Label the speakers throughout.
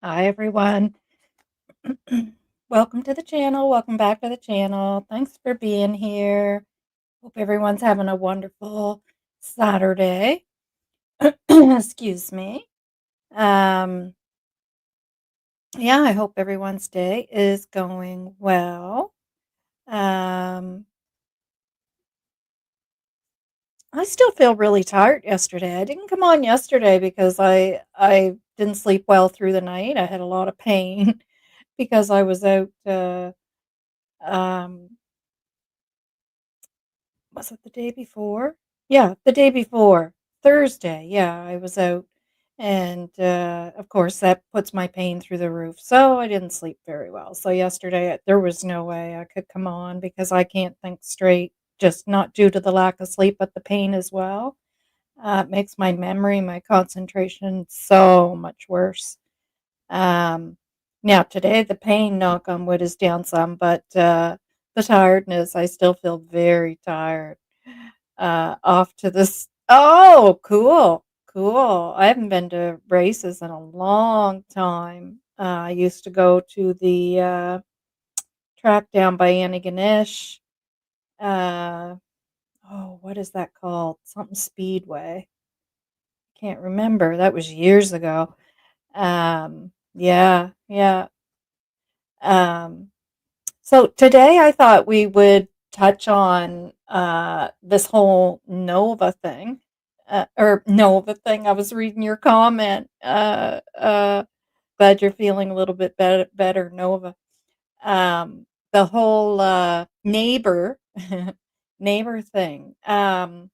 Speaker 1: Hi, everyone. Welcome to the channel. Welcome back to the channel. Thanks for being here. Hope everyone's having a wonderful Saturday. Excuse me. Yeah, I hope everyone's day is going well. I still feel really tired yesterday. I didn't come on yesterday because I didn't sleep well through the night. I had a lot of pain because I was out um was it the day before? Yeah, the day before. Thursday, yeah, I was out, and, of course, that puts my pain through the roof, so I didn't sleep very well. So yesterday, there was no way I could come on because I can't think straight, just not due to the lack of sleep, but the pain as well. It makes my memory, my concentration so much worse. Um, Now today, the pain, knock on wood, is down some, but, the tiredness, I still feel very tired. Off to this Oh, cool, cool. I haven't been to races in a long time. I used to go to the, track down by Antigonish. Uh, oh, what is that called? Something Speedway. Can't remember. That was years ago. Yeah, yeah. Um, so today I thought we would touch on this whole Nova thing. Or Nova thing. I was reading your comment. Glad you're feeling a little bit better, Nova. The whole neighbor neighbor thing. Not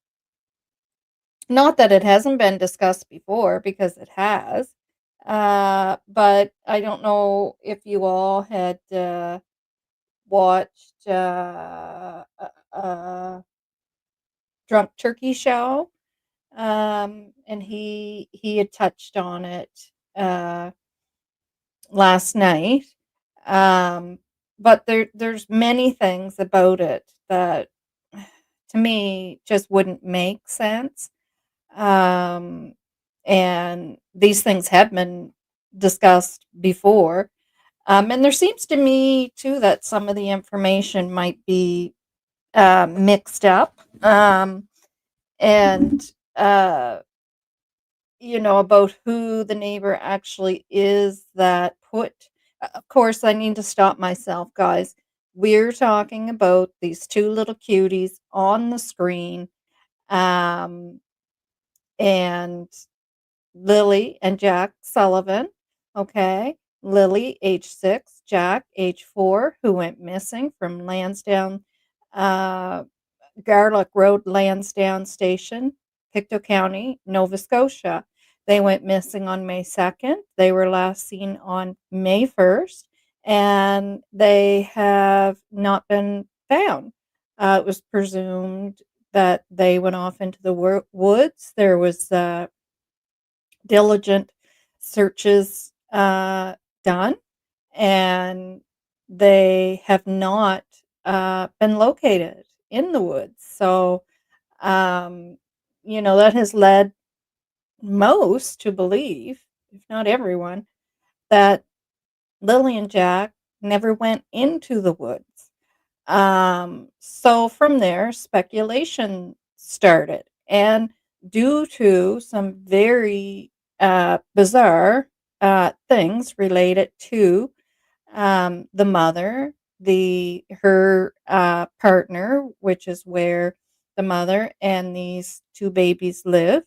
Speaker 1: that it hasn't been discussed before, because it has. But I don't know if you all had watched Drunk Turkey Show, and he had touched on it uh, last night. Um, but there's many things about it that to me just wouldn't make sense. And these things have been discussed before. And there seems to me too that some of the information might be mixed up, and uh, about who the neighbor actually is that put. Of course, I need to stop myself, guys. We're talking about these two little cuties on the screen, um, and Lily and Jack Sullivan. Okay. Lily, age 6, Jack, age 4, who went missing from Lansdowne, uh, Garlick Road, Lansdowne Station, Pictou County, Nova Scotia. They went missing on May 2nd. They were last seen on May 1st, and they have not been found. It was presumed that they went off into the woods. There was diligent searches done, and they have not been located in the woods. So, um, that has led most to believe, if not everyone, that Lily and Jack never went into the woods. So from there, speculation started. And due to some very bizarre things related to the mother, her partner, which is where the mother and these two babies lived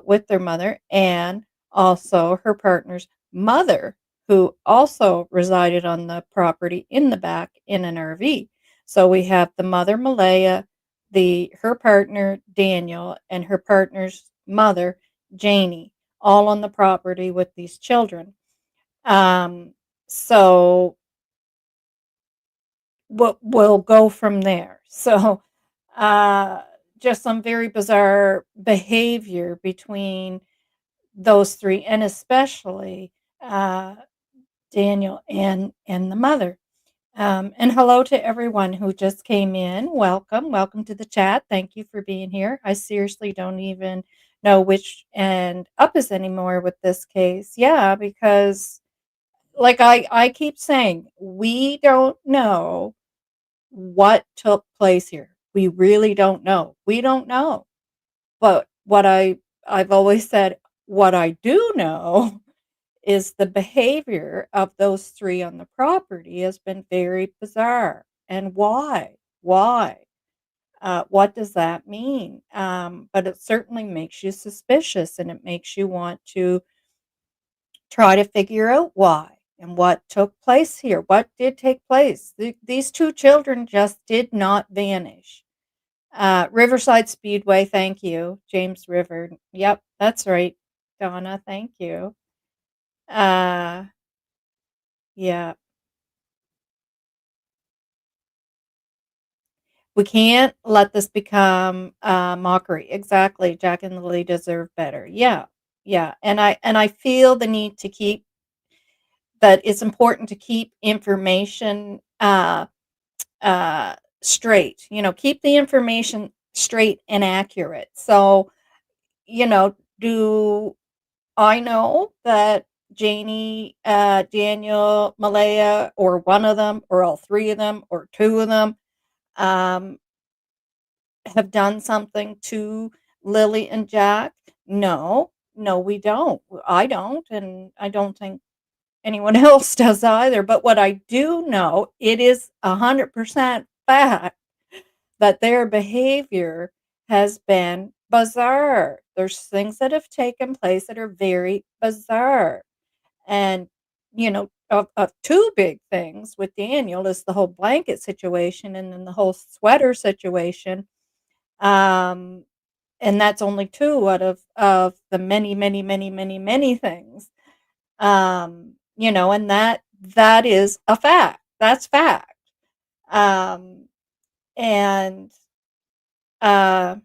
Speaker 1: with their mother, and also her partner's mother, who also resided on the property in the back in an RV. So we have the mother, Malaya, her partner, Daniel, and her partner's mother, Janie, all on the property with these children. Um, so we'll go from there. So, uh, just some very bizarre behavior between those three, and especially uh, Daniel and the mother. And hello to everyone who just came in. Welcome to the chat. Thank you for being here. I seriously don't even know which end up is anymore with this case. Yeah, because like I keep saying, we don't know what took place here. We really don't know. We don't know. But I've always said, what I do know is the behavior of those three on the property has been very bizarre. And why? Why? What does that mean? But it certainly makes you suspicious, and it makes you want to try to figure out why and what took place here. What did take place? These two children just did not vanish. Riverside Speedway, thank you. James River. Yep, that's right. Donna, thank you. Uh, yeah. We can't let this become a mockery. Exactly. Jack and Lily deserve better. Yeah. Yeah. And I feel the need to keep that it's important to keep information straight. Keep the information straight and accurate. So, do I know that Janie, Daniel, Malaya, or one of them, or all three of them, or two of them, um, have done something to Lily and Jack? No, no, we don't. I don't, and I don't think anyone else does either. But what I do know, it is 100% fact that their behavior has been bizarre. There's things that have taken place that are very bizarre. And, of two big things with Daniel is the whole blanket situation and then the whole sweater situation. Um, and that's only two out of the many, many, many, many, many things. And that is a fact. That's fact. Um, and uh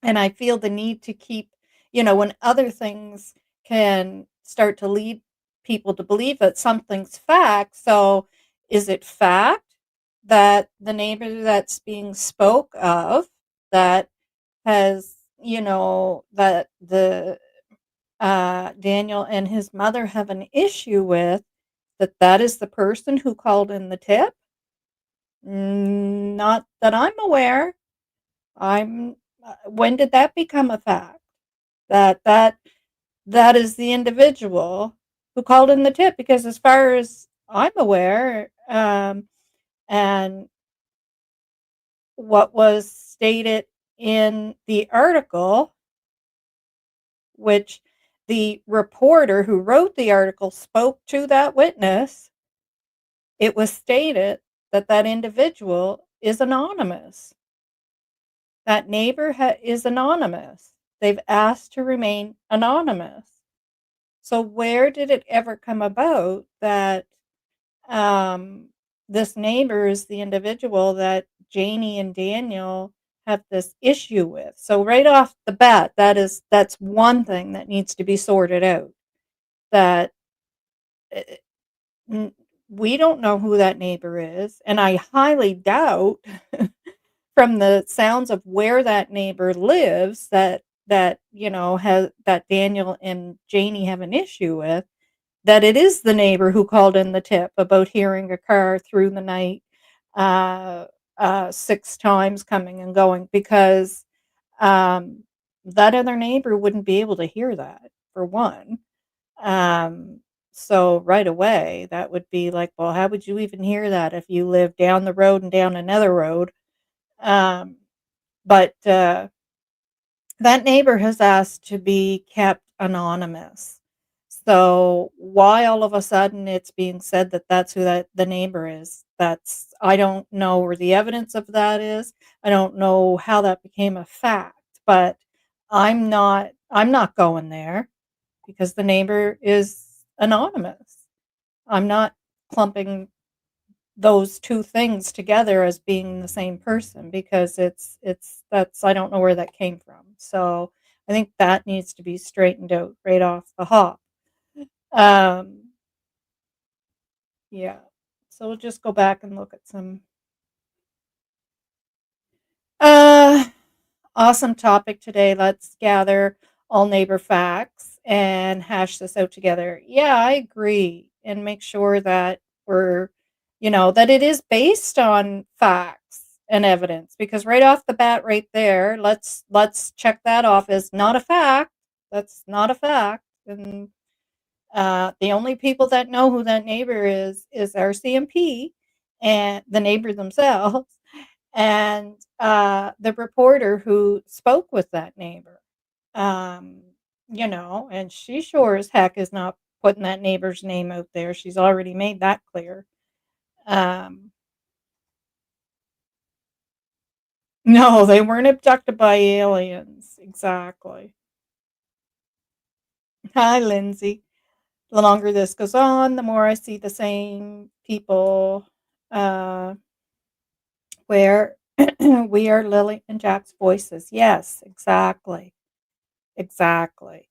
Speaker 1: and I feel the need to keep, when other things can start to lead people to believe that something's fact. So, is it fact that the neighbor that's being spoke of, that has, that the Daniel and his mother have an issue with? that that is the person who called in the tip? Not that I'm aware. I'm when did that become a fact? That that is the individual who called in the tip, because as far as I'm aware, and what was stated in the article, which the reporter who wrote the article spoke to that witness, it was stated that that individual is anonymous. That neighbor is anonymous. They've asked to remain anonymous. So where did it ever come about that um, this neighbor is the individual that Janie and Daniel have this issue with? So right off the bat, that's one thing that needs to be sorted out. That uh, we don't know who that neighbor is, and I highly doubt from the sounds of where that neighbor lives that has that Daniel and Janie have an issue with, that it is the neighbor who called in the tip about hearing a car through the night, uh, 6 times coming and going, because um, that other neighbor wouldn't be able to hear that, for one. Um, so right away, that would be like, well, how would you even hear that if you live down the road and down another road? Um, but that neighbor has asked to be kept anonymous. So why all of a sudden it's being said that that's who that the neighbor is? That's I don't know where the evidence of that is. I don't know how that became a fact, but I'm not going there because the neighbor is anonymous. I'm not clumping those two things together as being the same person, because it's that's I don't know where that came from. So I think that needs to be straightened out right off the hop. Um, yeah. So we'll just go back and look at some uh awesome topic today. Let's gather all neighbor facts and hash this out together. Yeah, I agree. And make sure that that it is based on facts and evidence, because right off the bat right there, let's check that off as not a fact. That's not a fact. And the only people that know who that neighbor is RCMP and the neighbor themselves, and the reporter who spoke with that neighbor. Um, and she sure as heck is not putting that neighbor's name out there. She's already made that clear. Um, no, they weren't abducted by aliens. Exactly. Hi, Lindsay. The longer this goes on, the more I see the same people uh, where we are Lily and Jack's voices. Yes, exactly. Exactly.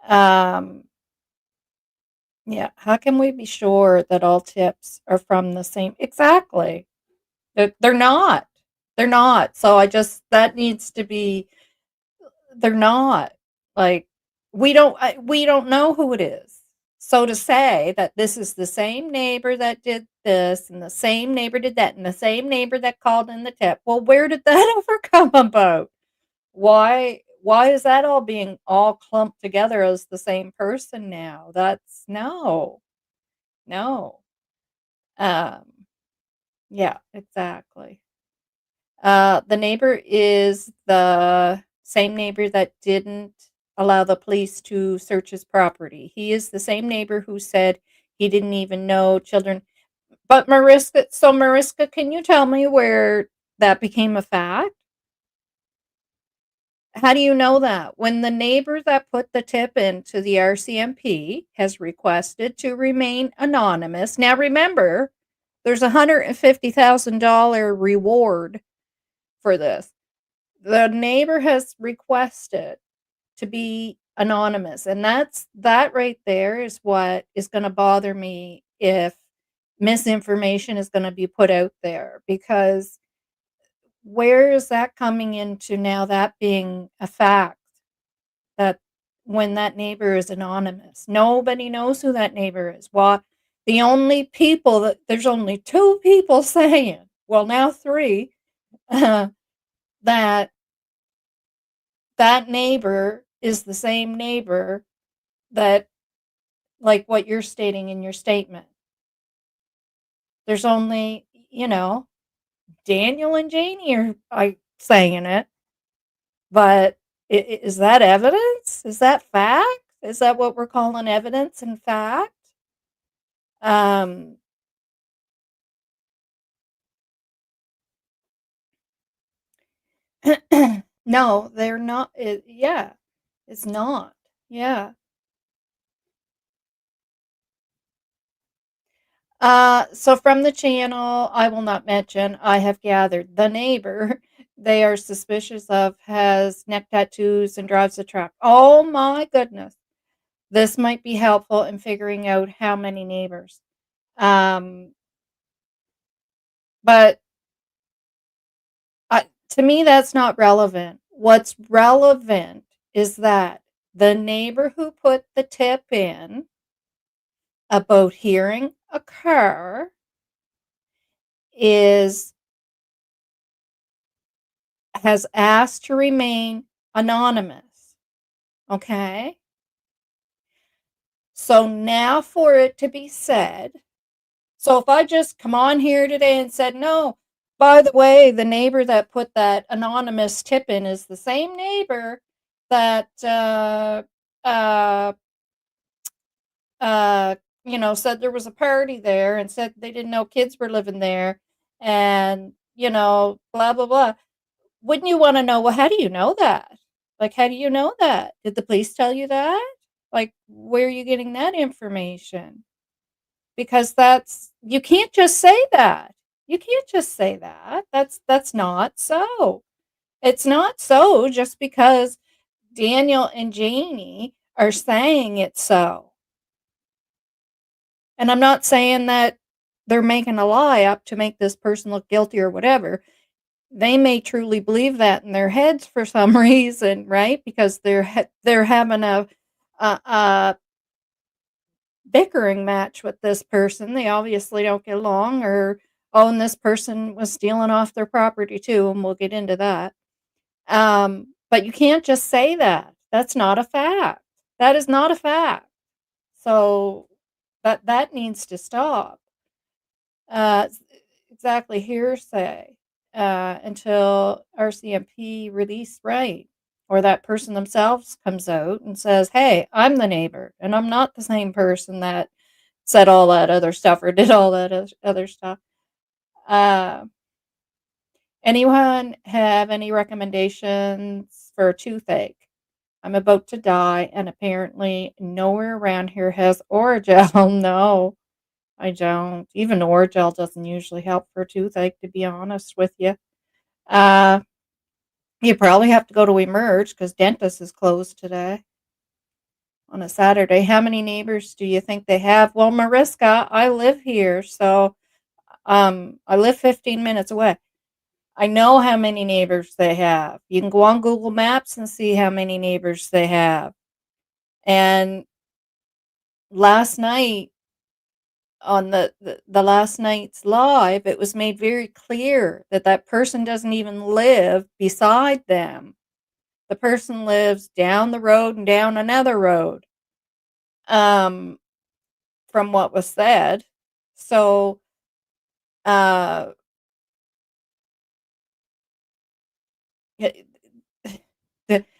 Speaker 1: Um, yeah. How can we be sure that all tips are from the same? Exactly. They're not. They're not. So that needs to be, they're not. Like, we don't know who it is. So to say that this is the same neighbor that did this and the same neighbor did that and the same neighbor that called in the tip. Well, where did that ever come about? Why is that all being all clumped together as the same person now? That's no. No. Um, yeah, exactly. The neighbor is the same neighbor that didn't allow the police to search his property. He is the same neighbor who said he didn't even know children. But Mariska, can you tell me where that became a fact? How do you know that? When the neighbor that put the tip into the RCMP has requested to remain anonymous. Now remember, there's a $150,000 reward for this. The neighbor has requested to be anonymous, and that right there is what is going to bother me if misinformation is going to be put out there, because where is that coming into now, that being a fact, that when that neighbor is anonymous, nobody knows who that neighbor is. Why? The only people there's only 2 people saying, well, now 3, uh, that that neighbor is the same neighbor that, like what you're stating in your statement. There's only, Daniel and Janie are saying it, but is that evidence? Is that fact? Is that what we're calling evidence and fact? Um, no, they're not. Yeah, it's not. Yeah. So from the channel, I will not mention, I have gathered the neighbor they are suspicious of has neck tattoos and drives a truck. Oh my goodness. This might be helpful in figuring out how many neighbors. Um, but to me, that's not relevant. What's relevant is that the neighbor who put the tip in about hearing a car is has asked to remain anonymous. Okay? So now for it to be said, so if I just come on here today and said, no, by the way, the neighbor that put that anonymous tip in is the same neighbor that, uh, uh, said there was a party there and said they didn't know kids were living there and, blah, blah, blah. Wouldn't you want to know, well, how do you know that? Like, how do you know that? Did the police tell you that? Like, where are you getting that information? Because you can't just say that. You can't just say that. That's not so. It's not so just because Daniel and Janie are saying it's so. And I'm not saying that they're making a lie up to make this person look guilty or whatever. They may truly believe that in their heads for some reason, right? Because they're having a bickering match with this person. They obviously don't get along, or and this person was stealing off their property too, and we'll get into that. But you can't just say that. That's not a fact. That is not a fact. So that needs to stop. Uh, exactly, hearsay, until RCMP release right, or that person themselves comes out and says, "Hey, I'm the neighbor, and I'm not the same person that said all that other stuff or did all that other stuff." Uh, anyone have any recommendations for a toothache? I'm about to die, and apparently nowhere around here has Oragel. No. I don't. Even Oragel doesn't usually help for a toothache, to be honest with you. Uh, you probably have to go to Emerge because dentist is closed today on a Saturday. How many neighbors do you think they have? Well, Mariska, I live here, so I live 15 minutes away. I know how many neighbors they have. You can go on Google Maps and see how many neighbors they have. And last night, on the last night's live, it was made very clear that that person doesn't even live beside them. The person lives down the road and down another road, um, from what was said. So, uh,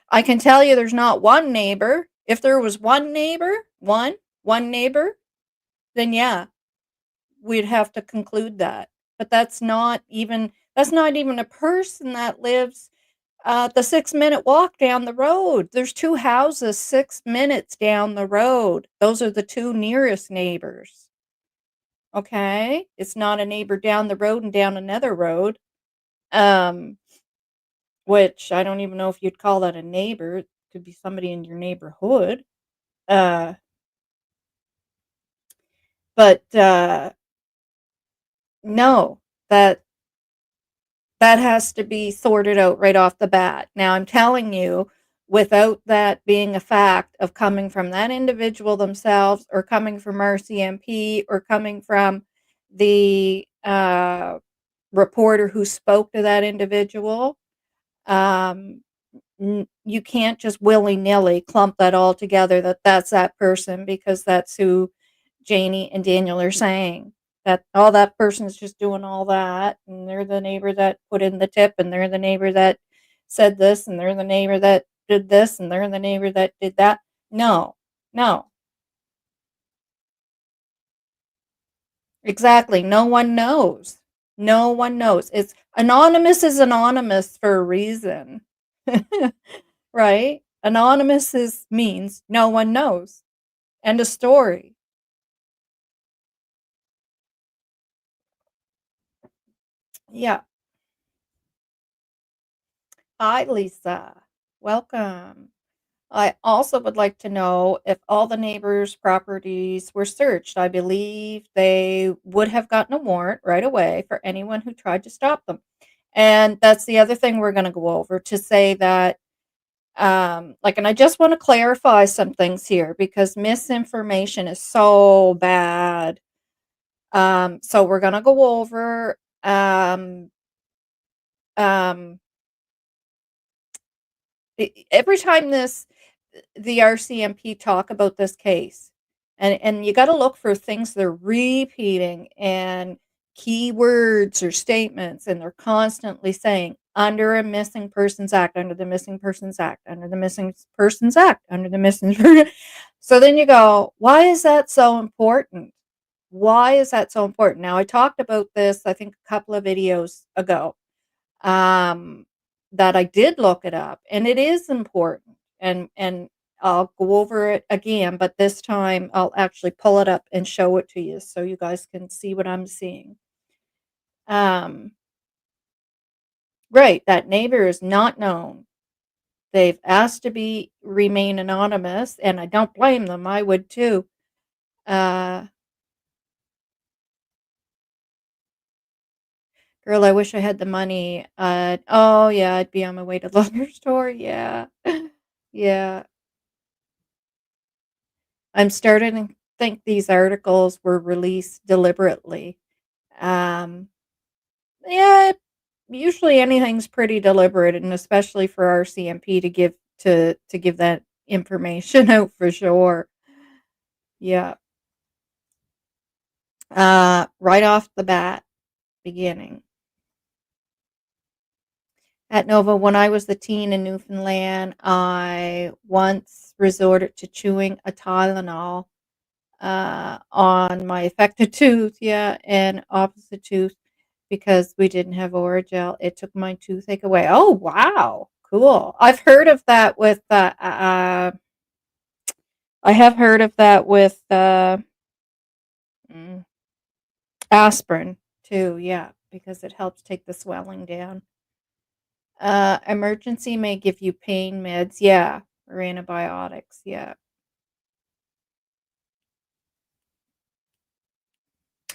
Speaker 1: I can tell you there's not one neighbor. If there was one neighbor, one neighbor, then yeah, we'd have to conclude that. But that's not even a person that lives the 6-minute walk down the road. There's 2 houses 6 minutes down the road. Those are the 2 nearest neighbors. Okay? It's not a neighbor down the road and down another road. Um, which I don't even know if you'd call that a neighbor. It could be somebody in your neighborhood. Uh, but no, that has to be sorted out right off the bat. Now I'm telling you, without that being a fact of coming from that individual themselves, or coming from RCMP, or coming from the reporter who spoke to that individual. Um, you can't just willy-nilly clump that all together, that's that person, because that's who Janie and Daniel are saying. That all that person is just doing all that, and they're the neighbor that put in the tip, and they're the neighbor that said this, and they're the neighbor that did this, and they're the neighbor that did that. No, no, exactly. No one knows. No one knows. It's anonymous is anonymous for a reason. Right? Anonymous means no one knows. End of story. Yeah. Hi, Lisa. Welcome. I also would like to know if all the neighbors' properties were searched. I believe they would have gotten a warrant right away for anyone who tried to stop them. And that's the other thing we're going to go over, to say that, and I just want to clarify some things here, because misinformation is so bad. So we're going to go over, um, every time the RCMP talk about this case, and you got to look for things they're repeating, and keywords or statements, and they're constantly saying, under a missing persons act, under the missing persons act, under the missing persons act, under the missing so then you go, why is that so important? Why is that so important? Now, I talked about this, I think, a couple of videos ago, um, that I did look it up, and it is important. And I'll go over it again, but this time I'll actually pull it up and show it to you so you guys can see what I'm seeing. Um, right, that neighbor is not known. They've asked to be remain anonymous, and I don't blame them. I would too. Uh, Girl, I wish I had the money. Oh yeah, I'd be on my way to the liquor store. Yeah, yeah. I'm starting to think these articles were released deliberately. Um, yeah, usually anything's pretty deliberate, and especially for RCMP to give that information out for sure. Yeah. Right off the bat, beginning. At Nova, when I was the teen in Newfoundland, I once resorted to chewing a Tylenol on my affected tooth, yeah, and opposite tooth, because we didn't have Orajel. It took my toothache away. Oh, wow. Cool. I've heard of that with, I have heard of that with mm, aspirin too, yeah, because it helps take the swelling down. Emergency may give you pain meds, yeah, or antibiotics, yeah.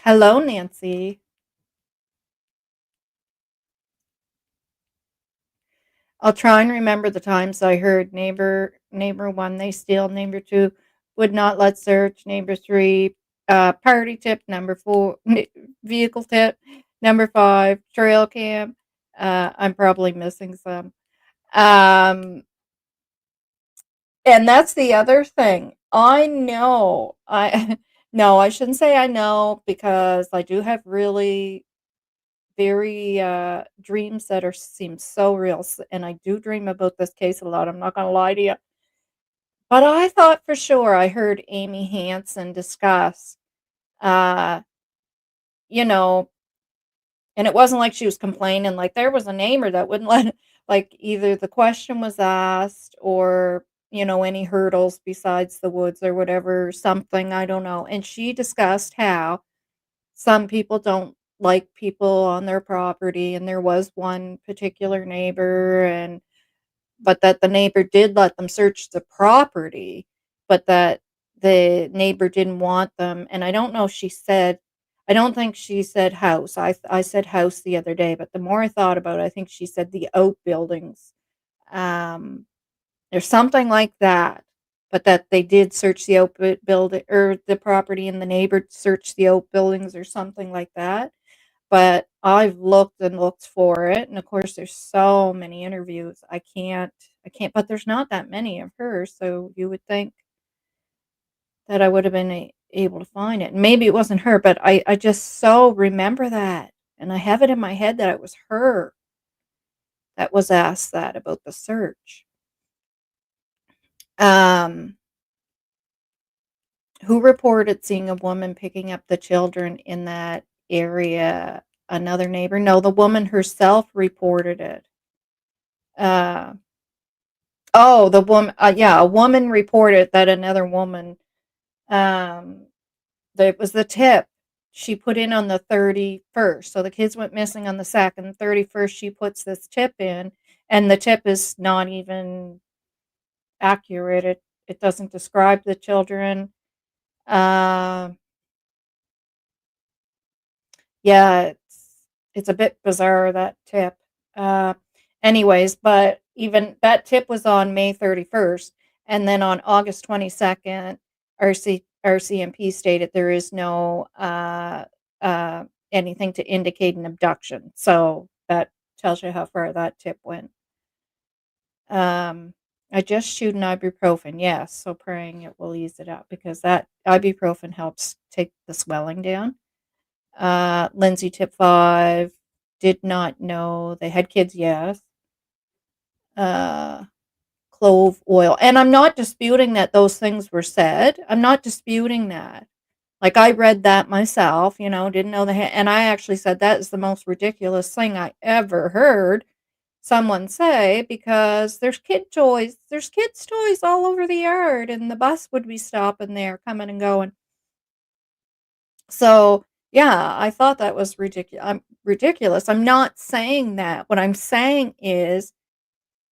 Speaker 1: Hello, Nancy. I'll try and remember the times I heard neighbor 1, they steal, neighbor 2, would not let search, neighbor 3, party tip, number 4, vehicle tip, number 5, trail cam. I'm probably missing some. Um, and that's the other thing. I know, no, I shouldn't say I know, because I do have really very dreams that are seem so real, and I do dream about this case a lot. I'm not going to lie to you, but I thought for sure I heard Amy Hansen discuss, uh you know and it wasn't like she was complaining, like there was a neighbor that wouldn't let, like, either the question was asked, or any hurdles besides the woods or whatever, something, I don't know, and she discussed how some people don't like people on their property, and there was one particular neighbor, and but that the neighbor did let them search the property, but that the neighbor didn't want them. And I don't know if she said, I don't think she said house. I said house the other day, but the more I thought about it, I think she said the outbuildings. Um, There's something like that, but that they did search the building or the property and the neighbor searched the outbuildings or something like that. But I've looked and looked for it, and of course, there's so many interviews. I can't, but there's not that many of her, so you would think that I would have been able to find it. Maybe it wasn't her, but I just so remember that, and I have it in my head that it was her that was asked that about the search. Um, who reported seeing a woman picking up the children in that area? Another neighbor? No, the woman herself reported it. Uh, oh, the woman. Yeah, a woman reported that another woman. Um, that was the tip she put in on the 31st. So the kids went missing on the 2nd. 31st, she puts this tip in, and the tip is not even accurate. It doesn't describe the children. Uh, yeah, it's a bit bizarre, that tip. Uh, anyways, but even that tip was on May 31st, and then on August 22nd, RCMP stated there is no uh, anything to indicate an abduction. So that tells you how far that tip went. Um, I just chewed an ibuprofen, yes, so praying it will ease it up because that ibuprofen helps take the swelling down. Lindsay tip 5 did not know they had kids, yes. Uh, clove oil. And I'm not disputing that those things were said. I'm not disputing that. Like I read that myself, didn't know and I actually said that is the most ridiculous thing I ever heard someone say because there's kids toys all over the yard and the bus would be stopping there coming and going. So, yeah, I thought that was ridiculous. I'm not saying that. What I'm saying is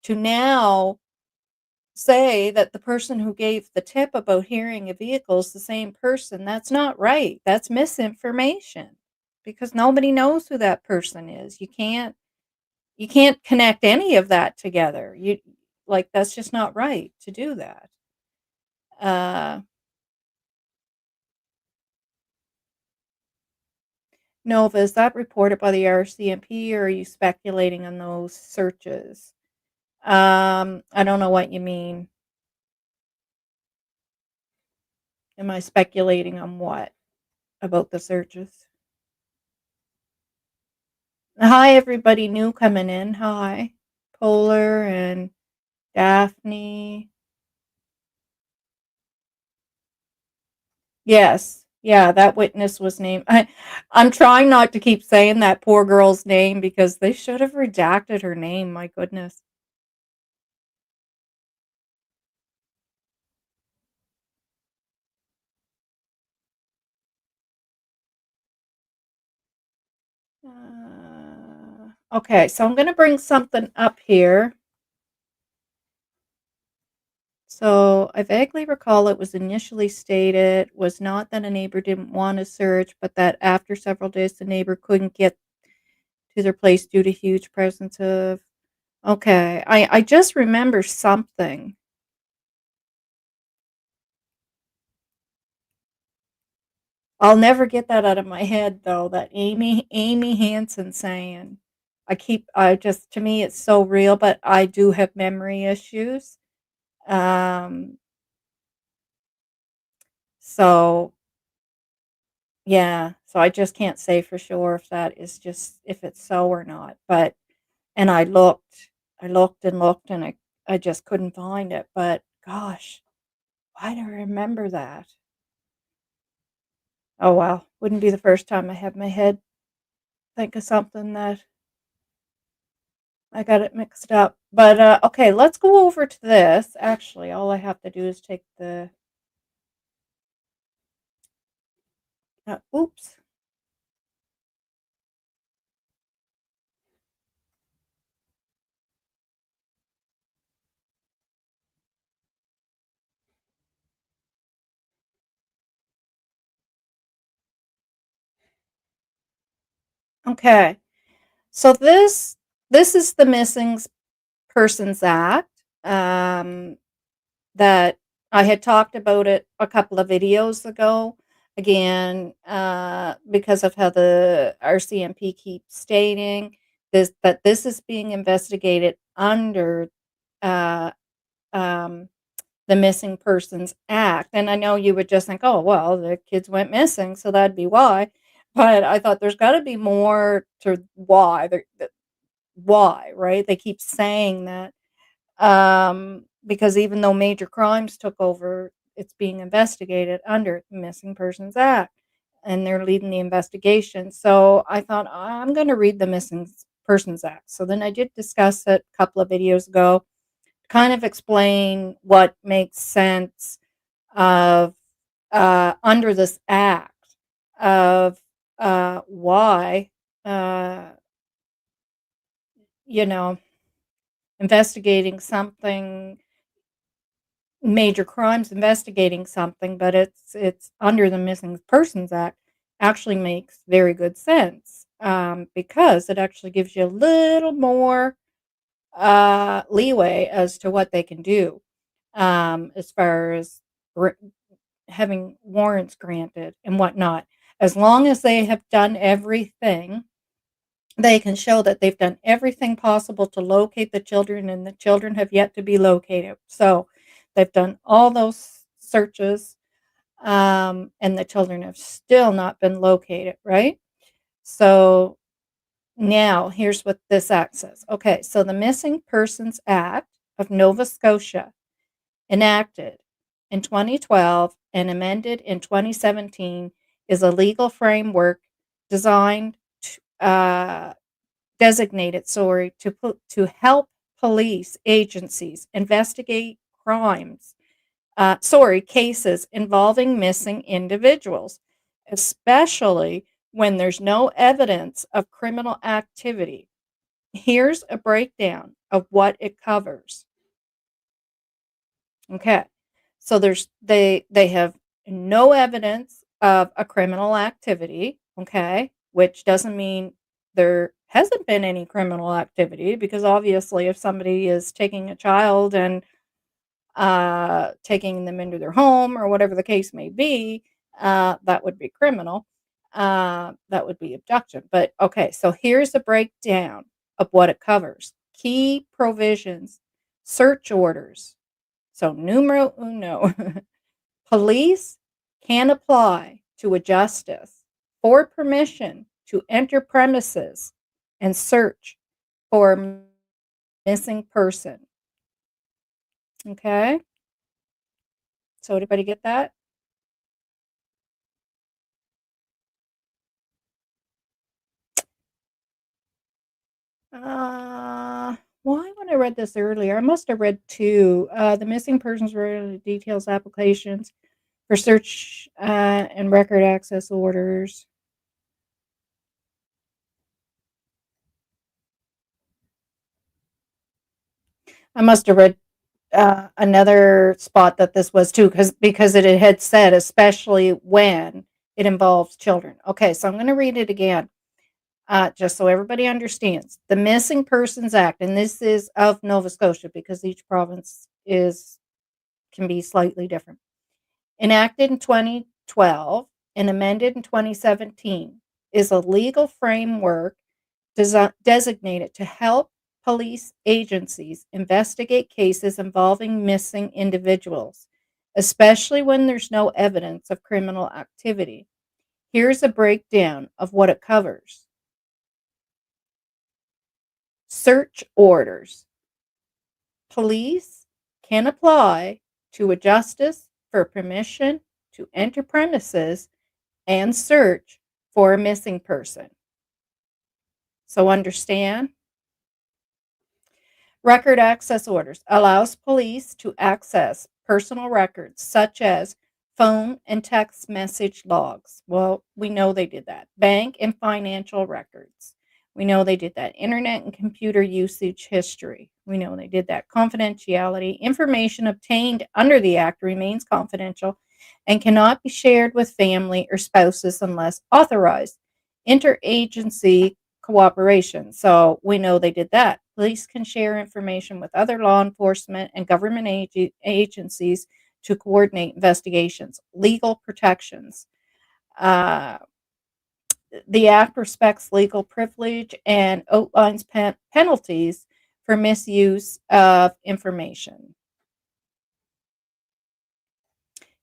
Speaker 1: to now say that the person who gave the tip about hearing a vehicle is the same person, that's not right. That's misinformation because nobody knows who that person is. You can't connect any of that together. That's just not right to do that. Uh Nova, is that reported by the RCMP or are you speculating on those searches? I don't know what you mean. Am I speculating on what about the searches? Hi, everybody new coming in. Hi, Polar and Daphne. Yes, yeah, that witness was named. I'm trying not to keep saying that poor girl's name because they should have redacted her name. My goodness. Okay, so I'm going to bring something up here. So I vaguely recall it was initially stated was not that a neighbor didn't want to search, but that after several days the neighbor couldn't get to their place due to huge presence of. Okay, I just remember something. I'll never get that out of my head though. That Amy Hansen saying, I just to me it's so real, but I do have memory issues. Um, so yeah, so I just can't say for sure if that is just if it's so or not. But and I looked and looked, and I just couldn't find it. But gosh, why do I remember that? Oh well, wouldn't be the first time I have my head think of something that I got it mixed up. But okay, let's go over to this. Actually, all I have to do is take the. Oops. Okay, so this is the Missing Persons Act. um, that I had talked about it a couple of videos ago. Again, because of how the RCMP keeps stating that this is being investigated under uh, um, the Missing Persons Act. And I know you would just think, oh, well, the kids went missing, so that'd be why. But I thought there's got to be more to why. Why, right? They keep saying that because even though major crimes took over, it's being investigated under the Missing Persons Act, and they're leading the investigation. So I thought I'm going to read the Missing Persons Act. So then I did discuss it a couple of videos ago, kind of explain what makes sense of under this act of why uh, you know investigating something major crimes investigating something, but it's under the Missing Persons Act actually makes very good sense because it actually gives you a little more leeway as to what they can do as far as gr- having warrants granted and whatnot. As long as they have done everything, they can show that they've done everything possible to locate the children, and the children have yet to be located. So they've done all those searches, and the children have still not been located, right? So now here's what this act says. Okay, so the Missing Persons Act of Nova Scotia, enacted in 2012 and amended in 2017, is a legal framework designed to, designated, to help police agencies investigate cases involving missing individuals, especially when there's no evidence of criminal activity. Here's a breakdown of what it covers. Okay. So they have no evidence of a criminal activity, okay, which doesn't mean there hasn't been any criminal activity, because obviously if somebody is taking a child and taking them into their home or whatever the case may be, that would be criminal. That would be abduction. But okay, so here's a breakdown of what it covers. Key provisions, search orders. So numero uno, police can apply to a justice for permission to enter premises and search for a missing person. Okay? So everybody get that? Why when I read this earlier? I must have read two. The missing persons related details applications for search and record access orders. I must have read another spot that this was too, because it had said especially when it involves children. Okay, so I'm going to read it again, just so everybody understands. The Missing Persons Act, and this is of Nova Scotia because each province is can be slightly different. Enacted in 2012 and amended in 2017, is a legal framework designated to help police agencies investigate cases involving missing individuals, especially when there's no evidence of criminal activity. Here's a breakdown of what it covers. Search orders. Police can apply to a justice for permission to enter premises and search for a missing person. So understand. Record access orders allows police to access personal records such as phone and text message logs. Well, we know they did that. Bank and financial records. We know they did that. Internet and computer usage history. We know they did that. Confidentiality. Information obtained under the Act remains confidential and cannot be shared with family or spouses unless authorized. Interagency cooperation. So we know they did that. Police can share information with other law enforcement and government agencies to coordinate investigations. Legal protections. Uh, the Act respects legal privilege and outlines penalties for misuse of information.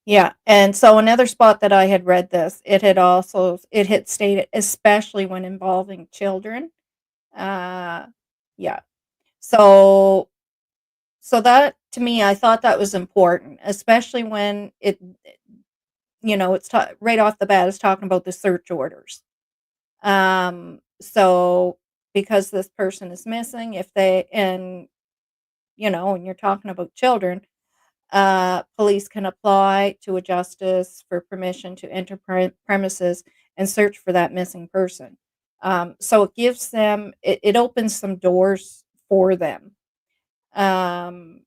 Speaker 1: Yeah, and so another spot that I had read this, it had stated especially when involving children. Uh, yeah. So that to me, I thought that was important, especially when it's right off the bat, it's talking about the search orders. So because this person is missing, if they and and you're talking about children, police can apply to a justice for permission to enter premises and search for that missing person. So it gives them, it opens some doors for them, um,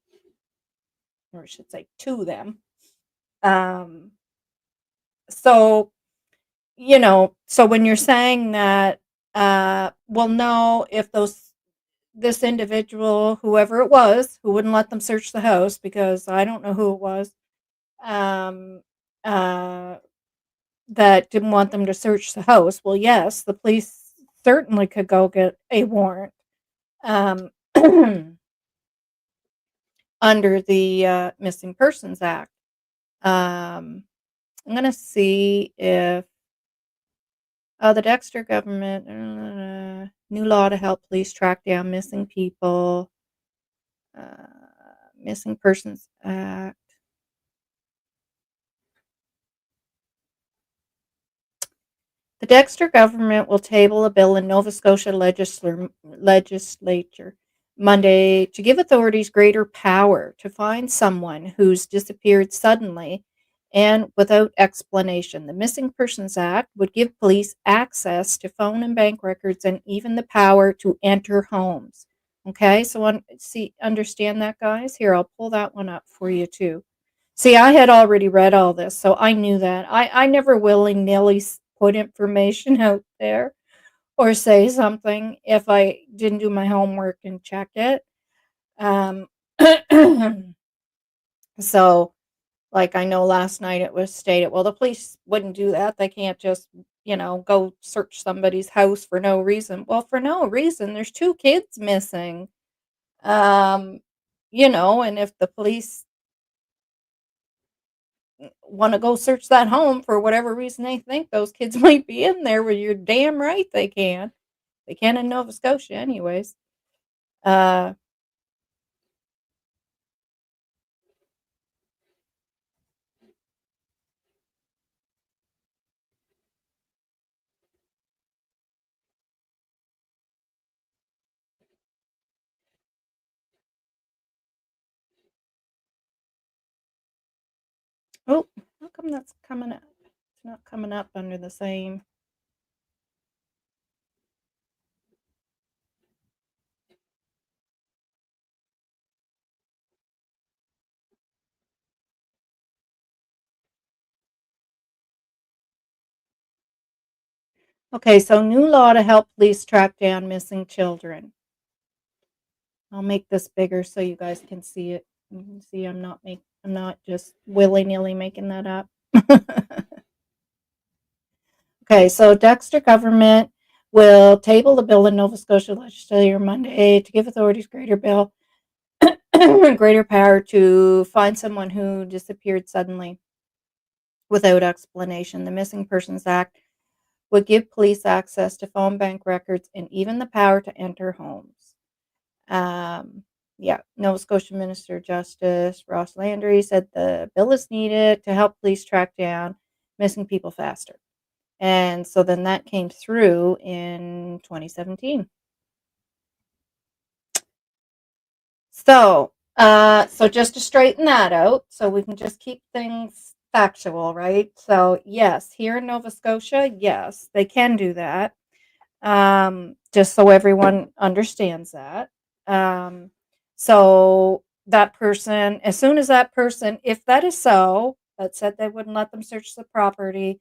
Speaker 1: or I should say to them. Um, so, so when you're saying that, we'll know if this individual, whoever it was, who wouldn't let them search the house because I don't know who it was, um, uh, that didn't want them to search the house. Well, yes, the police certainly could go get a warrant, um, under the Missing Persons Act. I'm going to see if the Dexter government, new law to help police track down missing people, uh, Missing Persons Act. The Dexter government will table a bill in Nova Scotia legislature Monday to give authorities greater power to find someone who's disappeared suddenly and without explanation. The Missing Persons Act would give police access to phone and bank records and even the power to enter homes. Okay, so understand that, guys? Here, I'll pull that one up for you too. See, I had already read all this, so I knew that. I never willy-nilly put information out there or say something if I didn't do my homework and check it. Um, so, like, I know last night it was stated, well, the police wouldn't do that. They can't just, go search somebody's house for no reason. Well, for no reason, there's two kids missing. Um, and if the police want to go search that home for whatever reason they think those kids might be in there, well, you're damn right they can. They can in Nova Scotia, anyways. Uh, oh, how come that's coming up? It's not coming up under the same. Okay, so new law to help police track down missing children. I'll make this bigger so you guys can see it. You can see I'm not just willy-nilly making that up. Okay, so Dexter government will table the bill in Nova Scotia legislature Monday to give authorities greater power to find someone who disappeared suddenly without explanation. The Missing Persons Act would give police access to phone bank records and even the power to enter homes. Yeah, Nova Scotia Minister of Justice Ross Landry said the bill is needed to help police track down missing people faster. And so then that came through in 2017. So just to straighten that out, so we can just keep things factual, right? So yes, here in Nova Scotia, yes, they can do that. Just so everyone understands that. Um, so that person, as soon as that person, if that is so, that said they wouldn't let them search the property,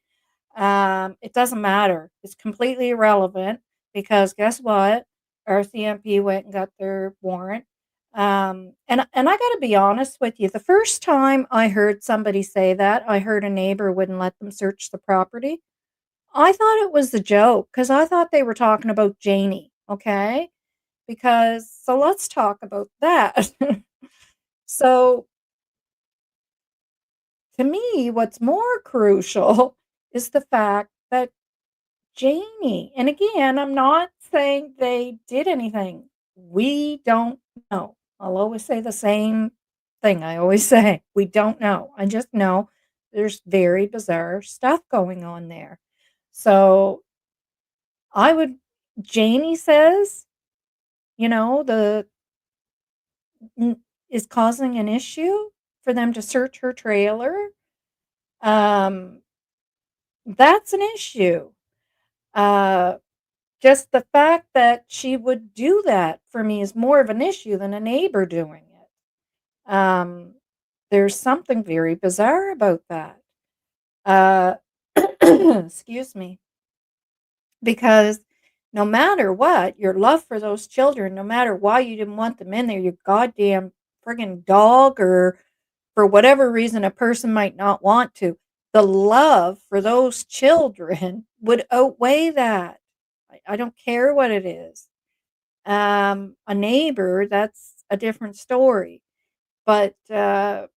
Speaker 1: it doesn't matter. It's completely irrelevant. because guess what? RCMP went and got their warrant. And I got to be honest with you. The first time I heard somebody say that, I heard a neighbor wouldn't let them search the property. I thought it was a joke because I thought they were talking about Janie. Okay, because so let's talk about that. So to me, what's more crucial is the fact that Janie, and again, I'm not saying they did anything. We don't know. I'll always say the same thing I always say. We don't know. I just know there's very bizarre stuff going on there. So I would, Janie says, the is causing an issue for them to search her trailer. Um, that's an issue. Uh, Just the fact that she would do that for me is more of an issue than a neighbor doing it. There's something very bizarre about that. Uh, excuse me. Because no matter what, your love for those children, no matter why you didn't want them in there, your goddamn friggin' dog, or for whatever reason a person might not want to, the love for those children would outweigh that. I don't care what it is. A neighbor, that's a different story. But yeah,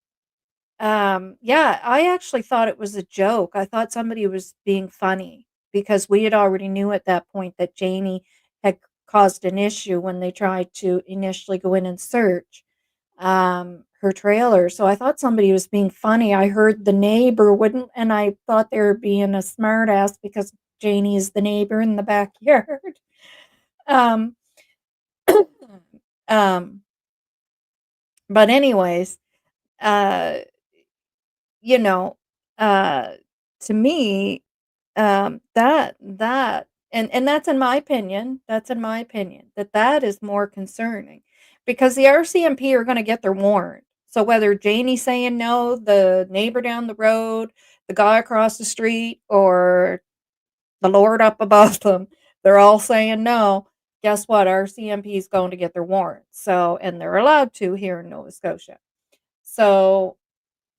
Speaker 1: I actually thought it was a joke. I thought somebody was being funny because we had already knew at that point that Janie had caused an issue when they tried to initially go in and search her trailer. So I thought somebody was being funny. I heard the neighbor wouldn't, and I thought they were being a smartass because Janie is the neighbor in the backyard. Um, um, but anyways, uh, you know, uh, to me, and that's in my opinion, that is more concerning because the RCMP are gonna get their warrant. So whether Janie's saying no, the neighbor down the road, the guy across the street, or the Lord up above them, they're all saying no. Guess what? RCMP is going to get their warrant. So, and they're allowed to here in Nova Scotia. So,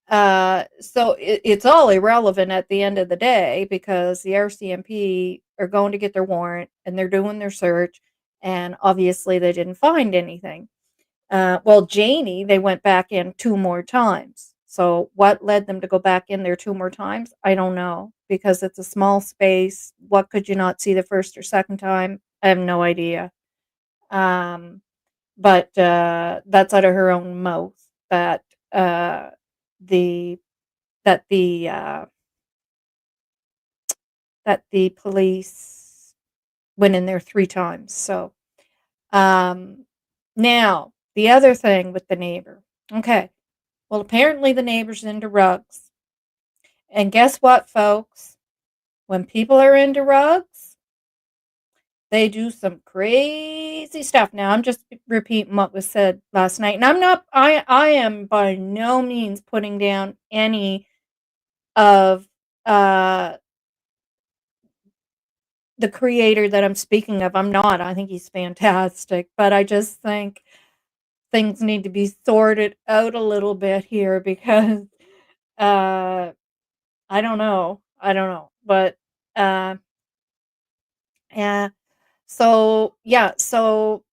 Speaker 1: it's all irrelevant at the end of the day because the RCMP are going to get their warrant and they're doing their search, and obviously they didn't find anything. Well, Janie, they went back in 2 more times. So what led them to go back in there 2 more times? I don't know, because it's a small space. What could you not see the first or second time? I have no idea. Um, but, that's out of her own mouth that, the that the, police went in there 3 times. So, um, now the other thing with the neighbor. Okay. Well, apparently the neighbor's into rugs. And guess what, folks? When people are into rugs, they do some crazy stuff. Now, I'm just repeating what was said last night. And I am by no means putting down any of uh, the creator that I'm speaking of. I'm not. I think he's fantastic. But I just think things need to be sorted out a little bit here because uh, I don't know. I don't know. But uh, yeah. So yeah. So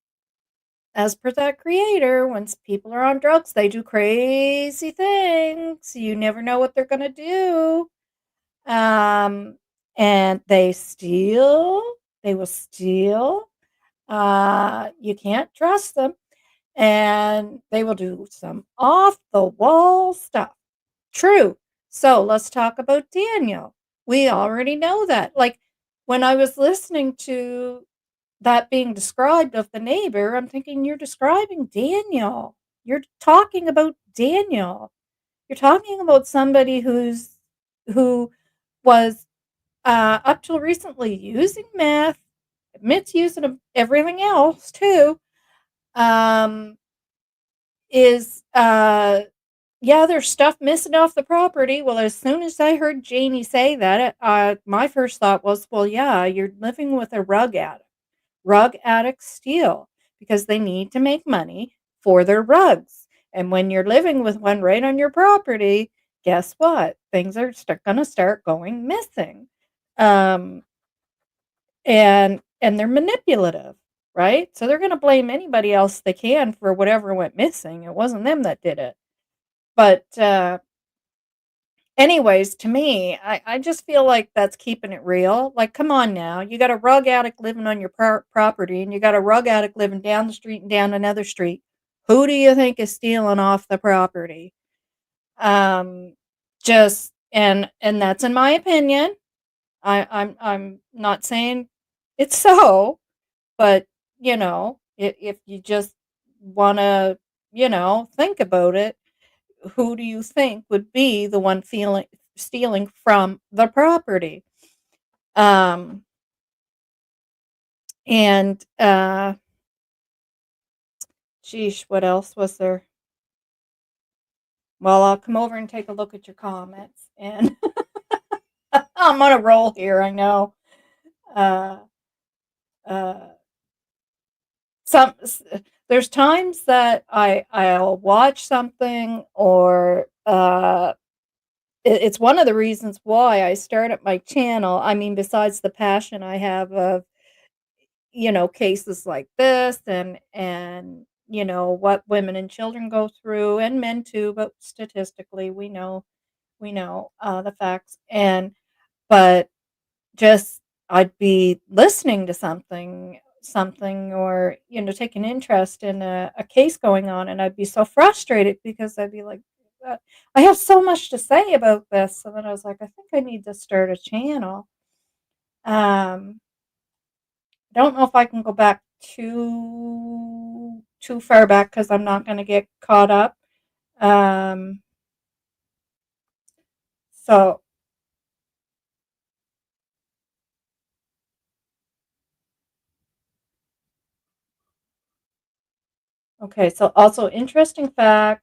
Speaker 1: as per that creator, once people are on drugs, they do crazy things. You never know what they're gonna do. Um, and they steal. They will steal. You can't trust them, and they will do some off the wall stuff. True. So let's talk about Daniel. We already know that. Like when I was listening to that being described of the neighbor, I'm thinking you're describing Daniel. You're talking about Daniel. You're talking about somebody who was up till recently using meth, admits using everything else too. Um, is Yeah, there's stuff missing off the property. Well, as soon as I heard Janie say that, my first thought was, well, yeah, you're living with a rug addict. Rug addicts steal because they need to make money for their rugs. And when you're living with one right on your property, guess what? Things are going to start going missing. Um, and they're manipulative, right? So they're going to blame anybody else they can for whatever went missing. It wasn't them that did it. But anyways, to me, I just feel like that's keeping it real. Like, come on now. You got a rug addict living on your property, and you got a rug addict living down the street and down another street. Who do you think is stealing off the property? Um, just and that's in my opinion. I'm not saying it's so, but if you just want to, think about it, who do you think would be the one feeling stealing from the property? Um, and Geesh, what else was there? Well, I'll come over and take a look at your comments, and I'm on a roll here. I know. Uh, uh, some there's times that I'll watch something, or it's one of the reasons why I started my channel. I mean, besides the passion I have of, cases like this, and what women and children go through, and men too, but statistically we know the facts. And but just I'd be listening to something, or take an interest in a case going on, and I'd be so frustrated because I'd be like, I have so much to say about this. So then I was like, I think I need to start a channel. um I don't know if I can go back too far back, because I'm not going to get caught up. um so okay, so also interesting fact,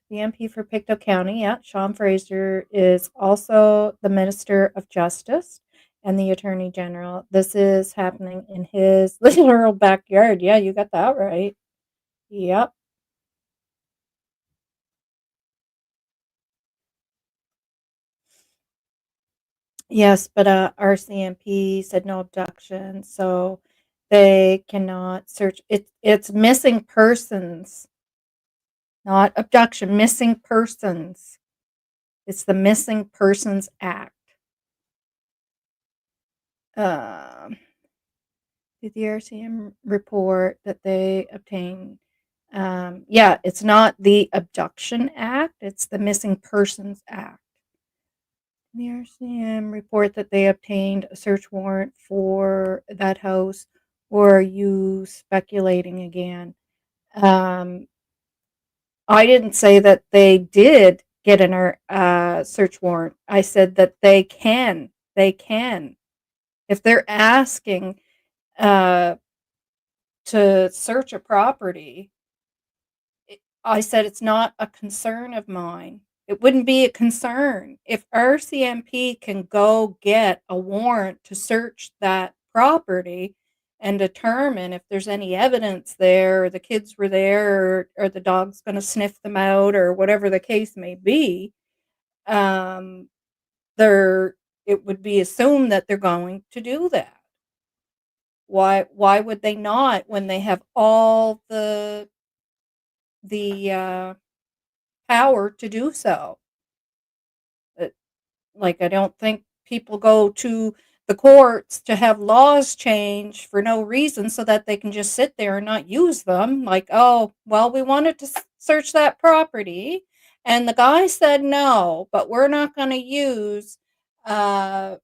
Speaker 1: the MP for Pictou County, yeah, Sean Fraser, is also the Minister of Justice and the Attorney General. This is happening in his literal backyard. Yeah, you got that right. Yep. Yes, but RCMP said no abduction, so they cannot search. It's missing persons, not abduction. Missing persons. It's the Missing Persons Act. Um, did the RCM report that they obtained? Yeah, it's not the Abduction Act, it's the Missing Persons Act. The RCM report that they obtained a search warrant for that house, or are you speculating again? Um, I didn't say that they did get an search warrant. I said that they can. They can. If they're asking uh, to search a property, I said it's not a concern of mine. It wouldn't be a concern if RCMP can go get a warrant to search that property and determine if there's any evidence there, or the kids were there, or the dog's going to sniff them out, or whatever the case may be. Um, they're It would be assumed that they're going to do that. Why would they not, when they have all the power to do so? Uh, Like, I don't think people go to the courts to have laws change for no reason, so that they can just sit there and not use them. Like, oh, well, we wanted to search that property, and the guy said no, but we're not going to use, uh,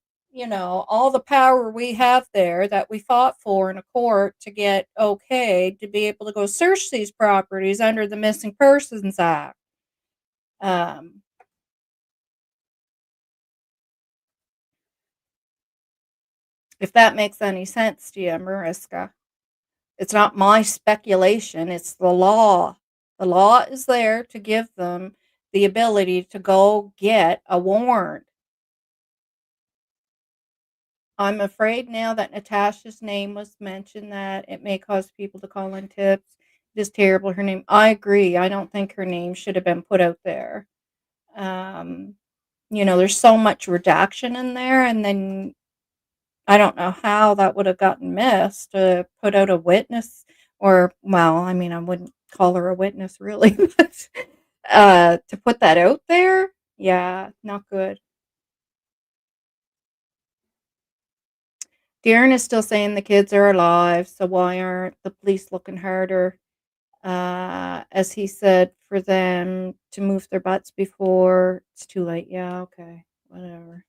Speaker 1: all the power we have there that we fought for in a court to get okay to be able to go search these properties under the Missing Persons Act. Um, if that makes any sense to you, Mariska. It's not my speculation, it's the law. The law is there to give them the ability to go get a warrant. I'm afraid now that Natasha's name was mentioned that it may cause people to call in tips. It is terrible. Her name. I agree. I don't think her name should have been put out there. Um, there's so much redaction in there, and then I don't know how that would have gotten missed to put out a witness, or well, I mean, I wouldn't call her a witness really, but to put that out there, yeah, not good. Darren is still saying the kids are alive, so why aren't the police looking harder? As he said, for them to move their butts before it's too late. Yeah, okay, whatever.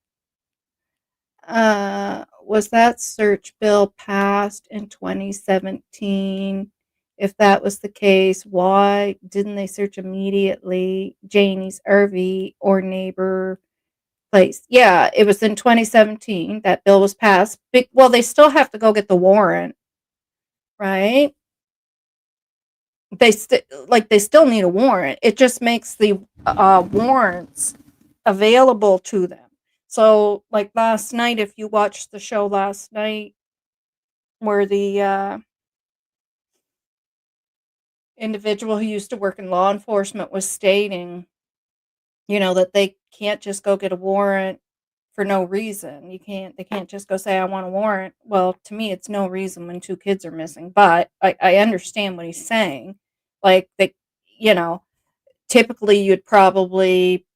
Speaker 1: Was that search bill passed in 2017? If that was the case, why didn't they search immediately Janie's RV or neighbor place? Yeah, it was in 2017 that bill was passed. Well, they still have to go get the warrant, right? They still need a warrant. It just makes the warrants available to them. So, like last night, if you watched the show last night, where the individual who used to work in law enforcement was stating, that they can't just go get a warrant for no reason. They can't just go say, I want a warrant. Well, to me, it's no reason when two kids are missing, but I understand what he's saying. Like, you know, typically you'd probably,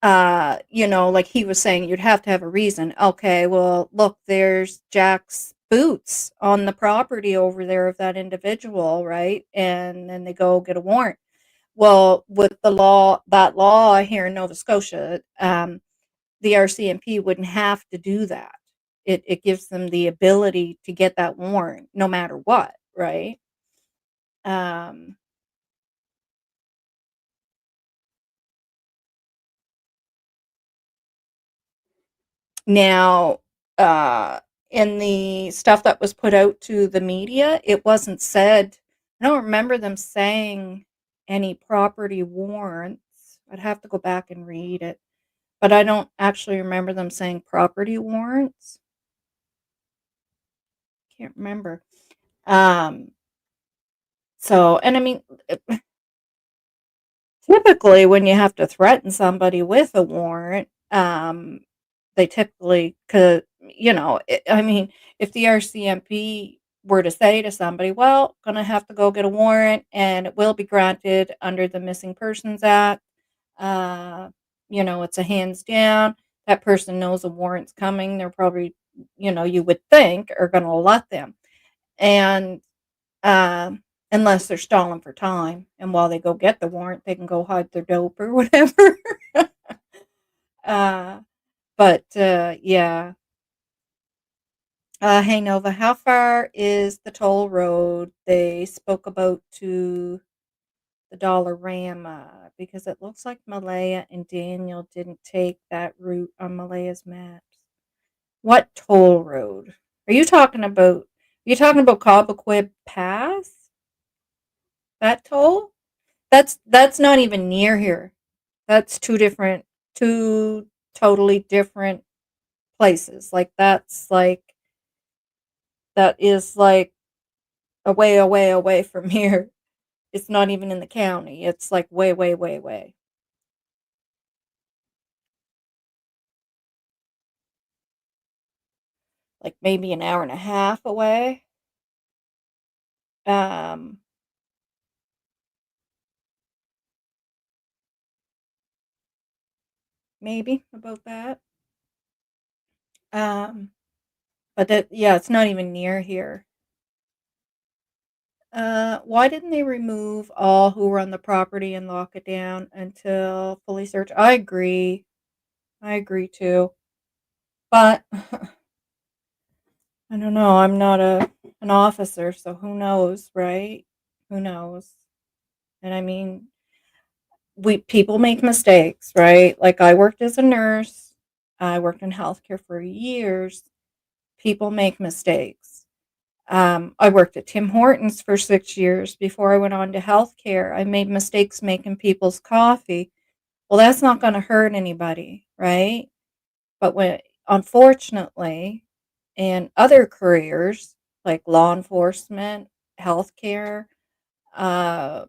Speaker 1: like he was saying, you'd have to have a reason. Okay, well, look, there's Jack's boots on the property over there of that individual, right? And then they go get a warrant. Well, with that law here in Nova Scotia, the RCMP wouldn't have to do that. It gives them the ability to get that warrant no matter what, right? Um, Now, uh, in the stuff that was put out to the media, it wasn't said. I don't remember them saying any property warrants. I'd have to go back and read it, but I don't actually remember them saying property warrants. Can't remember. Um, and I mean, typically when you have to threaten somebody with a warrant, they typically could, I mean, if the RCMP were to say to somebody, well, gonna have to go get a warrant and it will be granted under the Missing Persons Act, uh, it's a hands down. That person knows a warrant's coming. They're probably, you would think, are gonna let them. And um, unless they're stalling for time, and while they go get the warrant, they can go hide their dope or whatever. uh, but yeah. Hey Nova, how far is the toll road they spoke about to the Dollarama? Because it looks like Malaya and Daniel didn't take that route on Malaya's maps. What toll road? Are you talking about? Are you talking about Cobequid Pass? That toll? That's not even near here. That's two totally different places. That is like away, away, away from here. It's not even in the county. It's like way, way, way, way. Like maybe an hour and a half away. Um, maybe about that. Um, but yeah, it's not even near here. Why didn't they remove all who were on the property and lock it down until fully searched? I agree. I agree too. But I don't know. I'm not an officer, so who knows, right? Who knows? And I mean, we people make mistakes, right? Like I worked as a nurse. I worked in healthcare for years. People make mistakes. I worked at Tim Hortons for 6 years before I went on to healthcare. I made mistakes making people's coffee. Well, that's not going to hurt anybody, right? But when unfortunately, in other careers like law enforcement, healthcare, uh,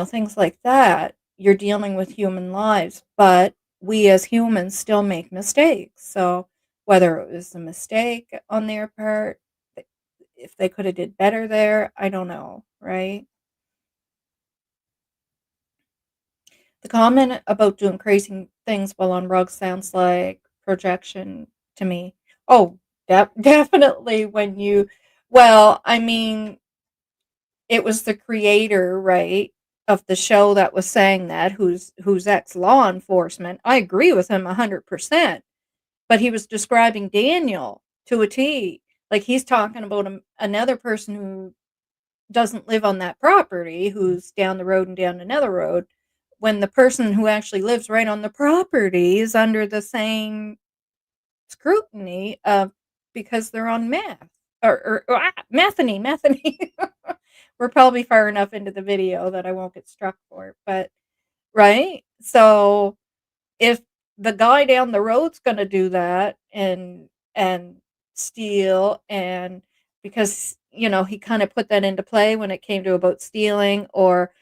Speaker 1: things like that, you're dealing with human lives, but we as humans still make mistakes. So whether it was a mistake on their part, if they could have did better there, I don't know, right? The comment about doing crazy things while on drugs sounds like projection to me. Oh, definitely when you, well, I mean, it was the creator, right, of the show that was saying that, who's ex law enforcement. I agree with him 100%, but he was describing Daniel to a T. Like he's talking about another person who doesn't live on that property, who's down the road and down another road, when the person who actually lives right on the property is under the same scrutiny of because they're on meth methany. We're probably far enough into the video that I won't get struck for it, but right? So if the guy down the road's gonna do that and steal, and because, he kinda put that into play when it came to about stealing or,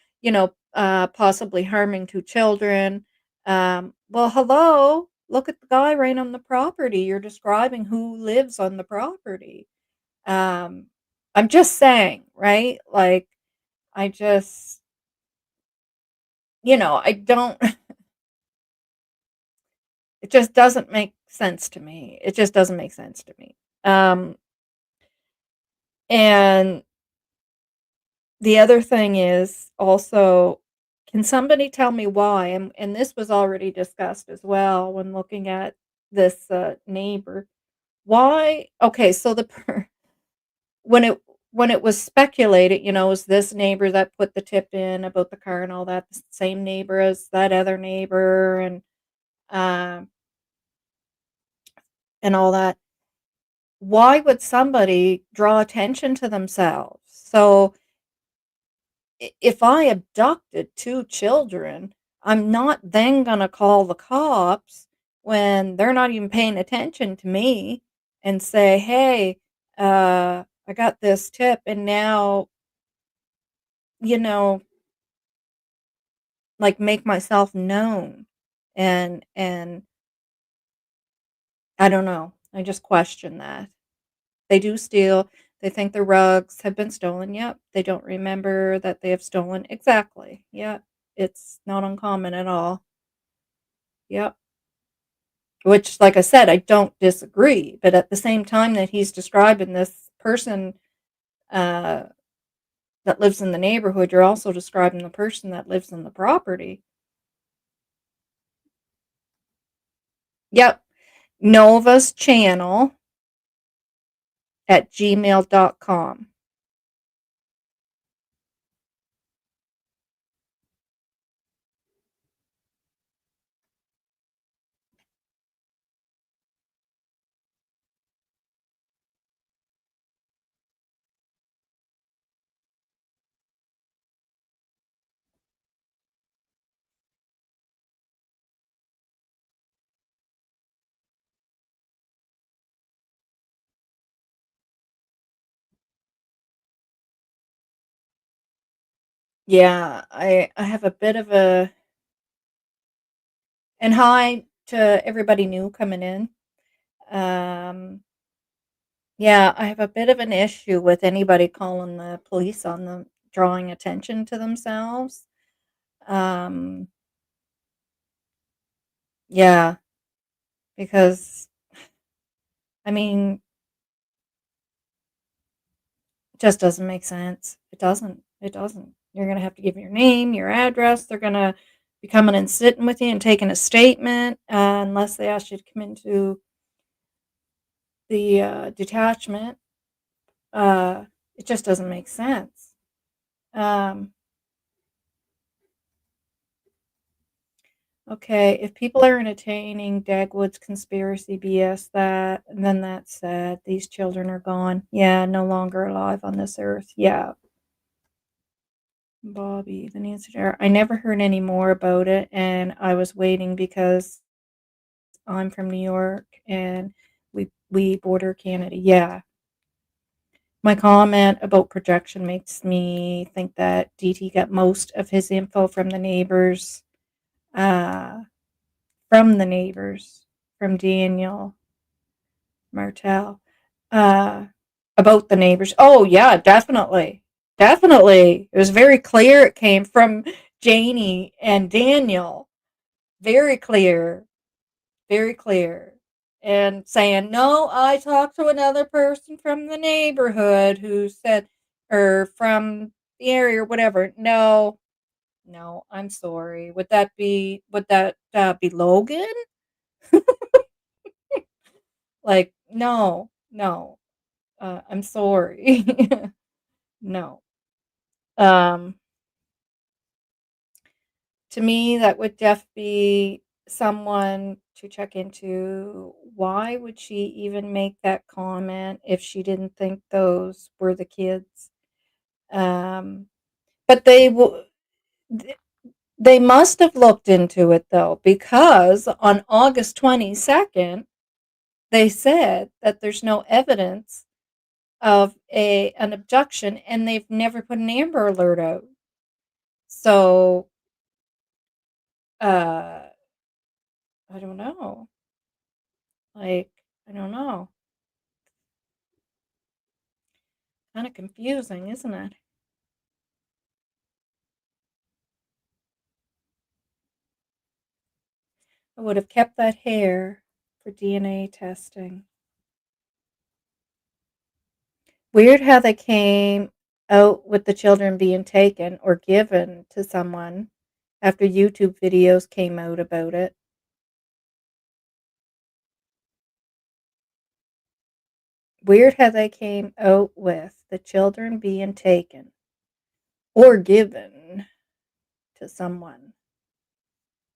Speaker 1: possibly harming 2 children, well, hello, look at the guy right on the property. You're describing who lives on the property. Um, I'm just saying, right? Like, I just I don't it just doesn't make sense to me. It just doesn't make sense to me. Um, and the other thing is also, can somebody tell me why? And this was already discussed as well when looking at this neighbor. Why? Okay, so when it when it was speculated, is this neighbor that put the tip in about the car and all that the same neighbor as that other neighbor um and all that? Why would somebody draw attention to themselves? So if I abducted 2 children, I'm not then gonna call the cops when they're not even paying attention to me and say, "Hey, I got this tip," and now, you know, like, make myself known. And I don't know. I just question that. They do steal. They think their rugs have been stolen. Yep. They don't remember that they have stolen. Exactly. Yep. It's not uncommon at all. Yep. Which, like I said, I don't disagree. But at the same time that he's describing this person uh, that lives in the neighborhood, you're also describing the person that lives in the property. Yep. Novah's channel at gmail.com. Yeah, I have a bit of a, and hi to everybody new coming in. Um, yeah, I have a bit of an issue with anybody calling the police on them, drawing attention to themselves. Um, yeah, because I mean, it just doesn't make sense. It doesn't. It doesn't. You're gonna have to give your name, your address. They're gonna be coming and sitting with you and taking a statement, unless they ask you to come into the detachment. Uh, it just doesn't make sense. Um, okay, if people are entertaining Dagwood's conspiracy BS, that and then that's sad. These children are gone. Yeah, no longer alive on this earth. Yeah, Bobby, the Nancy Jar. I never heard any more about it, and I was waiting because I'm from New York and we border Canada. Yeah. My comment about projection makes me think that DT got most of his info uh, from the neighbors, from Daniel Martell, uh, about the neighbors. Oh yeah, definitely, definitely. It was very clear it came from Janie and Daniel. Very clear, very clear. And saying, no, I talked to another person from the neighborhood who said, or from the area or whatever. No, no, I'm sorry. Would that be Logan? Like, no, no. I'm sorry. No. Um, to me, that would def be someone to check into. Why would she even make that comment if she didn't think those were the kids? Um, but they must have looked into it though, because on August 22nd, they said that there's no evidence of an abduction, and they've never put an Amber Alert out. So, uh, I don't know. Like, I don't know. Kind of confusing, isn't it? I would have kept that hair for DNA testing. Weird how they came out with the children being taken or given to someone after YouTube videos came out about it. Weird how they came out with the children being taken or given to someone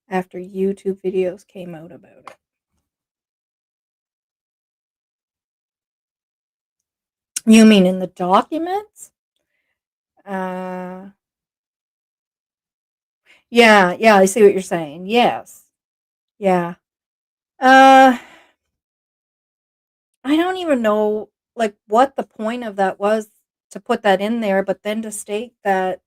Speaker 1: after YouTube videos came out about it. You mean in the documents? Uh, yeah, yeah, I see what you're saying. Yes. Yeah. Uh, I don't even know like what the point of that was to put that in there, but then to state that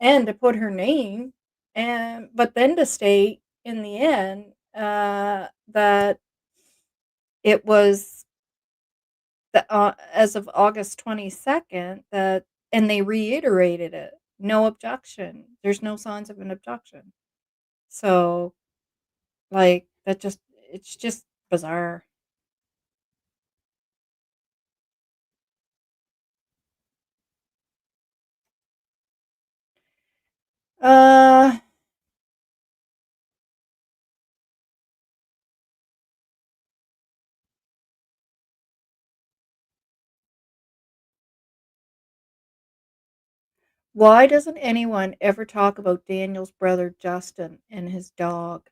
Speaker 1: and to put her name and but then to state in the end that it was as of August 22nd that and they reiterated it. No abduction. There's no signs of an abduction. So like that just it's just bizarre. Uh why doesn't anyone ever talk about Daniel's brother Justin and his dog?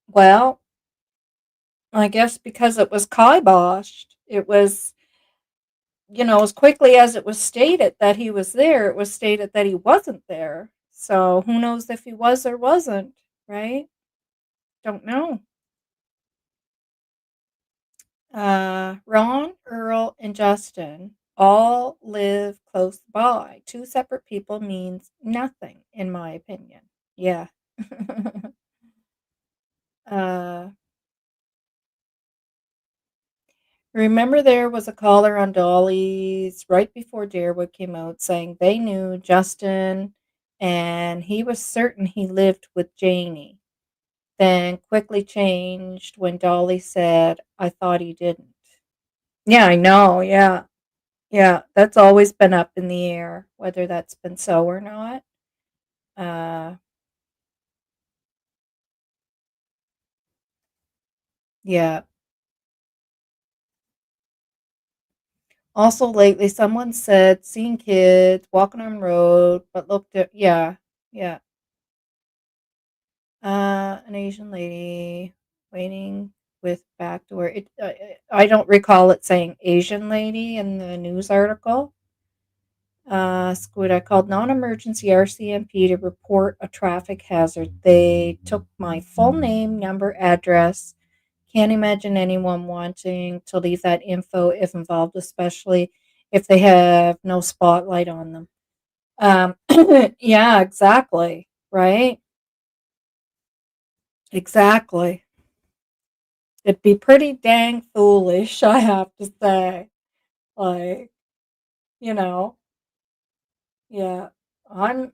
Speaker 1: Well, I guess because it was kiboshed. It was, as quickly as it was stated that he was there, it was stated that he wasn't there. So who knows if he was or wasn't, right? Don't know. Ron, Earl, and Justin all live close by. Two separate people means nothing, in my opinion. Yeah. uh, Remember there was a caller on Dolly's right before Deerwood came out saying they knew Justin and he was certain he lived with Janie. Then quickly changed when Dolly said, I thought he didn't. Yeah, I know. Yeah. Yeah. That's always been up in the air, whether that's been so or not. Uh, yeah. Also, lately, someone said seeing kids walking on road, but looked at, yeah. Yeah. An Asian lady waiting with back door. I don't recall it saying Asian lady in the news article. Squid, I called non-emergency RCMP to report a traffic hazard. They took my full name, number, address. Can't imagine anyone wanting to leave that info if involved, especially if they have no spotlight on them. Yeah, exactly. Right? Exactly. It'd be pretty dang foolish, I have to say. Like, you know, yeah. I'm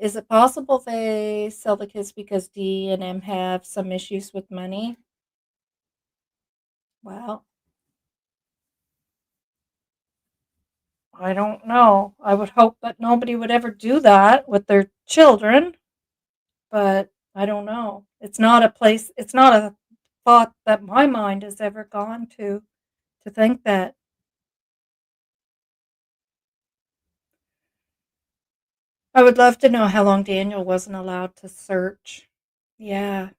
Speaker 1: is it possible they sell the kids because D and M have some issues with money? Well, I don't know. I would hope that nobody would ever do that with their children, but I don't know. It's not a thought that my mind has ever gone to think that. I would love to know how long Daniel wasn't allowed to search. Yeah,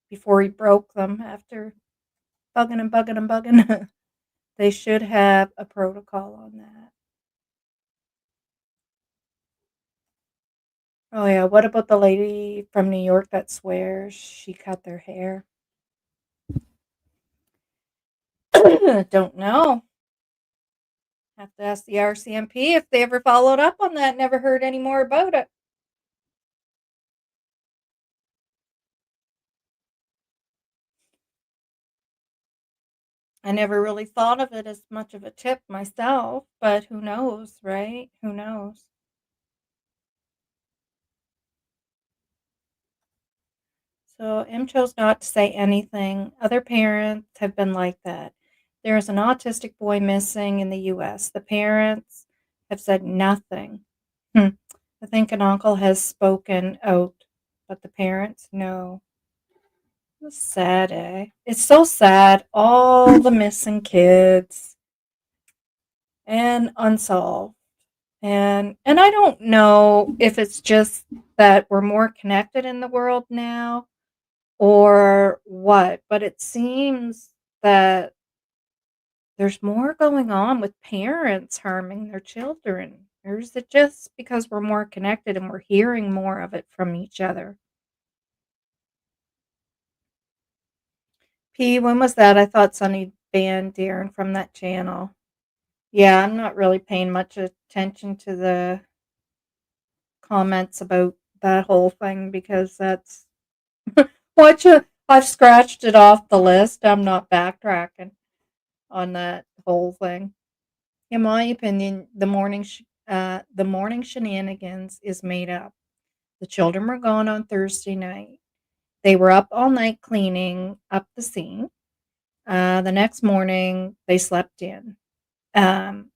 Speaker 1: before he broke them after bugging and bugging and bugging. They should have a protocol on that. Oh, yeah, what about the lady from New York that swears she cut their hair? Don't know. Have to ask the RCMP if they ever followed up on that. Never heard any more about it. I never really thought of it as much of a tip myself, but who knows, right? Who knows? So M chose not to say anything. Other parents have been like that. There is an autistic boy missing in the US. The parents have said nothing. Hmm. I think an uncle has spoken out, but the parents no. It's sad, eh? It's so sad. All the missing kids and unsolved. And I don't know if it's just that we're more connected in the world now or what, but it seems that there's more going on with parents harming their children. Or is it just because we're more connected and we're hearing more of it from each other? P, when was that? I thought Sonny banned Darren from that channel. Yeah, I'm not really paying much attention to the comments about that whole thing because that's what you. I've scratched it off the list. I'm not backtracking on that whole thing. In my opinion, the morning shenanigans is made up. The children were gone on Thursday night. They were up all night cleaning up the scene. The next morning, they slept in. Um,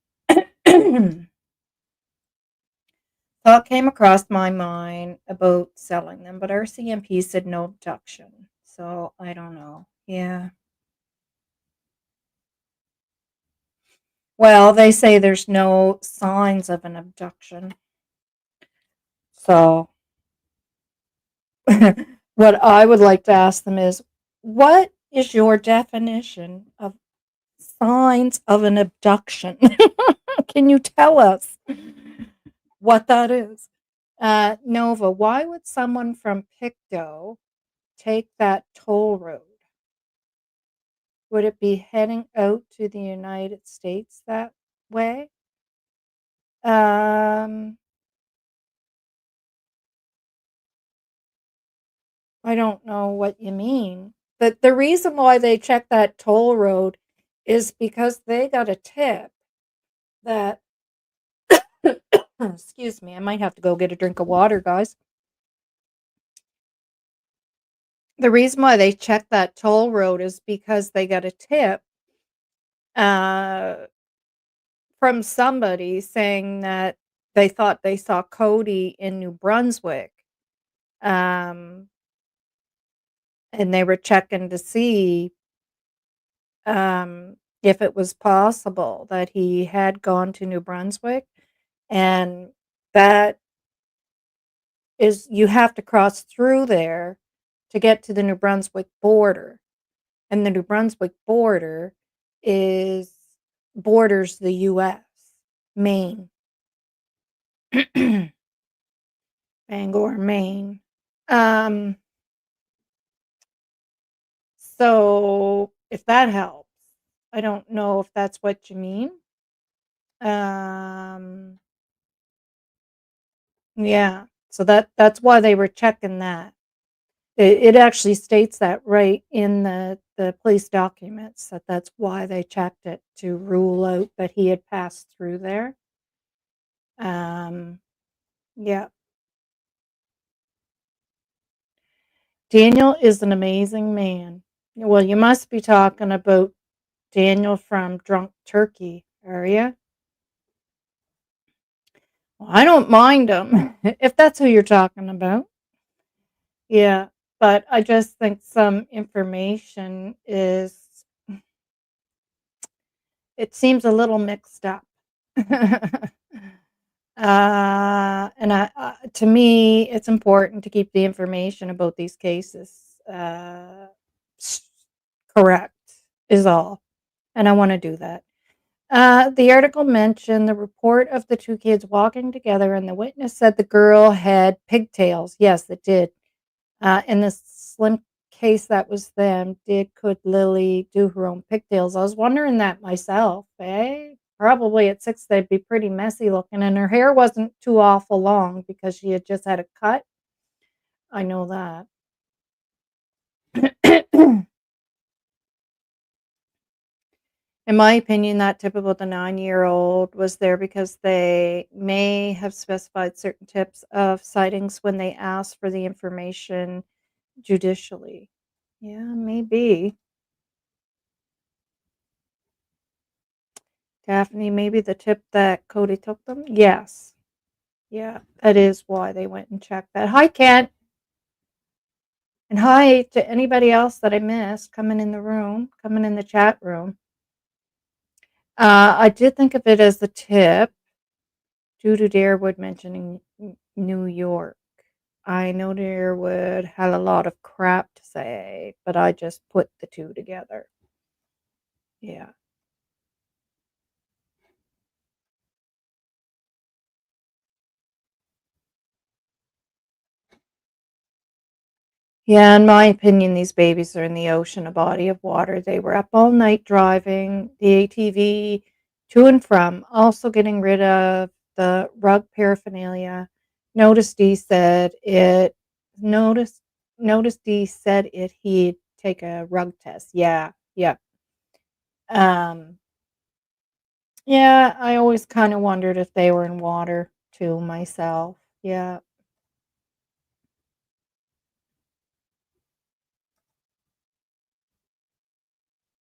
Speaker 1: thought came across my mind about selling them, but RCMP said no abduction. So I don't know. Yeah. Well, they say there's no signs of an abduction. So what I would like to ask them is what is your definition of signs of an abduction? Can you tell us what that is? Nova, why would someone from Pictou take that toll road? Would it be heading out to the United States that way? Um, I don't know what you mean. But the reason why they check that toll road is because they got a tip that excuse me, I might have to go get a drink of water, guys. The reason why they check that toll road is because they got a tip uh, from somebody saying that they thought they saw Cody in New Brunswick. Um, and they were checking to see if it was possible that he had gone to New Brunswick. And that is, you have to cross through there to get to the New Brunswick border. And the New Brunswick border is borders the US, Maine. Bangor, Maine. Um, so if that helps. I don't know if that's what you mean. Um, yeah. So that's why they were checking that. It actually states that right in the police documents that that's why they checked it to rule out that he had passed through there. Um, yeah. Daniel is an amazing man. Well, you must be talking about Daniel from Drunk Turkey, are you? Well, I don't mind him if that's who you're talking about. Yeah, but I just think some information is it seems a little mixed up. And to me, it's important to keep the information about these cases s- correct, is all. And I want to do that. The article mentioned the report of the two kids walking together, and the witness said the girl had pigtails. Yes, it did. In the slim case that was them, could Lily do her own pigtails? I was wondering that myself. Probably at 6 they'd be pretty messy looking, and her hair wasn't too awful long because she had just had a cut. I know that. In my opinion, that tip about the 9-year-old was there because they may have specified certain tips of sightings when they asked for the information judicially. Yeah, maybe. Daphne, maybe the tip that Cody took them? Yes. Yeah, that is why they went and checked that. Hi, Kent. And hi to anybody else that I missed coming in the room, coming in the chat room. I did think of it as the tip due to Darewood mentioning New York. I know Darewood had a lot of crap to say, but I just put the two together. Yeah. Yeah, in my opinion, these babies are in the ocean, a body of water. They were up all night driving the ATV to and from, also getting rid of the rug paraphernalia. Notice D said it. Notice Notice D said it. He'd take a rug test. Yeah, yeah, um, yeah. I always kind of wondered if they were in water too myself. Yeah.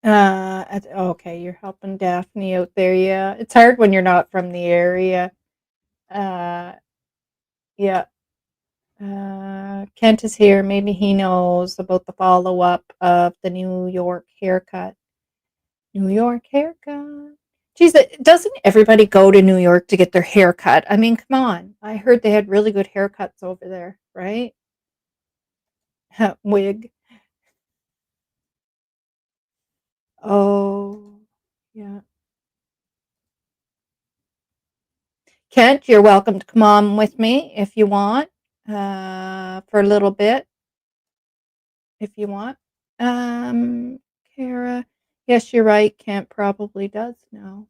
Speaker 1: Okay, you're helping Daphne out there, yeah. It's hard when you're not from the area. Uh, yeah. Kent is here. Maybe he knows about the follow-up of the New York haircut. New York haircut. Geez, doesn't everybody go to New York to get their hair cut? I mean, come on. I heard they had really good haircuts over there, right? Wig. Oh, yeah. Kent, you're welcome to come on with me if you want, for a little bit, if you want. Um, Kara, yes, you're right. Kent probably does know.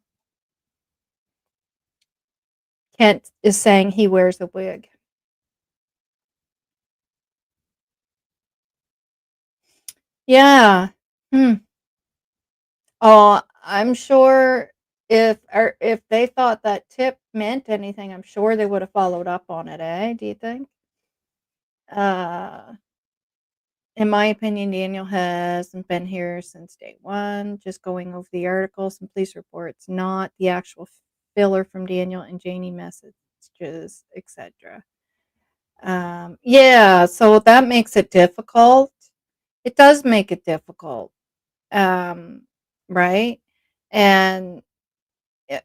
Speaker 1: Kent is saying he wears a wig. Yeah. Hmm. Oh, I'm sure if they thought that tip meant anything, I'm sure they would have followed up on it, eh? Do you think? Uh, In my opinion, Daniel hasn't been here since day one. Just going over the articles and police reports, not the actual filler from Daniel and Janie messages, etc. Yeah, so that makes it difficult. It does make it difficult, um, right? And, and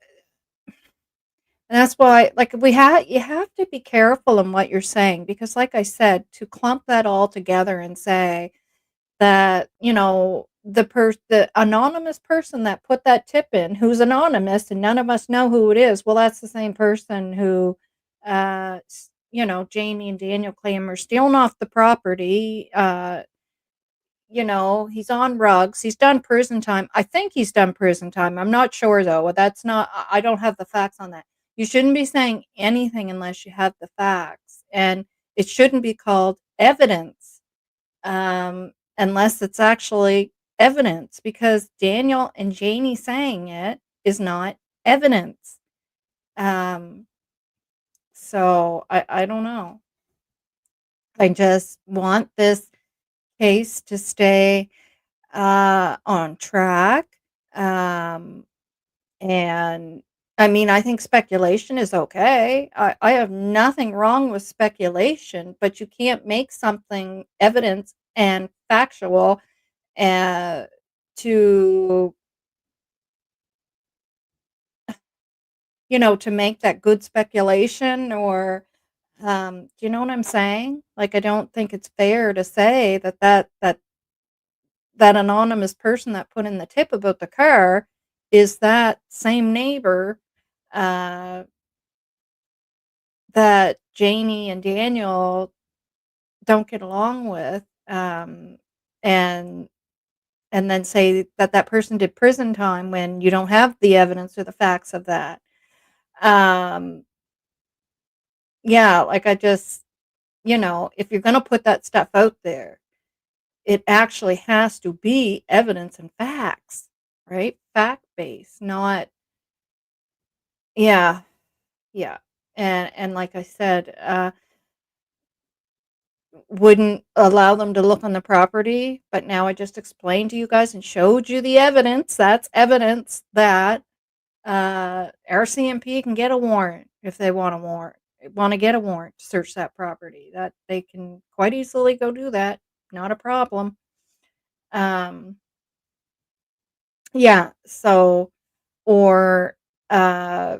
Speaker 1: that's why, like, you have to be careful in what you're saying because, like I said, to clump that all together and say that, the anonymous person that put that tip in, who's anonymous and none of us know who it is, well, that's the same person who, Jamie and Daniel claim are stealing off the property. He's on rugs. He's done prison time. I think he's done prison time. I'm not sure though. That's not. I don't have the facts on that. You shouldn't be saying anything unless you have the facts, and it shouldn't be called evidence unless it's actually evidence, because Daniel and Janie saying it is not evidence. Um, so I don't know. I just want this case to stay on track. Um, and I mean, I think speculation is okay. I have nothing wrong with speculation, but you can't make something evidence and factual uh, to, to make that good speculation or, do you know what I'm saying? Like, I don't think it's fair to say that anonymous person that put in the tip about the car is that same neighbor uh, that Janie and Daniel don't get along with, and then say that that person did prison time when you don't have the evidence or the facts of that. Um, yeah, like I just, if you're going to put that stuff out there, it actually has to be evidence and facts, right? Fact based, not, yeah, yeah. And like I said, wouldn't allow them to look on the property, but now I just explained to you guys and showed you the evidence. That's evidence that RCMP can get a warrant if they want to get a warrant to search that property. That they can quite easily go do that. Not a problem. Um, yeah. So, or uh,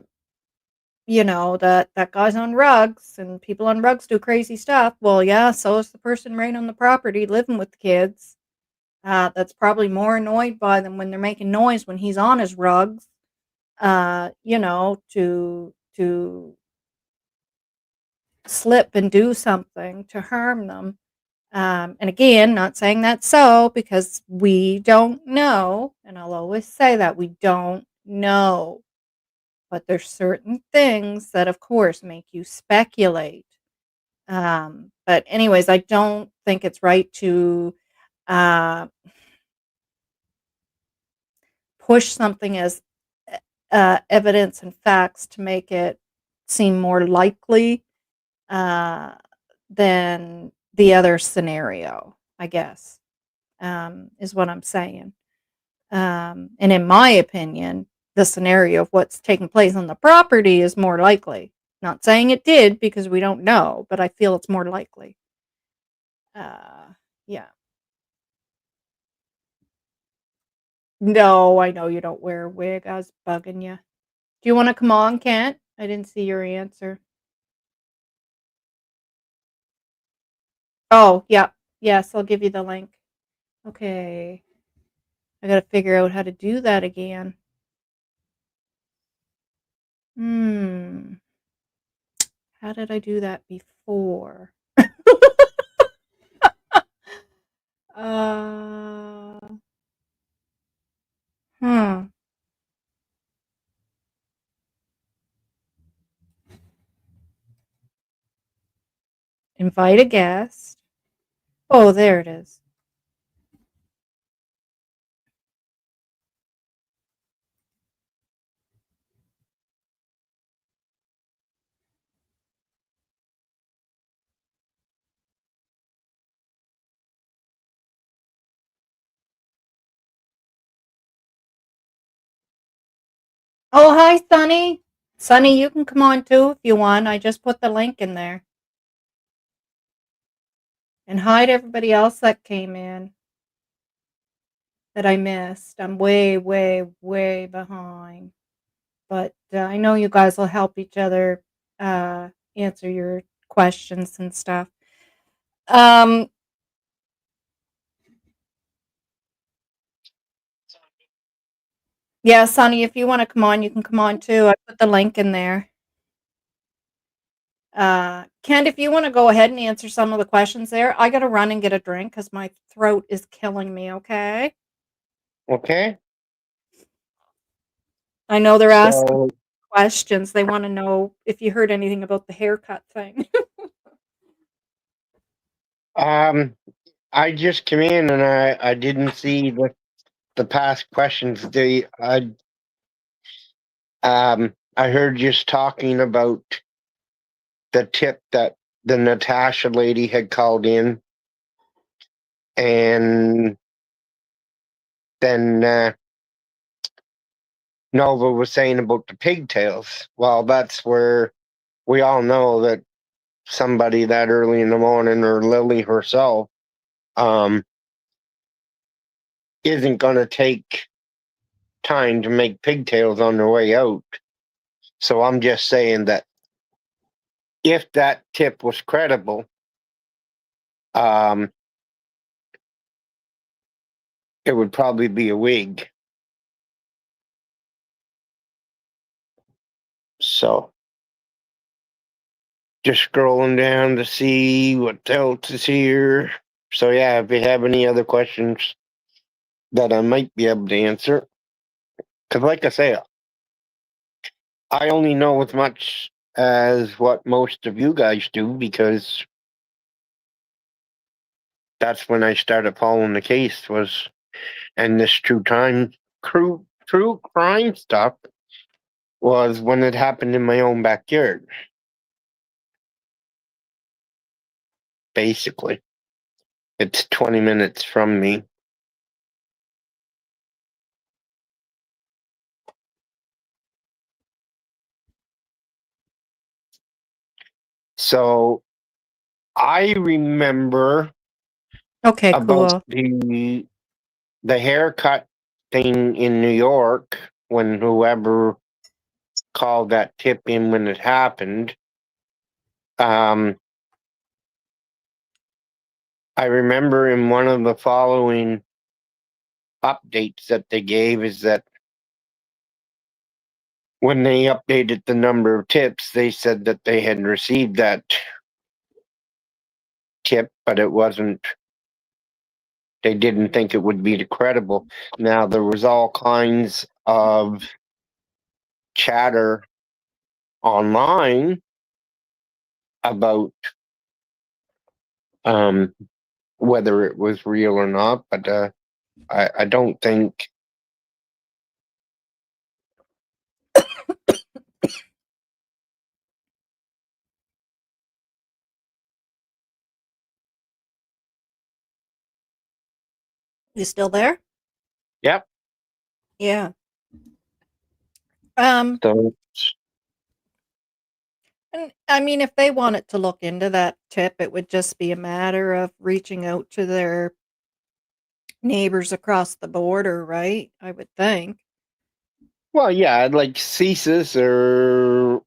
Speaker 1: that guy's on rugs and people on rugs do crazy stuff. Well, yeah. So is the person right on the property living with the kids. That's probably more annoyed by them when they're making noise when he's on his rugs. To slip and do something to harm them. And again, not saying that's so because we don't know, and I'll always say that we don't know. But there's certain things that, of course, make you speculate. But anyways, I don't think it's right to uh, push something as evidence and facts to make it seem more likely uh, than the other scenario, I guess, is what I'm saying. And in my opinion, the scenario of what's taking place on the property is more likely. Not saying it did because we don't know, but I feel it's more likely. Yeah. No, I know you don't wear a wig. I was bugging you. Do you want to come on, Kent? I didn't see your answer. Oh, yeah. Yes, I'll give you the link. Okay. I got to figure out how to do that again. Hmm. How did I do that before? Uh, hmm. Invite a guest. Oh, there it is. Oh, hi, Sunny. Sunny, you can come on too if you want. I just put the link in there. And hi to everybody else that came in that I missed. I'm way, way, way behind. But I know you guys will help each other answer your questions and stuff. Um, Yeah, Sonny, if you wanna come on, you can come on too. I put the link in there. Kent, if you wanna go ahead and answer some of the questions there, I gotta run and get a drink because my throat is killing me, okay?
Speaker 2: Okay.
Speaker 1: I know they're asking
Speaker 2: So,
Speaker 1: questions. They wanna know if you heard anything about the haircut thing.
Speaker 2: um, I just came in and I didn't see the past questions. I heard just talking about the tip that the Natasha lady had called in, and then Nova was saying about the pigtails. Well, that's where we all know that somebody that early in the morning, or Lily herself, um, isn't going to take time to make pigtails on their way out. So I'm just saying that if that tip was credible, um, it would probably be a wig. So just scrolling down to see what else is here. So yeah, if you have any other questions that I might be able to answer, because like I say, I only know as much as what most of you guys do, because that's when I started following the case, was, and this true crime stuff was when it happened in my own backyard. Basically, it's 20 minutes from me. So I remember
Speaker 1: Okay,
Speaker 2: about
Speaker 1: cool.
Speaker 2: the haircut thing in New York, when whoever called that tip in when it happened. Um, I remember in one of the following updates that they gave is that when they updated the number of tips, they said that they had received that tip, but it wasn't. They didn't think it would be credible. Now there was all kinds of chatter online about um, whether it was real or not, but I don't think.
Speaker 1: You still there?
Speaker 2: Yep.
Speaker 1: Yeah. Um,
Speaker 2: So
Speaker 1: and I mean, if they wanted to look into that tip, it would just be a matter of reaching out to their neighbors across the border, right? I would think.
Speaker 2: well, yeah, like CSIS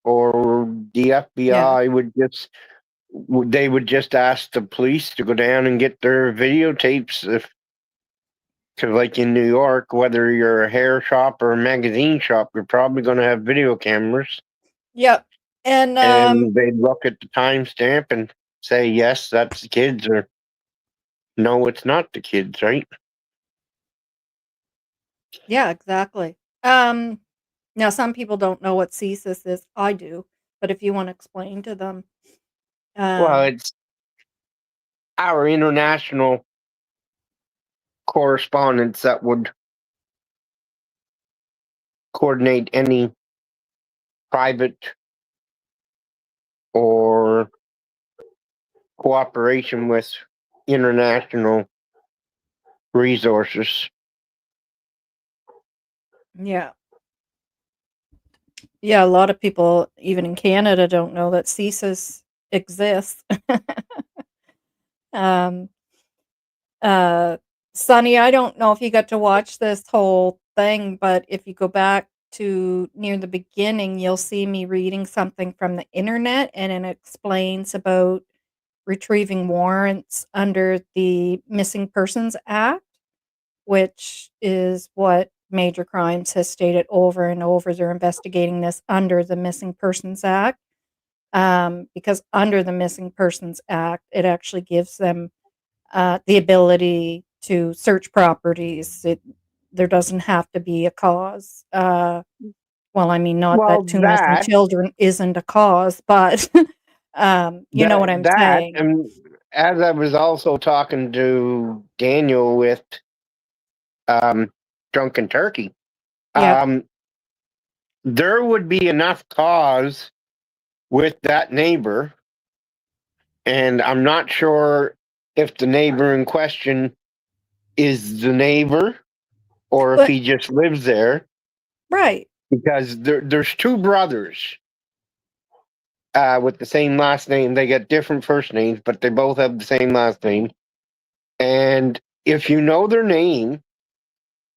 Speaker 2: or the
Speaker 1: Yeah.
Speaker 2: FBI would just ask the police to go down and get their videotapes. If, cause like in New York, whether you're a hair shop or a magazine shop, you're probably going to have video cameras,
Speaker 1: Yep. And
Speaker 2: and they'd look at the timestamp and say, yes, that's the kids, or no, it's not the kids, right?
Speaker 1: yeah, exactly. Um, Now some people don't know what CSIS is. I do, but if you want to explain to them,
Speaker 2: Well,
Speaker 1: um,
Speaker 2: it's our international correspondence that would coordinate any private or cooperation with international resources.
Speaker 1: yeah, yeah, a lot of people, even in Canada, don't know that CSIS exists. um, uh, Sonny, I don't know if you got to watch this whole thing, but if you go back to near the beginning, you'll see me reading something from the internet, and it explains about retrieving warrants under the Missing Persons Act, which is what Major Crimes has stated over and over they're investigating this under the Missing Persons Act, because under the Missing Persons Act, it actually gives them the ability to search properties. There doesn't have to be a cause. Well, I mean, not
Speaker 2: Well,
Speaker 1: that two missing children isn't a cause, but you know what I'm
Speaker 2: that,
Speaker 1: saying.
Speaker 2: and as I was also talking to Daniel with um, Drunken Turkey,
Speaker 1: Yeah.
Speaker 2: there would be enough cause with that neighbor, and I'm not sure if the neighbor in question is the neighbor or if
Speaker 1: But
Speaker 2: he just lives there,
Speaker 1: right.
Speaker 2: because there's two brothers with the same last name. They get different first names, but they both have the same last name. And if you know their name,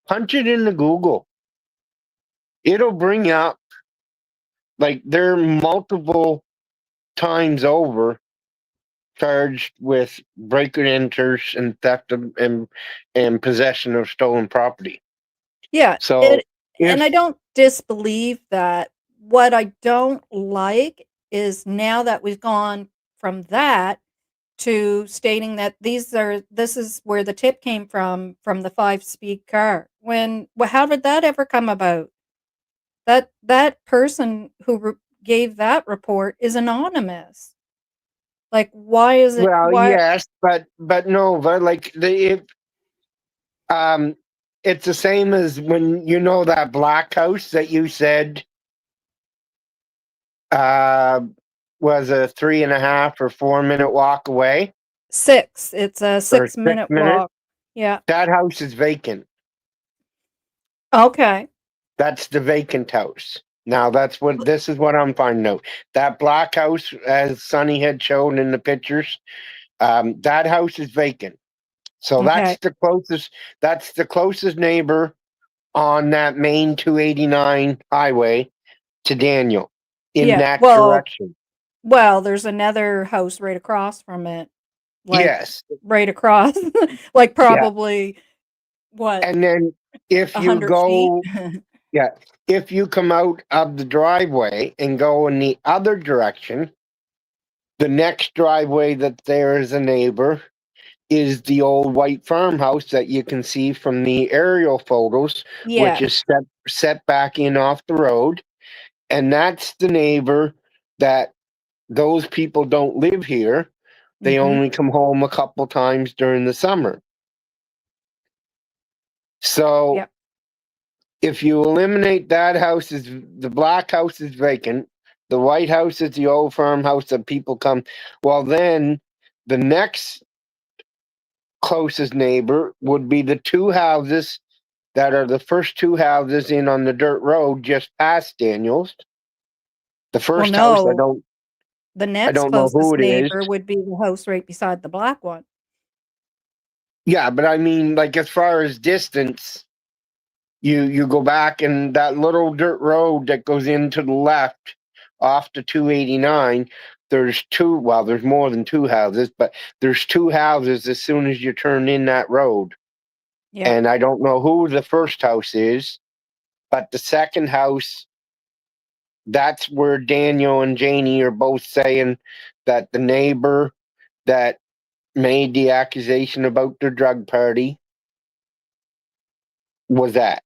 Speaker 2: punch it into Google. It'll bring up, like, they're multiple times over charged with break and enters and theft of, and possession of stolen property.
Speaker 1: Yeah.
Speaker 2: So
Speaker 1: It and I
Speaker 2: if
Speaker 1: don't disbelieve that. What I don't like is now that we've gone from that to stating that this is where the tip came from the 5-speed car. How did that ever come about? That person who gave that report is anonymous. Like, why is it
Speaker 2: well,
Speaker 1: why
Speaker 2: yes, but no, but like um it's the same as when you know that black house that you said uh was a 3.5 or 4 minute walk away,
Speaker 1: 6? It's a
Speaker 2: or
Speaker 1: 6-minute
Speaker 2: 6 minutes.
Speaker 1: walk. Yeah.
Speaker 2: That house is vacant.
Speaker 1: Okay.
Speaker 2: That's the vacant house. Now this is what I'm finding out. That black house, as Sonny had shown in the pictures, that house is vacant. So
Speaker 1: Okay.
Speaker 2: that's the closest neighbor on that main 289 highway to Daniel in
Speaker 1: Yeah.
Speaker 2: that direction.
Speaker 1: Well, there's another house right across from it, like,
Speaker 2: Yes.
Speaker 1: right across, like,
Speaker 2: Yeah.
Speaker 1: probably, what,
Speaker 2: And then if you
Speaker 1: 100 feet?
Speaker 2: go, yeah, if you come out of the driveway and go in the other direction, the next driveway that there is a neighbor is the old white farmhouse that you can see from the aerial photos, which
Speaker 1: Yeah.
Speaker 2: is set back in off the road. And that's the neighbor that those people don't live here. They
Speaker 1: Mhm.
Speaker 2: only come home a couple times during the summer. So
Speaker 1: Yep.
Speaker 2: if you eliminate that house, is the black house is vacant, the white house is the old farmhouse that people come. Well, then the next closest neighbor would be the two houses that are the first two houses in on the dirt road just past Daniels. The
Speaker 1: Well,
Speaker 2: first house,
Speaker 1: no, the
Speaker 2: I
Speaker 1: next
Speaker 2: don't know who
Speaker 1: closest
Speaker 2: it is.
Speaker 1: neighbor would be the house right beside the black one.
Speaker 2: Yeah, but I mean, like, as far as distance, you go back, and that little dirt road that goes into the left off the 289, there's more than two houses, but there's two houses as soon as you turn in that road.
Speaker 1: Yeah.
Speaker 2: And I don't know who the first house is, but the second house, that's where Daniel and Janie are both saying that the neighbor that made the accusation about their drug party was at.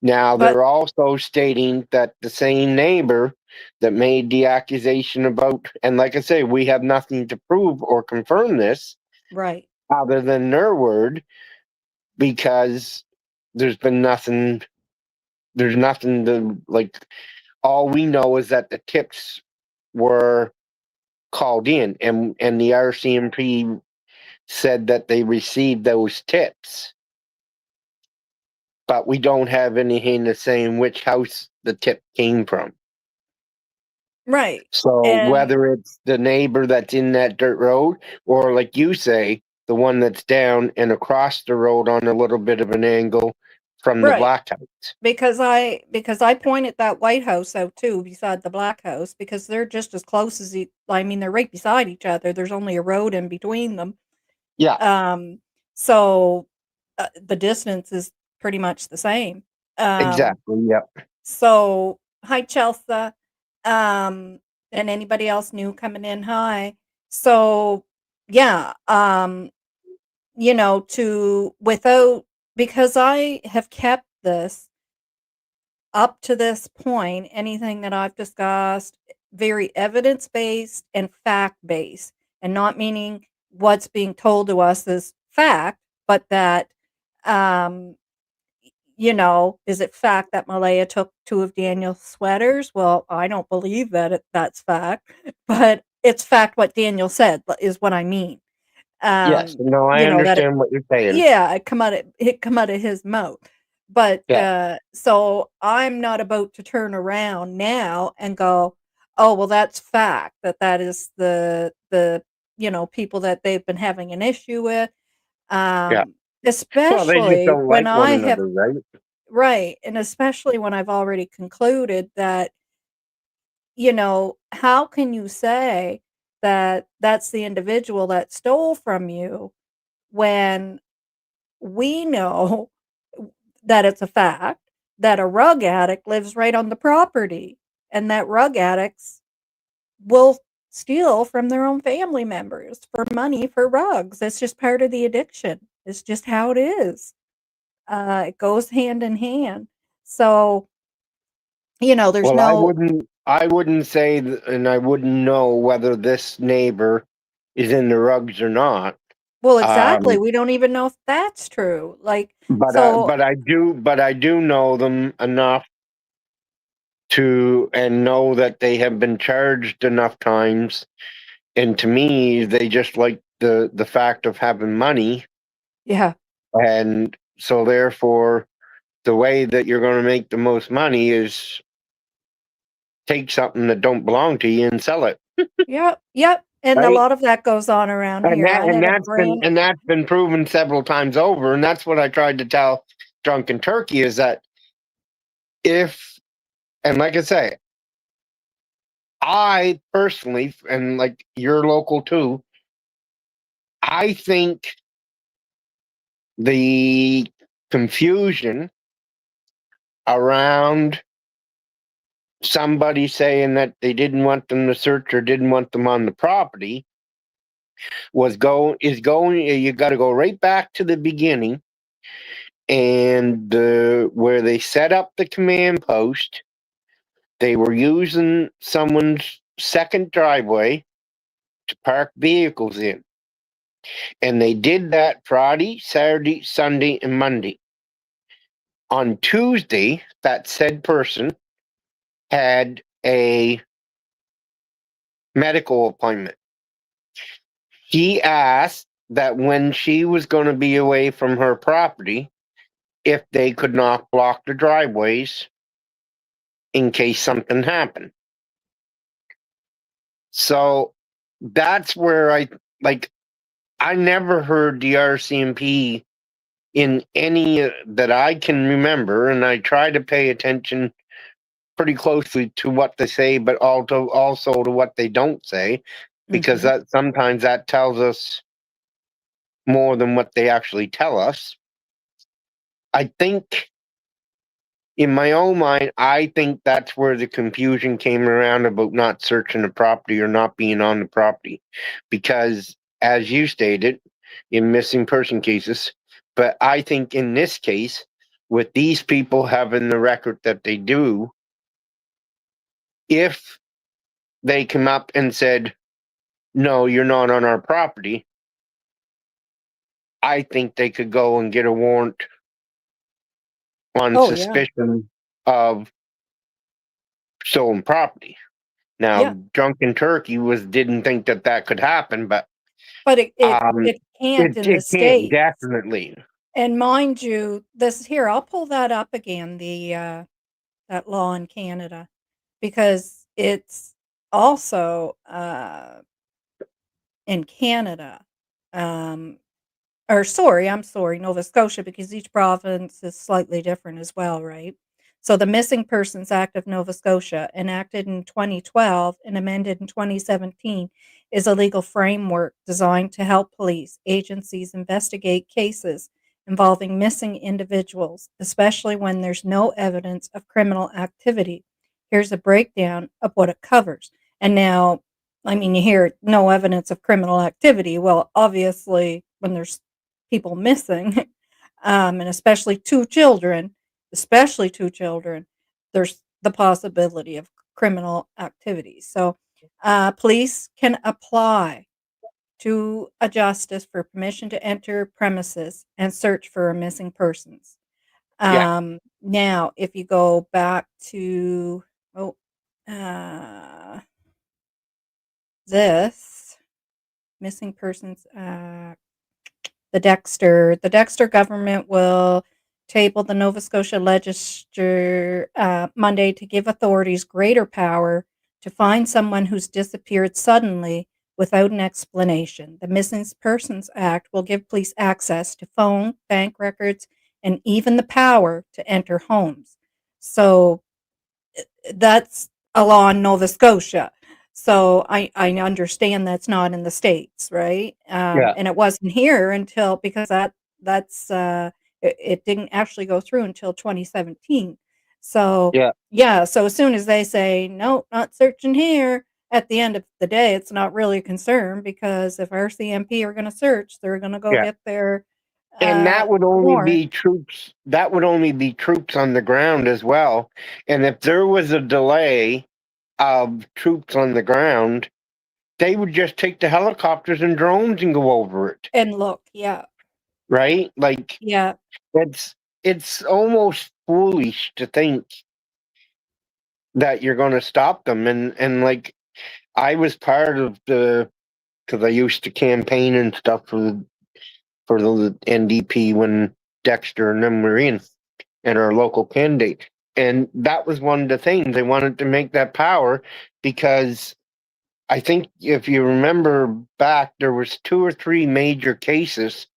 Speaker 2: Now,
Speaker 1: But
Speaker 2: they're also stating that the same neighbor that made the accusation about, and like I say, we have nothing to prove or confirm this
Speaker 1: right.
Speaker 2: other than their word, because there's been nothing, there's nothing to, like, all we know is that the tips were called in, and the RCMP said that they received those tips, but we don't have anything to say in which house the tip came from.
Speaker 1: Right.
Speaker 2: So
Speaker 1: And
Speaker 2: whether it's the neighbor that's in that dirt road, or like you say, the one that's down and across the road on a little bit of an angle from the
Speaker 1: right.
Speaker 2: black house.
Speaker 1: Because I pointed that white house out too beside the black house because they're just as close as I mean, they're right beside each other. There's only a road in between them.
Speaker 2: Yeah.
Speaker 1: Um, so the distance is pretty much the same. Um,
Speaker 2: Exactly. Yep.
Speaker 1: so hi Chelsea. Um, and anybody else new coming in, hi. So yeah, to without because I have kept this up to this point, anything that I've discussed, very evidence based and fact based, and not meaning what's being told to us is fact, but that, um, is it fact that Malaya took two of Daniel's sweaters? Well, I don't believe that that's fact, but it's fact what Daniel said is what I mean.
Speaker 2: Yes. No, I
Speaker 1: That
Speaker 2: understand what you're saying.
Speaker 1: yeah, it come out of his mouth. But,
Speaker 2: Yeah.
Speaker 1: so I'm not about to turn around now and go, "Oh, well, that's fact, that is the people that they've been having an issue with."
Speaker 2: Yeah.
Speaker 1: Um,
Speaker 2: Well, they just
Speaker 1: especially
Speaker 2: don't
Speaker 1: when
Speaker 2: like one
Speaker 1: I have
Speaker 2: another, right?
Speaker 1: right, and especially when I've already concluded that, how can you say that that's the individual that stole from you when we know that it's a fact that a rug addict lives right on the property and that rug addicts will steal from their own family members for money for rugs. It's just part of the addiction. It's just how it is. It goes hand in hand. So, there's
Speaker 2: Well, I
Speaker 1: no,
Speaker 2: wouldn't. I wouldn't say, and I wouldn't know whether this neighbor is in the rugs or not.
Speaker 1: well, exactly.
Speaker 2: Um,
Speaker 1: We don't even know if that's true. Like,
Speaker 2: but
Speaker 1: so,
Speaker 2: I do know them enough to and know that they have been charged enough times. And to me, they just like the fact of having money,
Speaker 1: yeah.
Speaker 2: and so therefore, the way that you're going to make the most money is take something that don't belong to you and sell it,
Speaker 1: Yep. Yep. And a
Speaker 2: right?
Speaker 1: lot of that goes on around
Speaker 2: And
Speaker 1: here.
Speaker 2: that
Speaker 1: I
Speaker 2: and
Speaker 1: had a
Speaker 2: that's been
Speaker 1: brand
Speaker 2: and that's been proven several times over, and that's what I tried to tell Drunken Turkey is that if and like I say, I personally and like you're local too, I think the confusion around somebody saying that they didn't want them to search or didn't want them on the property is going you got to go right back to the beginning and where they set up the command post. They were using someone's second driveway to park vehicles in, and they did that Friday, Saturday, Sunday, and Monday. On Tuesday, that said person had a medical appointment. She asked that when she was going to be away from her property, if they could not block the driveways in case something happened. So that's where I never heard the RCMP in any that I can remember, and I try to pay attention pretty closely to what they say, but also to what they don't say, because
Speaker 1: mhm.
Speaker 2: that sometimes that tells us more than what they actually tell us. I think in my own mind, I think that's where the confusion came around about not searching the property or not being on the property. Because, as you stated, in missing person cases, but I think in this case, with these people having the record that they do, if they come up and said, no, you're not on our property, I think they could go and get a warrant on
Speaker 1: Oh, yeah.
Speaker 2: suspicion of stolen property.
Speaker 1: Yeah.
Speaker 2: Now, Drunken Turkey didn't think that that could happen, but
Speaker 1: But it it
Speaker 2: um,
Speaker 1: it can't
Speaker 2: it
Speaker 1: in the
Speaker 2: it can
Speaker 1: States.
Speaker 2: definitely.
Speaker 1: And mind you, this here, I'll pull that up again, that law in Canada, because it's also, in Canada, um, or sorry, I'm sorry, Nova Scotia, because each province is slightly different as well, right? So the Missing Persons Act of Nova Scotia, enacted in 2012 and amended in 2017, is a legal framework designed to help police agencies investigate cases involving missing individuals, especially when there's no evidence of criminal activity. Here's a breakdown of what it covers. And now, I mean, you hear no evidence of criminal activity. Well, obviously, when there's people missing, and especially two children, there's the possibility of criminal activity. So, police can apply to a justice for permission to enter premises and search for missing persons.
Speaker 2: Yeah.
Speaker 1: Now, if you go back to oh, uh, this missing persons the Dexter government will table the Nova Scotia legislature Monday to give authorities greater power to find someone who's disappeared suddenly without an explanation. The Missing Persons Act will give police access to phone, bank records, and even the power to enter homes. So that's a law in Nova Scotia. So I understand that's not in the States, right?
Speaker 2: Yeah.
Speaker 1: And it wasn't here until because that's it didn't actually go through until 2017. So
Speaker 2: Yeah.
Speaker 1: yeah, so as soon as they say no, not searching here, at the end of the day, it's not really a concern because if RCMP are going to search, they're going to go
Speaker 2: Yeah.
Speaker 1: get their
Speaker 2: And
Speaker 1: warrant.
Speaker 2: that would only be troops on the ground as well. And if there was a delay of troops on the ground, they would just take the helicopters and drones and go over it.
Speaker 1: And look, yeah,
Speaker 2: Right? Like
Speaker 1: yeah,
Speaker 2: it's it's almost foolish to think that you're gonna stop them. And like I was part of the because I used to campaign and stuff for the NDP when Dexter and them were in and our local candidate. And that was one of the things they wanted to make that power because I think if you remember back, there was 2 or 3 major cases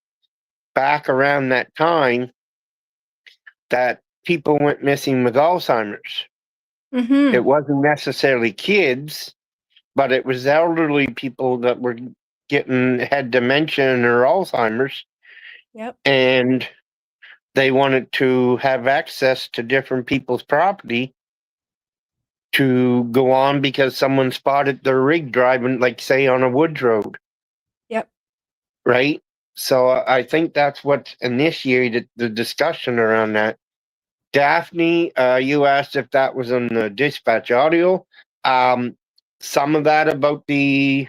Speaker 2: back around that time that people went missing with Alzheimer's. It
Speaker 1: mhm,
Speaker 2: wasn't necessarily kids, but it was elderly people that were had dementia or Alzheimer's,
Speaker 1: yep,
Speaker 2: and they wanted to have access to different people's property to go on because someone spotted their rig driving, like say on a woods road,
Speaker 1: yep.
Speaker 2: right? So I think that's what initiated the discussion around that. Daphne, you asked if that was on the dispatch audio. Um, some of that about the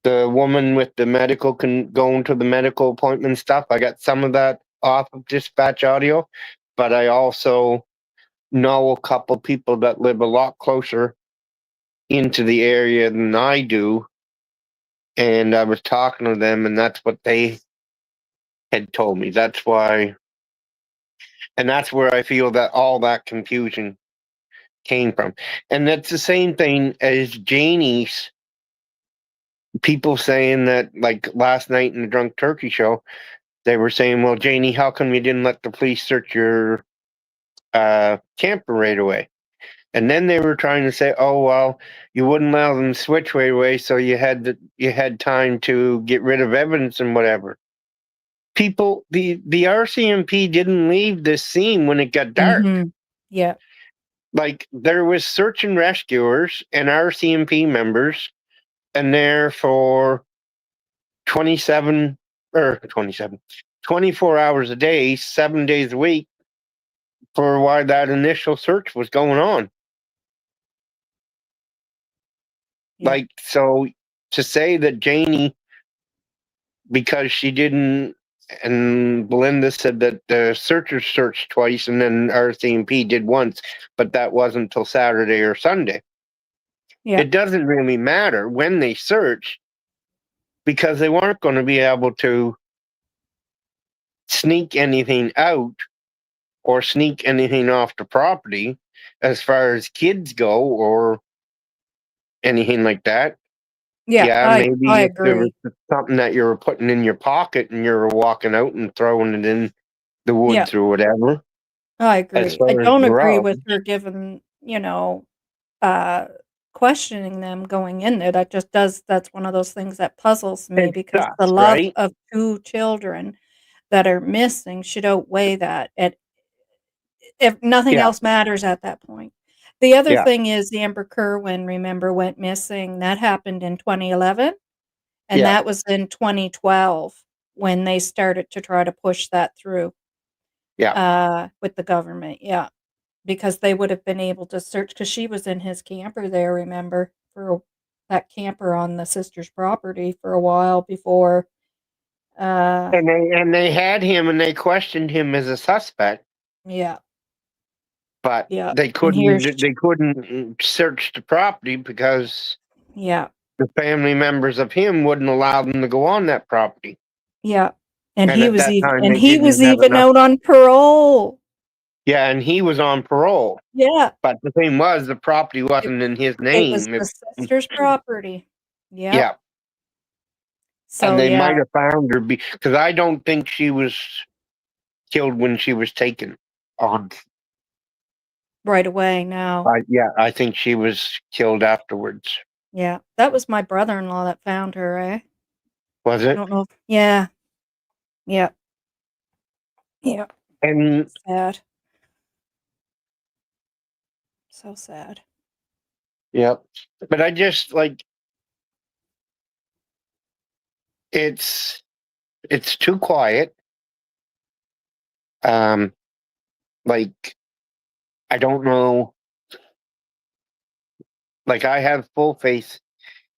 Speaker 2: woman with the medical going to the medical appointment stuff. I got some of that off of dispatch audio, but I also know a couple people that live a lot closer into the area than I do, and I was talking to them, and that's what they had told me. That's why, and that's where I feel that all that confusion came from. And that's the same thing as Janie's people saying that, like last night in the Drunk Turkey show, they were saying, well, Janie, how come you didn't let the police search your camper right away? And then they were trying to say, oh, well, you wouldn't allow them to switch right away, so you had time to get rid of evidence and whatever. People, the RCMP didn't leave this scene when it got dark.
Speaker 1: Mhm. Yeah.
Speaker 2: Like there was search and rescuers and RCMP members and there for 27 or 27 24 hours a day, 7 days a week for why that initial search was going on.
Speaker 1: Yeah.
Speaker 2: Like, so to say that Janie, because she didn't, and Belinda said that the searchers searched twice and then RCMP did once, but that wasn't until Saturday or Sunday.
Speaker 1: Yeah.
Speaker 2: It doesn't really matter when they search because they weren't going to be able to sneak anything out or sneak anything off the property as far as kids go or anything like that.
Speaker 1: Yeah.
Speaker 2: Yeah,
Speaker 1: I
Speaker 2: maybe if there was
Speaker 1: agree.
Speaker 2: something that you were putting in your pocket and you were walking out and throwing it in the
Speaker 1: Yeah.
Speaker 2: woods or whatever.
Speaker 1: I
Speaker 2: As
Speaker 1: agree. I
Speaker 2: far as
Speaker 1: don't agree
Speaker 2: drugs,
Speaker 1: with her giving, uh, questioning them going in there. That's one of those things that puzzles me
Speaker 2: it
Speaker 1: because the
Speaker 2: sucks,
Speaker 1: love
Speaker 2: right?
Speaker 1: of 2 children, that are missing should outweigh that if nothing
Speaker 2: Yeah,
Speaker 1: else matters at that point. The other
Speaker 2: yeah,
Speaker 1: thing is Amber Kerwin, remember, went missing. That happened in 2011, and
Speaker 2: yeah.
Speaker 1: that was in 2012 when they started to try to push that through
Speaker 2: Yeah.
Speaker 1: with the government. Yeah, because they would have been able to search because she was in his camper there, remember, that camper on the sister's property for a while before. Uh,
Speaker 2: And they had him and they questioned him as a suspect,
Speaker 1: yeah,
Speaker 2: but
Speaker 1: yeah,
Speaker 2: they
Speaker 1: and
Speaker 2: couldn't they couldn't search the property because
Speaker 1: yeah,
Speaker 2: the family members of him wouldn't allow them to go on that property.
Speaker 1: yeah, and
Speaker 2: And at that time they
Speaker 1: he was
Speaker 2: didn't have
Speaker 1: even
Speaker 2: enough.
Speaker 1: out on parole.
Speaker 2: Yeah, and he was on parole.
Speaker 1: Yeah,
Speaker 2: But the thing was the property
Speaker 1: it
Speaker 2: wasn't in his
Speaker 1: it was
Speaker 2: name.
Speaker 1: the sister's property. Yep.
Speaker 2: Yeah. And
Speaker 1: So,
Speaker 2: they
Speaker 1: yeah,
Speaker 2: might have found her because I don't think she was killed when she was taken on.
Speaker 1: right away now.
Speaker 2: I think she was killed afterwards.
Speaker 1: Yeah, that was my brother-in-law that found her, eh?
Speaker 2: Was
Speaker 1: I
Speaker 2: it?
Speaker 1: don't know if yeah, yeah, yeah,
Speaker 2: And
Speaker 1: sad. So sad.
Speaker 2: yeah, but I just like it's it's too quiet. Um, like I don't know. Like I have full faith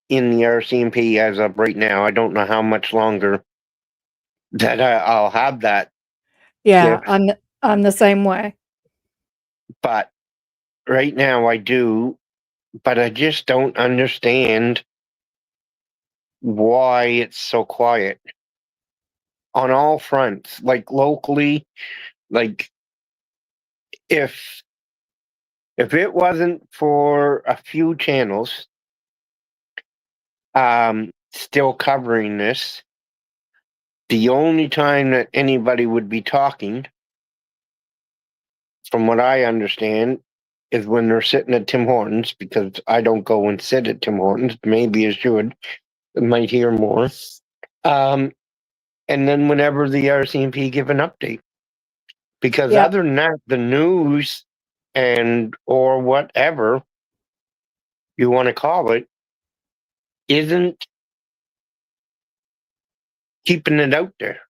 Speaker 2: in the RCMP as of right now. I don't know how much longer that I'll have that
Speaker 1: Yeah,
Speaker 2: gift,
Speaker 1: I'm the same way.
Speaker 2: but right now I do. But I just don't understand why it's so quiet on all fronts. Like locally, like if if it wasn't for a few channels still covering this, the only time that anybody would be talking, from what I understand, is when they're sitting at Tim Hortons, because I don't go and sit at Tim Hortons. Maybe I should. I might hear more. Um, and then whenever the RCMP give an update. Because
Speaker 1: Yep,
Speaker 2: other than that, the news and or whatever you want to call it isn't keeping it out there,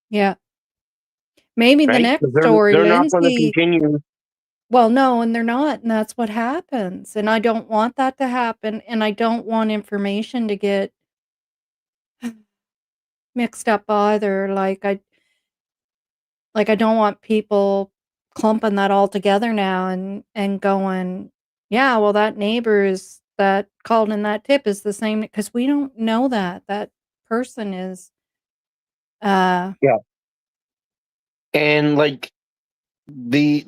Speaker 1: yeah. Maybe the
Speaker 2: right?
Speaker 1: next
Speaker 2: 'Cause
Speaker 1: story,
Speaker 2: they're not going to
Speaker 1: Lindsay
Speaker 2: continue.
Speaker 1: well, no, and they're not, and that's what happens, and I don't want that to happen, and I don't want information to get mixed up either, I don't want people clumping that all together now and going, "Yeah, well, that neighbor is that called in that tip is the same," because we don't know that. That person is, uh
Speaker 2: Yeah, and like the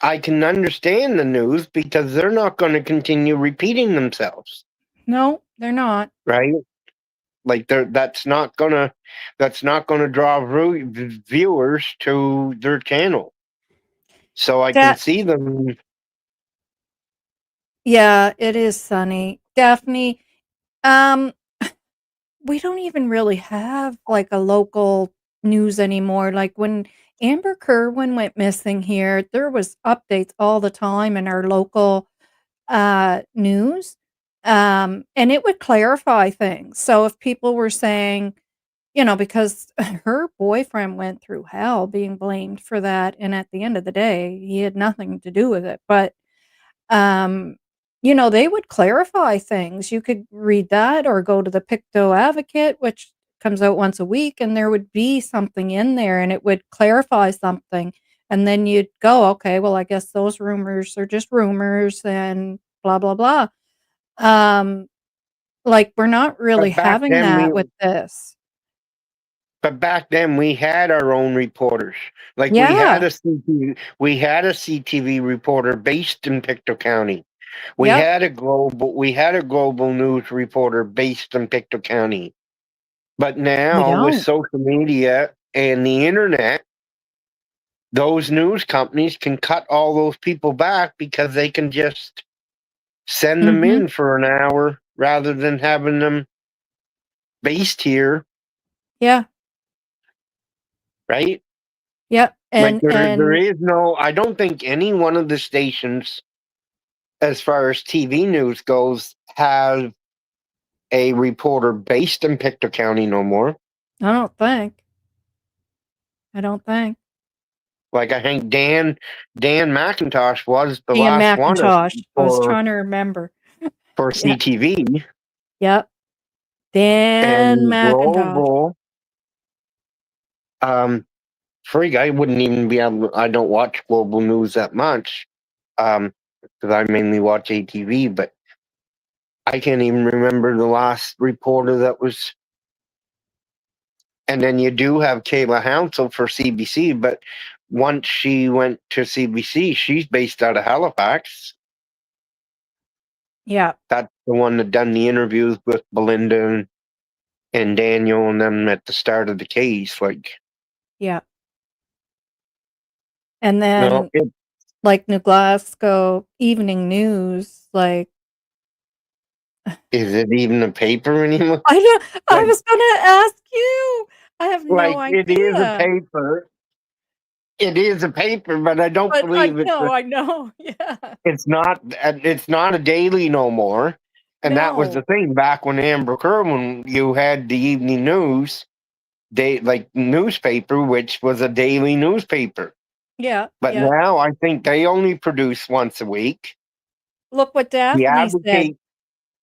Speaker 2: I can understand the news because they're not going to continue repeating themselves,
Speaker 1: no, they're not.
Speaker 2: right? Like that's not gonna draw viewers to their channel. So I can
Speaker 1: That
Speaker 2: see them.
Speaker 1: yeah, it is sunny. Daphne, um we don't even really have, like, a local news anymore, like, when Amber Kerwin went missing here, there was updates all the time in our local, news, and it would clarify things, so if people were saying because her boyfriend went through hell being blamed for that, and at the end of the day, he had nothing to do with it, but um, they would clarify things. You could read that or go to the Pictou Advocate, which comes out once a week, and there would be something in there and it would clarify something. And then you'd go, okay, well, I guess those rumors are just rumors and blah, blah, blah. Um, like we're not really
Speaker 2: But back
Speaker 1: having
Speaker 2: then we
Speaker 1: that with this.
Speaker 2: But back then we had our own reporters. Like
Speaker 1: Yeah.
Speaker 2: we had a CTV reporter based in Pictou County.
Speaker 1: Yep.
Speaker 2: We had a global news reporter based in Pictou County. But
Speaker 1: We
Speaker 2: now with
Speaker 1: don't.
Speaker 2: social media and the internet, those news companies can cut all those people back because they can just send them
Speaker 1: Mhm.
Speaker 2: in for an hour rather than having them based here.
Speaker 1: Yeah.
Speaker 2: right?
Speaker 1: Yep.
Speaker 2: Like there
Speaker 1: And
Speaker 2: is no. I don't think any one of the stations, as far as TV news goes, have a reporter based in Pictou County no more.
Speaker 1: I don't think. I don't think.
Speaker 2: Like I think Dan McIntosh was the
Speaker 1: Ian
Speaker 2: last one
Speaker 1: McIntosh. I was
Speaker 2: for
Speaker 1: trying to remember.
Speaker 2: for
Speaker 1: Yeah.
Speaker 2: CTV
Speaker 1: Yep. Dan
Speaker 2: and
Speaker 1: McIntosh.
Speaker 2: global. Frig, I wouldn't even be able. I don't watch global news that much, because I mainly watch ATV. But I can't even remember the last reporter that was. And then you do have Kayla Hounsell for CBC, but once she went to CBC, she's based out of Halifax.
Speaker 1: Yeah.
Speaker 2: That's the one that done the interviews with Belinda and Daniel and them at the start of the case. Like,
Speaker 1: Yeah. And
Speaker 2: no,
Speaker 1: then like New Glasgow Evening News, like
Speaker 2: is it even a paper anymore?
Speaker 1: I know I
Speaker 2: Like,
Speaker 1: was gonna ask you. I have no
Speaker 2: it is a
Speaker 1: idea.
Speaker 2: paper. It is a paper, but I don't
Speaker 1: But
Speaker 2: believe it's
Speaker 1: I know. Yeah.
Speaker 2: it's not. It's not a daily no more. And that was the
Speaker 1: No.
Speaker 2: thing back when Amber Kerwin, you had the evening news, like newspaper, which was a daily newspaper.
Speaker 1: Yeah.
Speaker 2: But
Speaker 1: Yeah.
Speaker 2: now I think they only produce once a week.
Speaker 1: Look what
Speaker 2: The
Speaker 1: Daphne said.
Speaker 2: Advocate,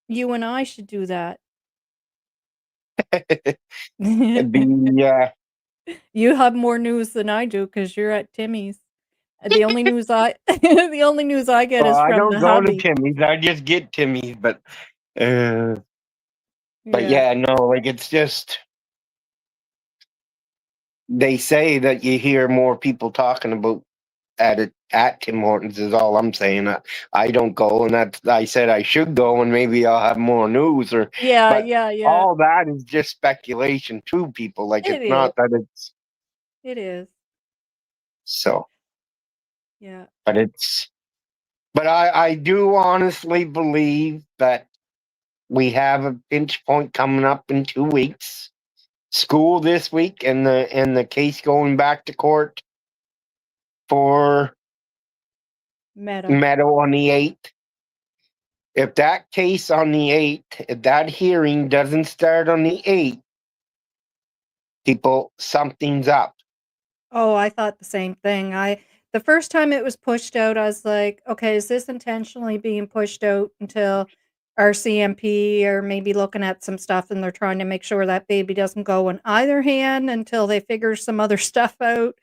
Speaker 1: You and I should do that.
Speaker 2: the
Speaker 1: You have more news than I do because you're at Timmy's. The only news I the only news I get
Speaker 2: well,
Speaker 1: is
Speaker 2: I
Speaker 1: from
Speaker 2: don't
Speaker 1: the
Speaker 2: go to
Speaker 1: hubby.
Speaker 2: Timmy's. I just get Timmy's, uh, but
Speaker 1: Yeah.
Speaker 2: yeah, no, like it's just they say that you hear more people talking about at Tim Hortons is all I'm saying. I don't go, and that's I said I should go, and maybe I'll have more news.
Speaker 1: Yeah,
Speaker 2: But
Speaker 1: yeah, yeah.
Speaker 2: all that is just speculation to people. Like
Speaker 1: It
Speaker 2: it's
Speaker 1: is.
Speaker 2: not that it's
Speaker 1: It is.
Speaker 2: so,
Speaker 1: Yeah.
Speaker 2: but it's. But I do honestly believe that we have a pinch point coming up in 2 weeks. School this week, and the case going back to court for
Speaker 1: Meta.
Speaker 2: Meadow on the 8th. If that case on the 8th, if that hearing doesn't start on the 8th, people, something's up.
Speaker 1: Oh, I thought the same thing. The first time it was pushed out, I was like, okay, is this intentionally being pushed out until RCMP or maybe looking at some stuff and they're trying to make sure that baby doesn't go in either hand until they figure some other stuff out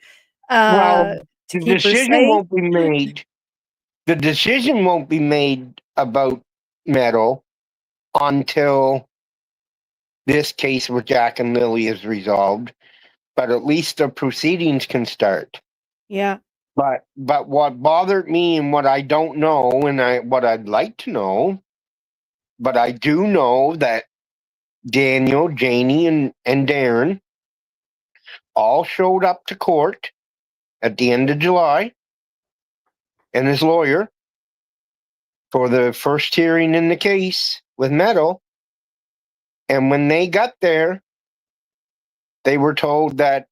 Speaker 2: Well,
Speaker 1: to
Speaker 2: the
Speaker 1: keep her
Speaker 2: decision
Speaker 1: safe?
Speaker 2: won't be made. The decision won't be made about Meadow until this case with Jack and Lily is resolved. But at least the proceedings can start.
Speaker 1: Yeah.
Speaker 2: But what bothered me and what I don't know and what I'd like to know, but I do know that Daniel, Janie, and Darren all showed up to court at the end of July, and his lawyer for the first hearing in the case with Meadow. And when they got there, they were told that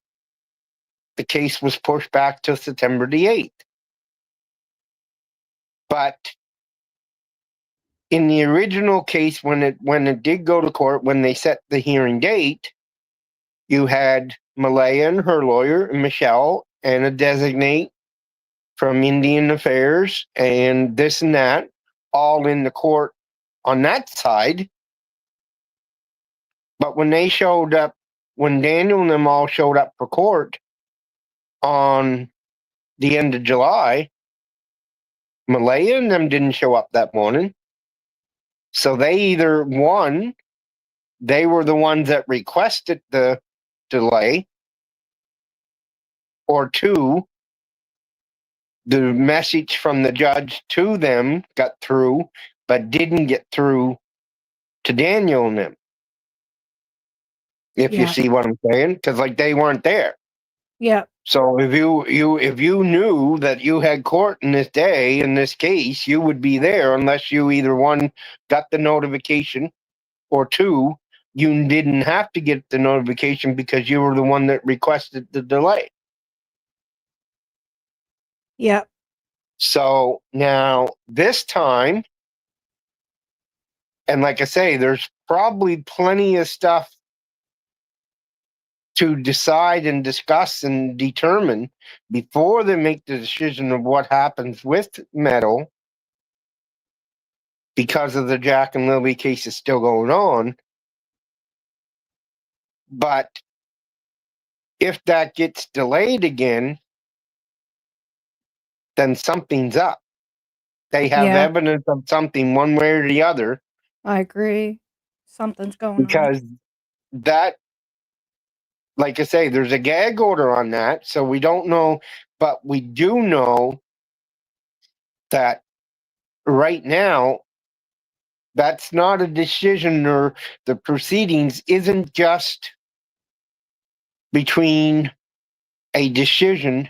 Speaker 2: the case was pushed back to September the 8th. But in the original case, when it did go to court, when they set the hearing date, you had Malaya and her lawyer, and Michelle, and a designate from Indian Affairs, and this and that, all in the court on that side. But when they showed up, when Daniel and them all showed up for court on the end of July, Malaya and them didn't show up that morning. So they either, one, they were the ones that requested the delay, or two, the message from the judge to them got through, but didn't get through to Daniel and them. If you
Speaker 1: Yeah.
Speaker 2: see what I'm saying, because like they weren't there.
Speaker 1: Yeah.
Speaker 2: So if you knew that you had court in this day in this case, you would be there unless you either one got the notification or two you didn't have to get the notification because you were the one that requested the delay.
Speaker 1: Yep.
Speaker 2: So now this time, and like I say, there's probably plenty of stuff to decide and discuss and determine before they make the decision of what happens with Meadow, because of the Jack and Lily case is still going on. But if that gets delayed again, then something's up. They have
Speaker 1: Yeah,
Speaker 2: evidence of something one way or the other,
Speaker 1: I agree. Something's going on.
Speaker 2: because that, like I say, there's a gag order on that, so we don't know, but we do know that right now that's not a decision, or the proceedings isn't just between a decision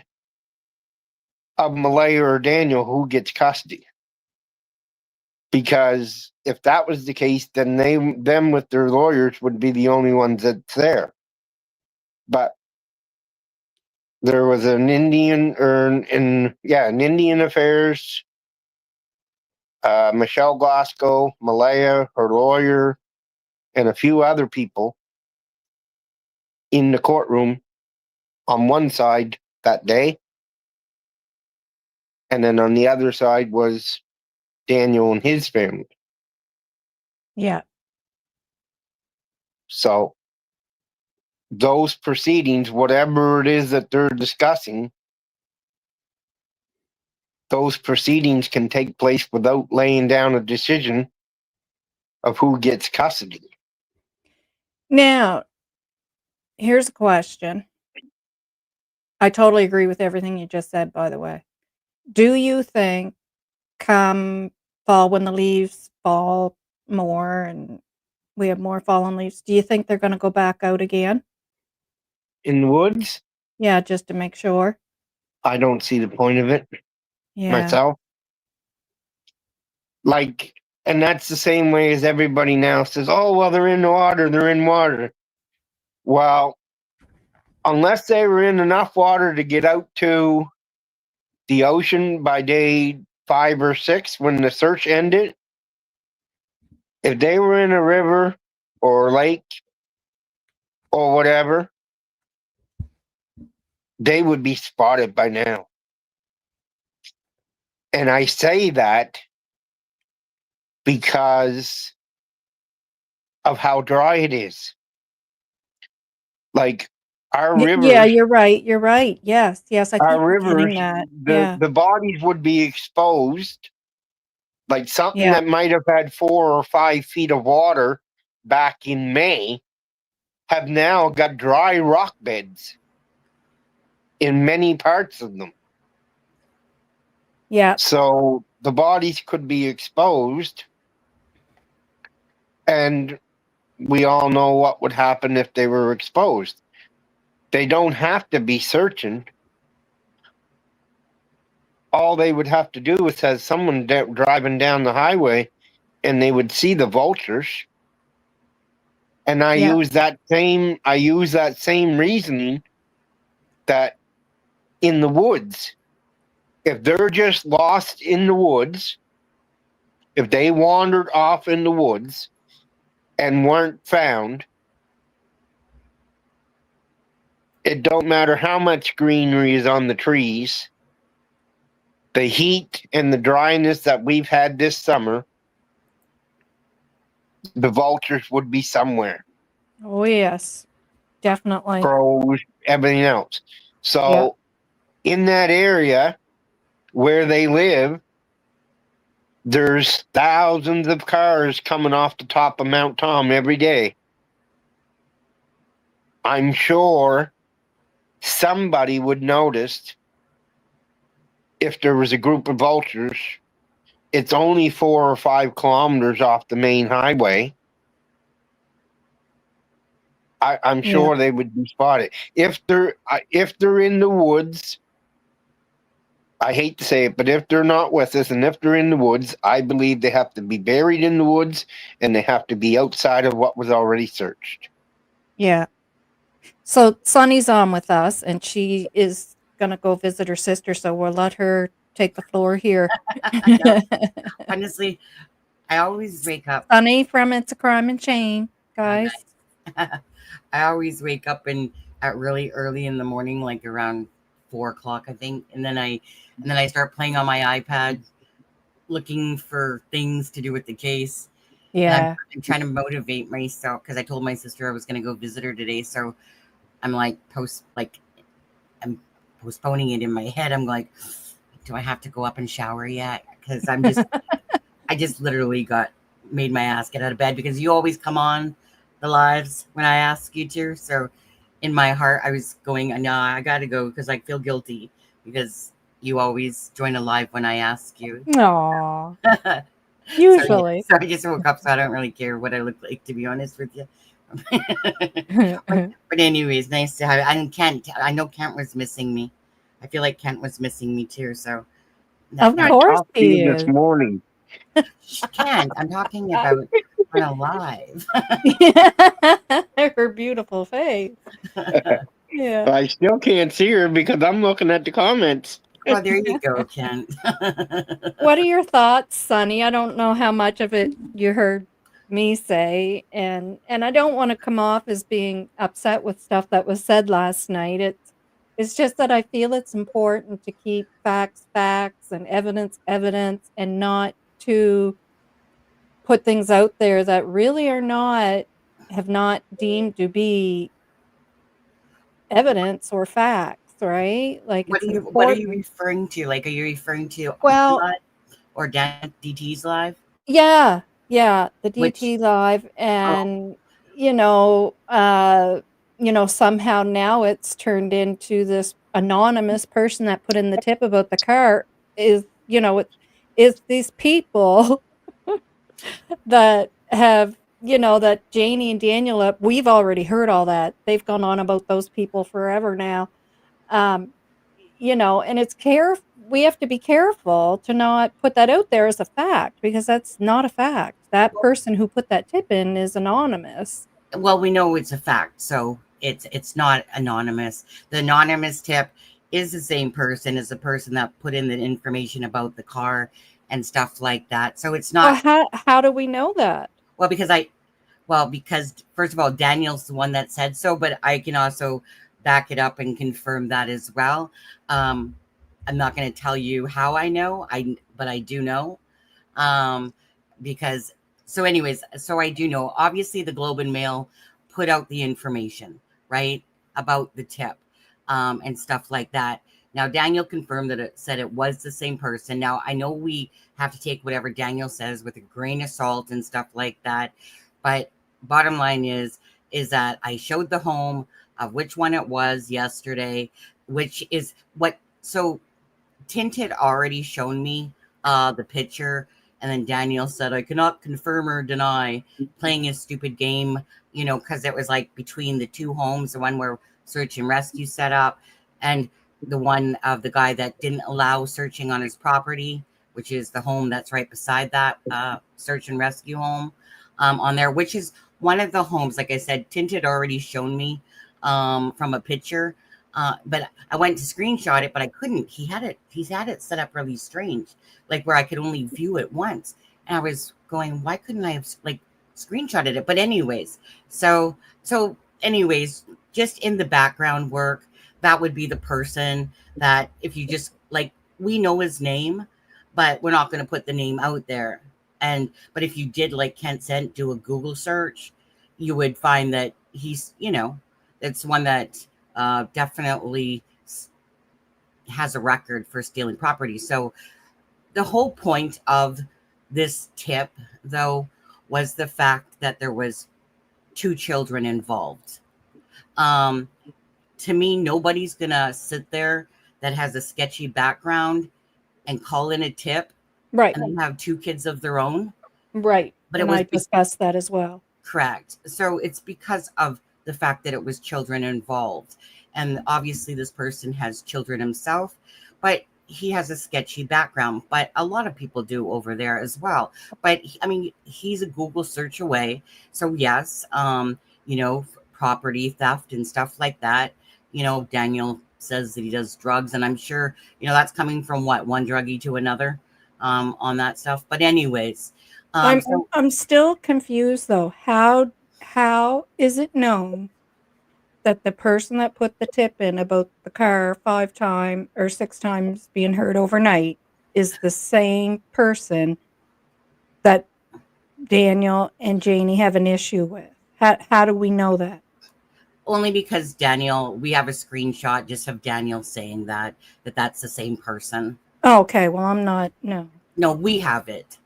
Speaker 2: of Malaya or Daniel who gets custody. Because if that was the case, then them with their lawyers would be the only ones that's there. But there was an Indian, an Indian Affairs, Michelle Glasgow, Malaya, her lawyer, and a few other people in the courtroom on one side that day. And then on the other side was Daniel and his family.
Speaker 1: Yeah.
Speaker 2: So those proceedings, whatever it is that they're discussing, those proceedings can take place without laying down a decision of who gets custody.
Speaker 1: Now, here's a question. I totally agree with everything you just said, by the way. Do you think come fall, when the leaves fall more and we have more fallen leaves, do you think they're going to go back out again?
Speaker 2: In the woods,
Speaker 1: Yeah, just to make sure.
Speaker 2: I don't see the point of it
Speaker 1: Yeah.
Speaker 2: myself. Like, and that's the same way as everybody now says, oh, well, they're in the water, they're in water. Well, unless they were in enough water to get out to the ocean by day 5 or 6 when the search ended, if they were in a river or lake or whatever, they would be spotted by now. And I say that because of how dry it is. Like our
Speaker 1: Yeah,
Speaker 2: rivers,
Speaker 1: you're right. You're right. Yes. Yes. I
Speaker 2: our
Speaker 1: keep
Speaker 2: rivers,
Speaker 1: forgetting that.
Speaker 2: the
Speaker 1: Yeah.
Speaker 2: the bodies would be exposed. Like something
Speaker 1: Yeah.
Speaker 2: that might have had 4 or 5 feet of water back in May have now got dry rock beds in many parts of them.
Speaker 1: Yeah.
Speaker 2: So the bodies could be exposed, and we all know what would happen if they were exposed. They don't have to be searching. All they would have to do is have someone driving down the highway, and they would see the vultures. And I
Speaker 1: Yeah.
Speaker 2: use that same reasoning that in the woods, if they're just lost in the woods, if they wandered off in the woods and weren't found, it don't matter how much greenery is on the trees. The heat and the dryness that we've had this summer, the vultures would be somewhere.
Speaker 1: Oh, yes. Definitely.
Speaker 2: Crows, everything else.
Speaker 1: Yeah.
Speaker 2: So in that area where they live, there's thousands of cars coming off the top of Mount Tom every day. I'm sure somebody would notice if there was a group of vultures. It's only 4 or 5 kilometers off the main highway. I'm
Speaker 1: Yeah.
Speaker 2: sure they would be spotted if they're in the woods I hate to say it, but if they're not with us and if they're in the woods, I believe they have to be buried in the woods and they have to be outside of what was already searched.
Speaker 1: Yeah. So Sunny's on with us, and she is gonna go visit her sister, so we'll let her take the floor here.
Speaker 3: No, honestly, I always wake up.
Speaker 1: Sunny from It's a Crime and Shame, guys.
Speaker 3: I always wake up at really early in the morning, like around 4 o'clock, I think, and then I start playing on my iPad, looking for things to do with the case. And
Speaker 1: Yeah.
Speaker 3: I'm trying to motivate myself because I told my sister I was going to go visit her today, so I'm I'm postponing it in my head. I'm like, do I have to go up and shower yet? Because I just literally made my ass get out of bed because you always come on the lives when I ask you to. So in my heart, I was going, no, I got to go because I feel guilty because you always join a live when I ask you.
Speaker 1: Aw.
Speaker 3: so,
Speaker 1: Usually.
Speaker 3: so I just woke up, so I don't really care what I look like, to be honest with you. but anyways, nice to have you. I know Kent was missing me. I feel like Kent was missing me too. So
Speaker 1: Of
Speaker 3: now
Speaker 1: course
Speaker 2: Talked to
Speaker 1: he
Speaker 2: you this
Speaker 1: is.
Speaker 2: morning.
Speaker 3: Kent, I'm talking about on a live.
Speaker 1: Her beautiful face. Yeah.
Speaker 2: I still can't see her because I'm looking at the comments.
Speaker 3: Oh, there you go, Kent.
Speaker 1: What are your thoughts, Sunny? I don't know how much of it you heard me say, and I don't want to come off as being upset with stuff that was said last night. It's just that I feel it's important to keep facts facts and evidence evidence, and not to put things out there that really are not have not deemed to be evidence or facts, right? Like it's
Speaker 3: What are you
Speaker 1: important.
Speaker 3: referring to? Like, are you referring to my
Speaker 1: Well,
Speaker 3: live or Dan DT's live?
Speaker 1: yeah, yeah, the
Speaker 3: Which
Speaker 1: DT Live,
Speaker 3: oh,
Speaker 1: and, somehow now it's turned into this anonymous person that put in the tip about the car it is these people that have, that Janie and Daniel up we've already heard all that. They've gone on about those people forever now. Um, and we have to be careful to not put that out there as a fact, because that's not a fact. That person who put that tip in is anonymous.
Speaker 3: well, we know it's a fact, so it's not anonymous. The anonymous tip is the same person as the person that put in the information about the car and stuff like that. So it's
Speaker 1: Well,
Speaker 3: not
Speaker 1: how do we know that?
Speaker 3: well because first of all, Daniel's the one that said so, but I can also back it up and confirm that as well. Um, I'm not going to tell you how I know, but I do know. Um, because so I do know. Obviously, the Globe and Mail put out the information, right, about the tip, and stuff like that. Now, Daniel confirmed that it said it was the same person. Now, I know we have to take whatever Daniel says with a grain of salt and stuff like that, but bottom line is that I showed the home of which one it was yesterday, which is what so Tint had already shown me the picture, and then Daniel said, I cannot confirm or deny, playing his stupid game, because it was like between the two homes, the one where search and rescue set up, and the one of the guy that didn't allow searching on his property, which is the home that's right beside that search and rescue home on there, which is one of the homes, like I said, Tint had already shown me from a picture. But I went to screenshot it, but I couldn't. He's had it set up really strange, like where I could only view it once. And I was going, why couldn't I have like screenshotted it? But anyways, just in the background work, that would be the person that if you just like, we know his name, but we're not going to put the name out there. But if you did, like Kent said, do a Google search, you would find that it's one that definitely has a record for stealing property. So the whole point of this tip, though, was the fact that there was two children involved. Um, to me, nobody's gonna sit there that has a sketchy background and call in a tip
Speaker 1: Right,
Speaker 3: and then have two kids of their own.
Speaker 1: right.
Speaker 3: But it
Speaker 1: And
Speaker 3: was
Speaker 1: I discussed that as well.
Speaker 3: correct. So it's because of the fact that it was children involved. And obviously, this person has children himself. But he has a sketchy background, but a lot of people do over there as well. But I mean, he's a Google search away. So yes, you know, property theft and stuff like that. You know, Daniel says that he does drugs, and I'm sure, you know, that's coming from what, one druggie to another, on that stuff. But anyways, so
Speaker 1: I'm still confused though. How is it known that the person that put the tip in about the car 5 times or 6 times being heard overnight is the same person that Daniel and Janie have an issue with? How do we know that?
Speaker 3: only because Daniel, we have a screenshot just of Daniel saying that's the same person.
Speaker 1: Oh, okay, well, I'm not no.
Speaker 3: No, we have it.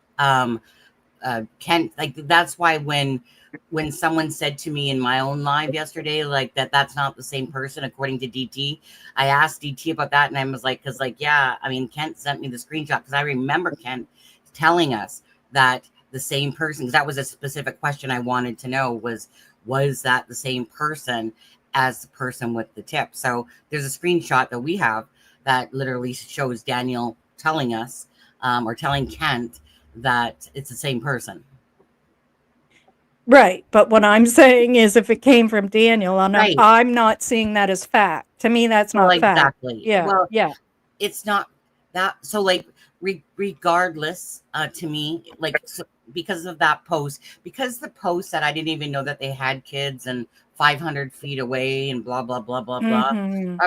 Speaker 3: Kent, like, that's why when someone said to me in my own live yesterday, like, that's not the same person according to DT, I asked DT about that, and I was like, because, like, yeah, I mean, Kent sent me the screenshot because I remember Kent telling us that the same person, because that was a specific question I wanted to know, was that the same person as the person with the tip? So there's a screenshot that we have that literally shows Daniel telling us, or telling Kent, that it's the same person.
Speaker 1: Right, but what I'm saying is if it came from Daniel,
Speaker 3: Right.
Speaker 1: I'm not seeing that as fact. To me, that's
Speaker 3: Well,
Speaker 1: not fact.
Speaker 3: exactly.
Speaker 1: Yeah,
Speaker 3: Well,
Speaker 1: yeah.
Speaker 3: it's not that. So, like, regardless, to me, like, so because of that post, because the post said I didn't even know that they had kids and 500 feet away and blah blah blah blah blah.
Speaker 1: Mhm.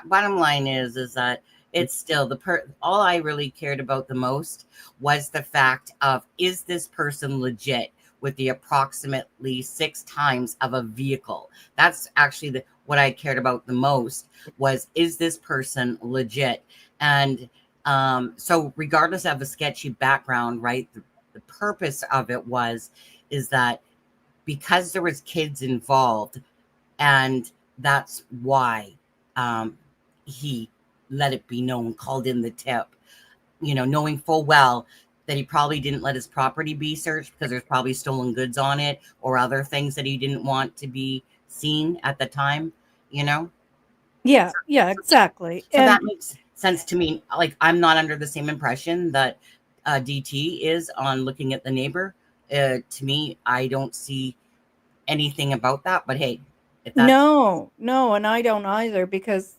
Speaker 3: Bottom line is that it's still all I really cared about the most was the fact of, is this person legit with the approximately 6 times of a vehicle? That's actually what I cared about the most, was, is this person legit? And so regardless of a sketchy background, right, the purpose of it is that because there was kids involved, and that's why he let it be known, called in the tip, you know, knowing full well that he probably didn't let his property be searched because there's probably stolen goods on it or other things that he didn't want to be seen at the time, you know?
Speaker 1: Yeah, yeah, exactly,
Speaker 3: So
Speaker 1: and
Speaker 3: that makes sense to me. Like, I'm not under the same impression that DT is on looking at the neighbor. To me, I don't see anything about that. But hey, if that's
Speaker 1: no, no, and I don't either because,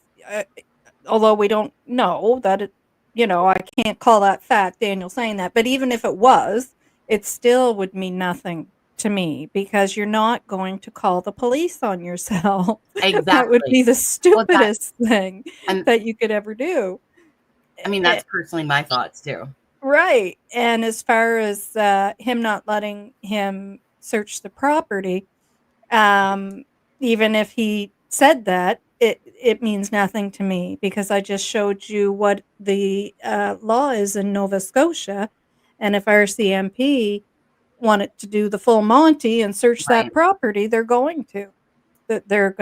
Speaker 1: although we don't know that I can't call that fact, Daniel saying that, but even if it was, it still would mean nothing to me because you're not going to call the police on yourself. That would
Speaker 3: exactly
Speaker 1: be the
Speaker 3: well that,
Speaker 1: stupidest thing
Speaker 3: and
Speaker 1: that you could ever do.
Speaker 3: I mean,
Speaker 1: Eh
Speaker 3: that's personally my thoughts too.
Speaker 1: Right, and as far as, him not letting him search the property, um, even if he said that, it means nothing to me because I just showed you what the, law is in Nova Scotia, and if RCMP wanted to do the full Monty and search that
Speaker 3: Right,
Speaker 1: property, they're going to. That they're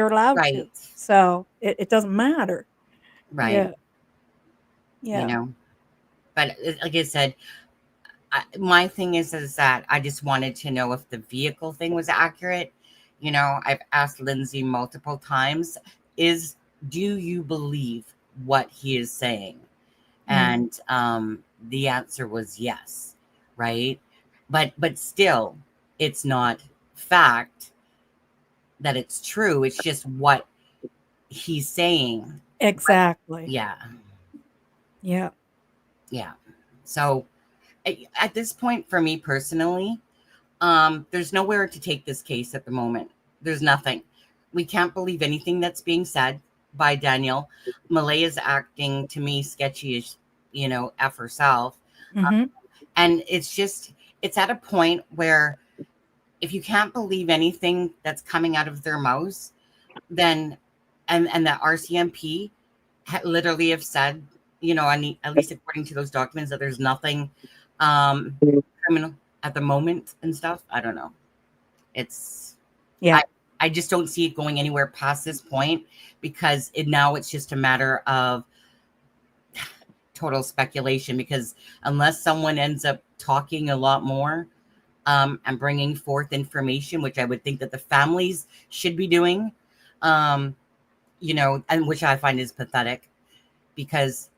Speaker 1: allowed to.
Speaker 3: right,
Speaker 1: So, it doesn't matter.
Speaker 3: right.
Speaker 1: Yeah,
Speaker 3: You
Speaker 1: yeah.
Speaker 3: know, but like I said, my thing is that I just wanted to know if the vehicle thing was accurate. You know, I've asked Lindsay multiple times, is do you believe what he is saying?
Speaker 1: Mm,
Speaker 3: And the answer was yes, right? But still, it's not fact that it's true. It's just what he's saying.
Speaker 1: exactly.
Speaker 3: Yeah,
Speaker 1: Yeah.
Speaker 3: yeah. So at this point, for me personally, there's nowhere to take this case at the moment. There's nothing. We can't believe anything that's being said by Daniel. Malay is acting to me sketchy as, F herself.
Speaker 1: Mhm.
Speaker 3: And it's at a point where if you can't believe anything that's coming out of their mouths, then, and the RCMP literally have said, at least according to those documents, that there's nothing criminal at the moment and stuff. I don't know. It's
Speaker 1: Yeah.
Speaker 3: I I just don't see it going anywhere past this point, because it's just a matter of total speculation, because unless someone ends up talking a lot more, and bringing forth information, which I would think that the families should be doing, and which I find is pathetic, because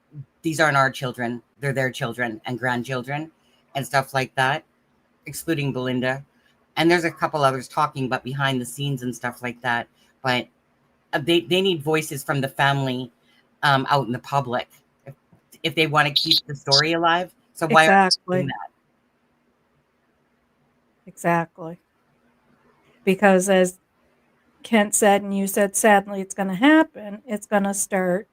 Speaker 3: these aren't our children. They're their children and grandchildren and stuff like that, excluding Belinda. And there's a couple others talking, but behind the scenes and stuff like that. But they need voices from the family out in the public if they want to keep the story alive. So why aren't they doing
Speaker 1: Exactly.
Speaker 3: that?
Speaker 1: Exactly. Because as Kent said, and you said, sadly, it's going to happen. It's going to start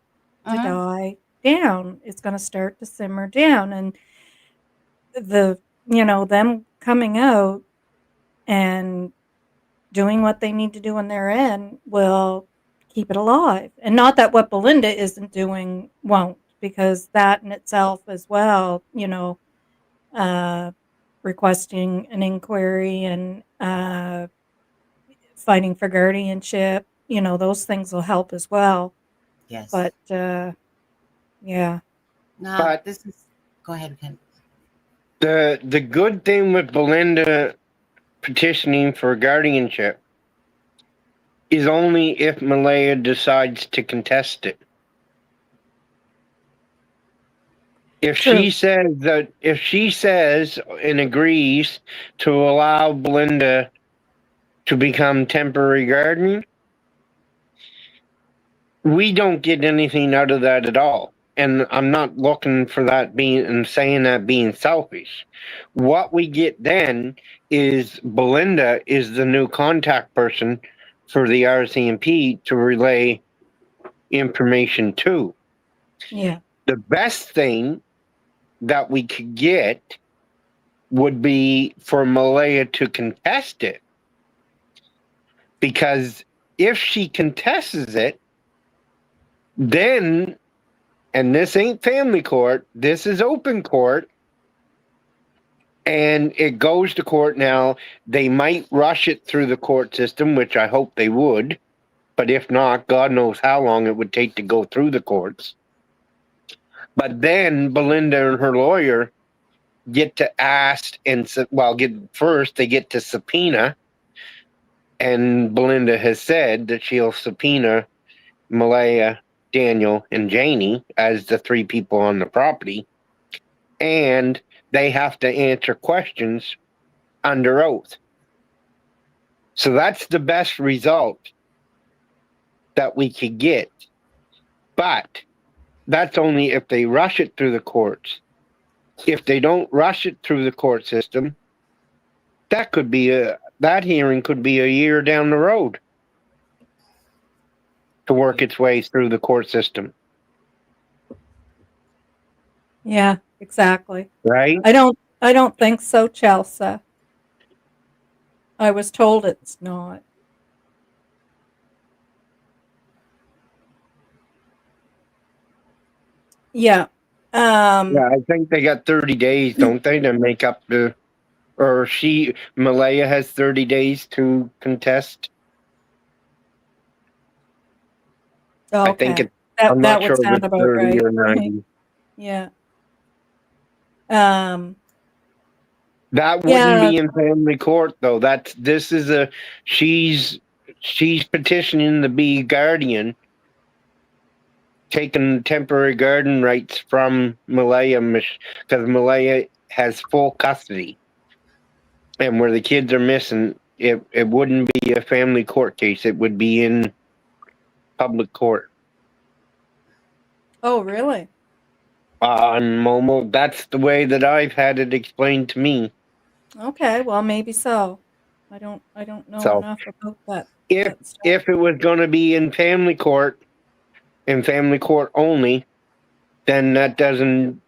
Speaker 1: to die down. It's going to start to simmer down. And them coming out and doing what they need to do on their end will keep it alive. And not that what Belinda isn't doing won't, because that in itself as well, requesting an inquiry and fighting for guardianship, those things will help as well.
Speaker 3: Yes.
Speaker 1: But yeah.
Speaker 3: No,
Speaker 2: But
Speaker 3: this is. Go ahead, Ken.
Speaker 2: the good thing with Belinda petitioning for guardianship is only if Malaya decides to contest it. If
Speaker 1: True.
Speaker 2: she says and agrees to allow Belinda to become temporary guardian, we don't get anything out of that at all. And I'm not looking for that saying that being selfish. What we get then is Belinda is the new contact person for the RCMP to relay information to.
Speaker 1: Yeah.
Speaker 2: The best thing that we could get would be for Malaya to contest it. Because if she contests it, then, and this ain't family court, this is open court, and it goes to court now. They might rush it through the court system, which I hope they would, but if not, God knows how long it would take to go through the courts. But then Belinda and her lawyer get to ask they get to subpoena, and Belinda has said that she'll subpoena Malaya, Daniel, and Janie as the three people on the property, and they have to answer questions under oath. So that's the best result that we could get. But that's only if they rush it through the courts. If they don't rush it through the court system, that hearing could be a year down the road to work its way through the court system.
Speaker 1: Yeah, exactly.
Speaker 2: Right?
Speaker 1: I don't think so, Chelsea. I was told it's not. Yeah.
Speaker 2: Yeah, I think they got 30 days, don't they, to make up Malaya has 30 days to contest.
Speaker 1: Okay.
Speaker 2: I think
Speaker 1: that
Speaker 2: I'm not
Speaker 1: would
Speaker 2: sure if
Speaker 1: sound
Speaker 2: it's
Speaker 1: about
Speaker 2: 30
Speaker 1: right.
Speaker 2: or 90.
Speaker 1: Yeah.
Speaker 2: That wouldn't
Speaker 1: Yeah.
Speaker 2: be in family court though. She's petitioning to be guardian, taking temporary guardian rights from Malaya because Malaya has full custody. And where the kids are missing, it wouldn't be a family court case. It would be in public court.
Speaker 1: Oh, really?
Speaker 2: Momo, that's the way that I've had it explained to me.
Speaker 1: Okay, well, maybe so. I don't know
Speaker 2: So
Speaker 1: enough about that
Speaker 2: if
Speaker 1: stuff.
Speaker 2: it was going to be in family court only, then that doesn't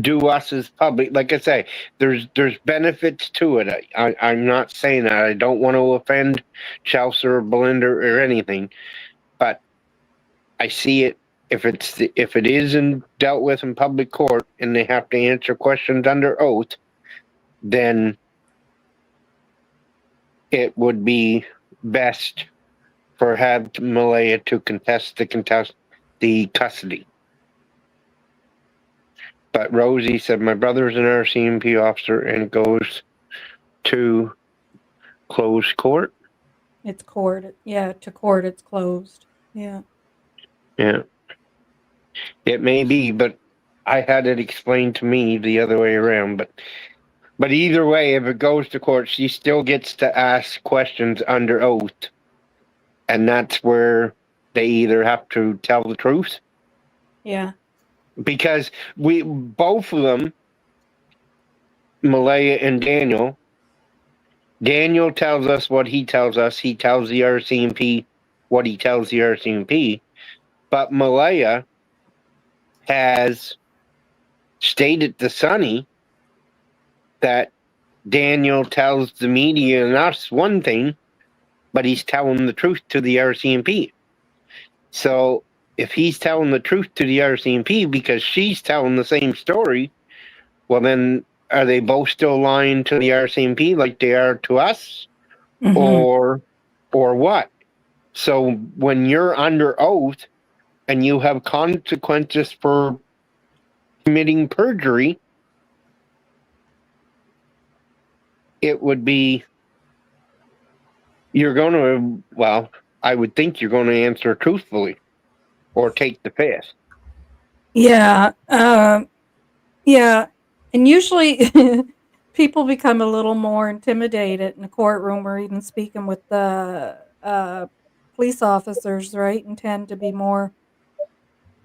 Speaker 2: do us as public. Like I say, there's benefits to it. I'm not saying that. I don't want to offend Chelsea or Belinda or anything, but I see it. If it isn't dealt with in public court and they have to answer questions under oath, then it would be best for Malaya to contest the custody. But Rosie said, my brother's an RCMP officer and it goes to closed court.
Speaker 1: It's court. Yeah, to court it's closed. Yeah.
Speaker 2: Yeah. It may be, but I had it explained to me the other way around. But either way, if it goes to court, she still gets to ask questions under oath. And that's where they either have to tell the truth.
Speaker 1: Yeah.
Speaker 2: Because both of them, Malaya and Daniel tells us what he tells us. He tells the RCMP what he tells the RCMP. But Malaya has stated to Sonny that Daniel tells the media and us one thing, but he's telling the truth to the RCMP. So if he's telling the truth to the RCMP because she's telling the same story, well then are they both still lying to the RCMP like they are to us?
Speaker 1: Mhm.
Speaker 2: Or what? So when you're under oath and you have consequences for committing perjury, it would be I would think you're going to answer truthfully or take the fifth.
Speaker 1: Yeah. Yeah. And usually people become a little more intimidated in a courtroom or even speaking with the police officers, right? And tend to be more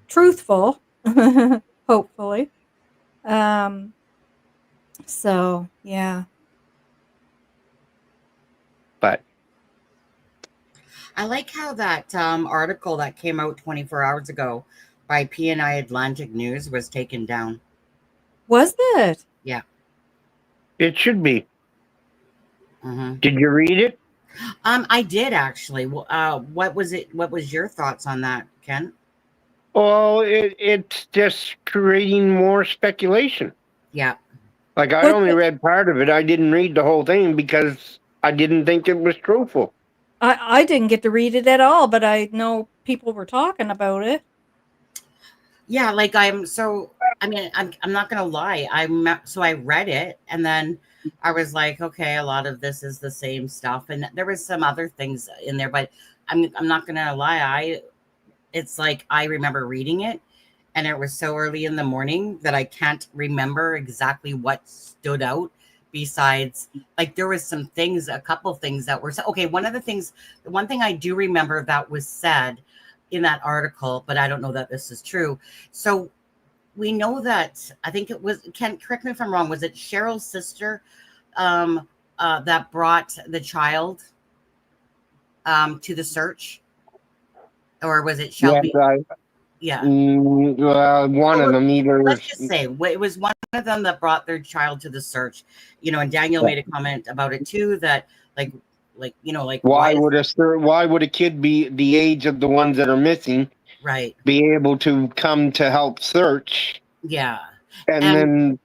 Speaker 1: truthful, hopefully. Um, so, yeah.
Speaker 2: But
Speaker 3: I like how that article that came out 24 hours ago by PNI Atlantic News was taken down.
Speaker 1: Was it?
Speaker 3: Yeah.
Speaker 2: it should be.
Speaker 3: Mm-hmm.
Speaker 2: Did you read it?
Speaker 3: I did actually. What was it? What was your thoughts on that, Ken?
Speaker 2: Well, it's just creating more speculation.
Speaker 3: Yeah.
Speaker 2: Like, I
Speaker 1: What
Speaker 2: only
Speaker 1: the,
Speaker 2: read part of it. I didn't read the whole thing because I didn't think it was truthful.
Speaker 1: I didn't get to read it at all, but I know people were talking about it.
Speaker 3: Yeah, like I mean, I'm not gonna lie. I read it and then I was like, okay, a lot of this is the same stuff, and there was some other things in there, but I'm not gonna lie. It's like I remember reading it, and it was so early in the morning that I can't remember exactly what stood out. Besides, like there was some things, a couple things that were okay. The one thing I do remember that was said in that article, but I don't know that this is true. So we know that I think it was Ken. Correct me if I'm wrong. Was it Cheryl's sister that brought the child to the search, or was it
Speaker 2: Yes,
Speaker 3: Shelby? Yeah.
Speaker 2: one of them either.
Speaker 3: Let's just say it was one of them that brought their child to the search, and Daniel made a comment about it too, that like
Speaker 2: Why would a kid be the age of the ones that are missing
Speaker 3: right,
Speaker 2: be able to come to help search
Speaker 3: yeah,
Speaker 2: and
Speaker 3: and
Speaker 2: then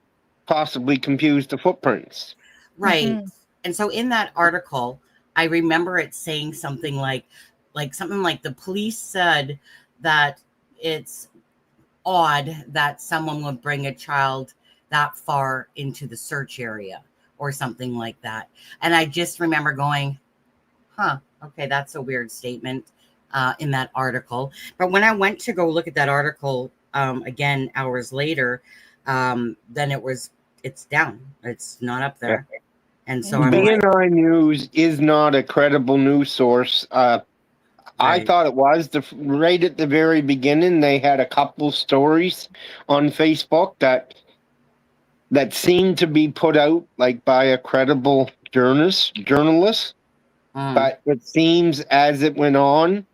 Speaker 2: possibly confuse the footprints?
Speaker 3: right.
Speaker 1: Mhm.
Speaker 3: And so in that article, I remember it saying something like something like the police said that it's odd that someone would bring a child that far into the search area or something like that. And I just remember going, huh, okay, that's a weird statement in that article. But when I went to go look at that article again hours later, then it's down. It's not up there. And so I'm like,
Speaker 2: BNI News is not a credible news source. I
Speaker 3: right.
Speaker 2: thought it was right at the very beginning. They had a couple stories on Facebook that seemed to be put out like by a credible journalist. But it seems as it went on,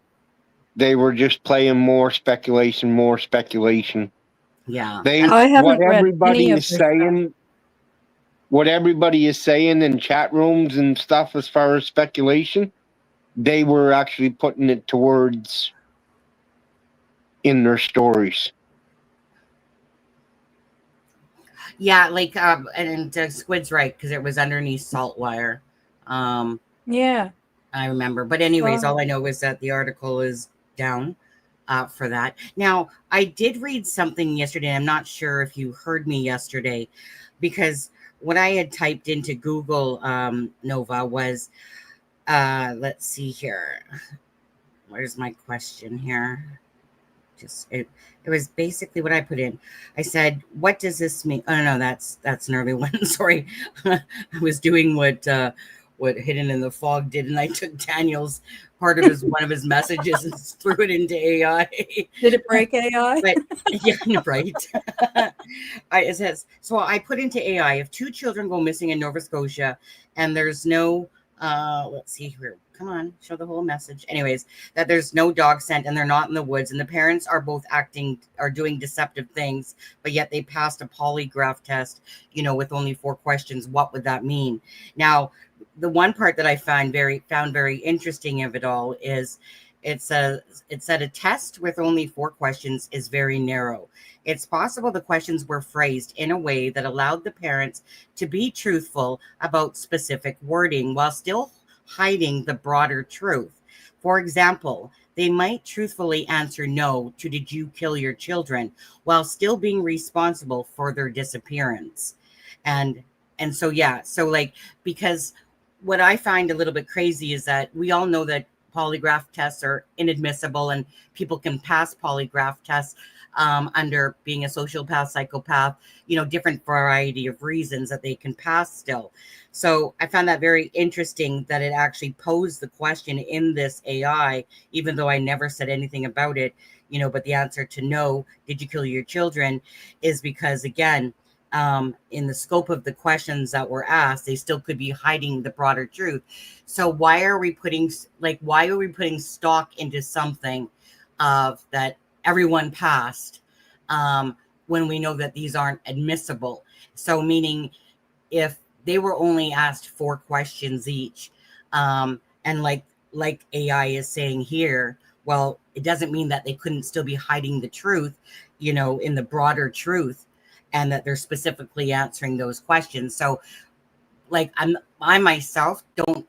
Speaker 2: they were just playing more speculation.
Speaker 3: Yeah.
Speaker 2: They
Speaker 3: And
Speaker 1: I
Speaker 2: what
Speaker 1: haven't read any
Speaker 2: everybody
Speaker 1: of
Speaker 2: is
Speaker 1: their stuff.
Speaker 2: saying, what everybody is saying in chat rooms and stuff as far as speculation, they were actually putting it towards in their stories.
Speaker 3: yeah, like and Squid's right, because it was underneath salt wire.
Speaker 1: Yeah.
Speaker 3: I remember. But anyways,
Speaker 1: Well,
Speaker 3: all I know is that the article is down for that. Now, I did read something yesterday. I'm not sure if you heard me yesterday, because what I had typed into Google Nova was, let's see here. Where's my question here? it was basically what I put in. I said, "What does this mean?" Oh no, that's an early one. Sorry, I was doing what Hidden in the Fog did, and I took Daniel's part of one of his messages and threw it into AI.
Speaker 1: Did it break AI?
Speaker 3: But yeah, right. It says, so I put into AI, if two children go missing in Nova Scotia and there's no, let's see here, come on, show the whole message. Anyways, that there's no dog scent and they're not in the woods and the parents are both doing deceptive things, but yet they passed a polygraph test, with only 4 questions. What would that mean? Now, the one part that I found very interesting of it all is it said a test with only 4 questions is very narrow. It's possible the questions were phrased in a way that allowed the parents to be truthful about specific wording while still hiding the broader truth. For example, they might truthfully answer no to "Did you kill your children?" while still being responsible for their disappearance. And so because what I find a little bit crazy is that we all know that polygraph tests are inadmissible and people can pass polygraph tests under being a sociopath, psychopath, different variety of reasons that they can pass still. So I found that very interesting that it actually posed the question in this AI, even though I never said anything about it, but the answer to no, "Did you kill your children?" is because, again, in the scope of the questions that were asked, they still could be hiding the broader truth. So why are we putting stock into something that everyone passed when we know that these aren't admissible? So meaning, if they were only asked 4 questions each, and like AI is saying here, well, it doesn't mean that they couldn't still be hiding the truth, in the broader truth, and that they're specifically answering those questions. So I myself don't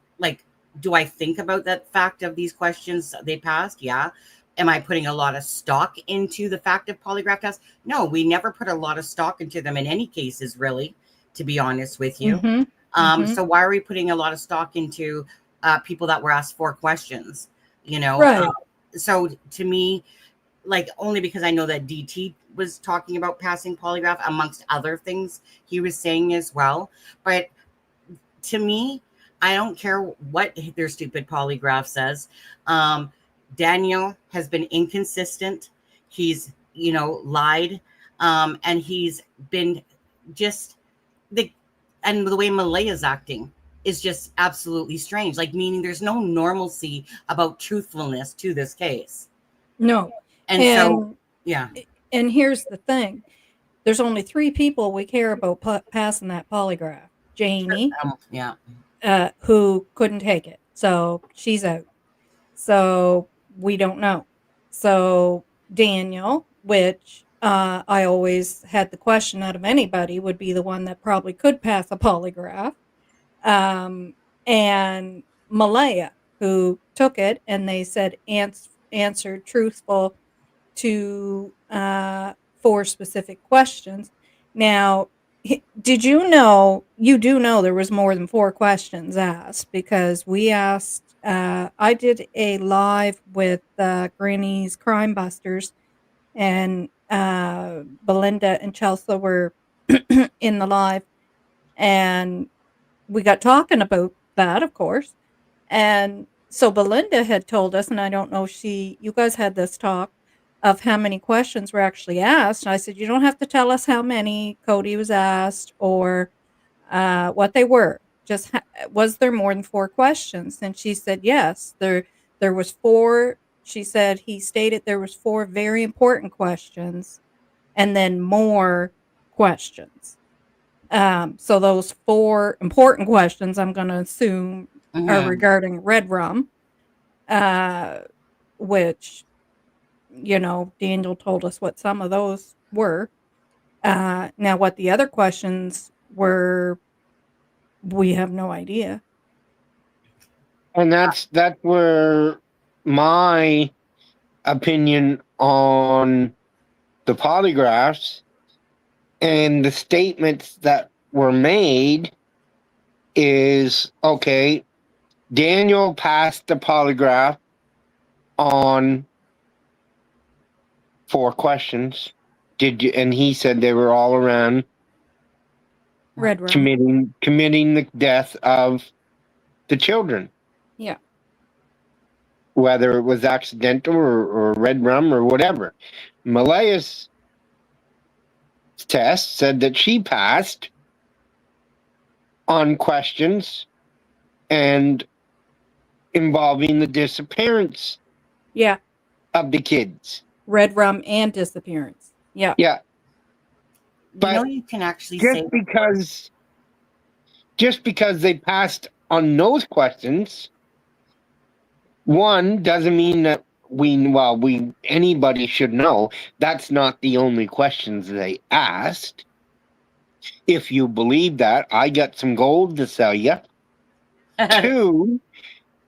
Speaker 3: do I think about that fact of these questions they passed? Yeah. Am I putting a lot of stock into the fact of polygraph tests? No, we never put a lot of stock into them in any cases, really, to be honest with you. So why are we putting a lot of stock into people that were asked 4 questions?
Speaker 1: Right.
Speaker 3: So to me, only because I know that DT was talking about passing polygraph amongst other things he was saying as well. But to me, I don't care what their stupid polygraph says. Daniel has been inconsistent. He's, lied. And he's been just and the way Malaya's acting is just absolutely strange. Meaning there's no normalcy about truthfulness to this case.
Speaker 1: No.
Speaker 3: And so, yeah.
Speaker 1: And here's the thing. There's only 3 people we care about passing that polygraph. Janie,
Speaker 3: Yeah.
Speaker 1: Who couldn't take it. So she's out. So we don't know. So Daniel, which I always had the question out of anybody, would be the one that probably could pass a polygraph. And Malaya, who took it, and they said answered truthful to 4 specific questions. Now, did you know? You do know there was more than 4 questions asked, because we asked. I did a live with Granny's Crime Busters, and Belinda and Chelsea were in the live, and we got talking about that, of course. And so Belinda had told us, and I don't know if you guys had this talk of how many questions were actually asked. And I said, you don't have to tell us how many Cody was asked or what they were. Just was there more than 4 questions? And she said, yes, there was 4. She said he stated there was 4 very important questions and then more questions. So those 4 important questions, I'm going to assume, are regarding red rum, which, Daniel told us what some of those were. Now, what the other questions were, we have no idea.
Speaker 2: And that's where my opinion on the polygraphs and the statements that were made is, okay, Daniel passed the polygraph on 4 questions. Did you? And he said they were all around
Speaker 1: Red rum.
Speaker 2: committing the death of the children,
Speaker 1: Yeah.
Speaker 2: whether it was accidental or red rum or whatever. Malaya's test said that she passed on questions and involving the disappearance
Speaker 1: Yeah.
Speaker 2: of the kids.
Speaker 1: Red rum and disappearance. Yeah.
Speaker 2: Yeah,
Speaker 3: You know,
Speaker 2: but
Speaker 3: you can actually
Speaker 2: just
Speaker 3: say
Speaker 2: because they passed on those questions, one doesn't mean that anybody should know that's not the only questions they asked. If you believe that, I got some gold to sell you. 2,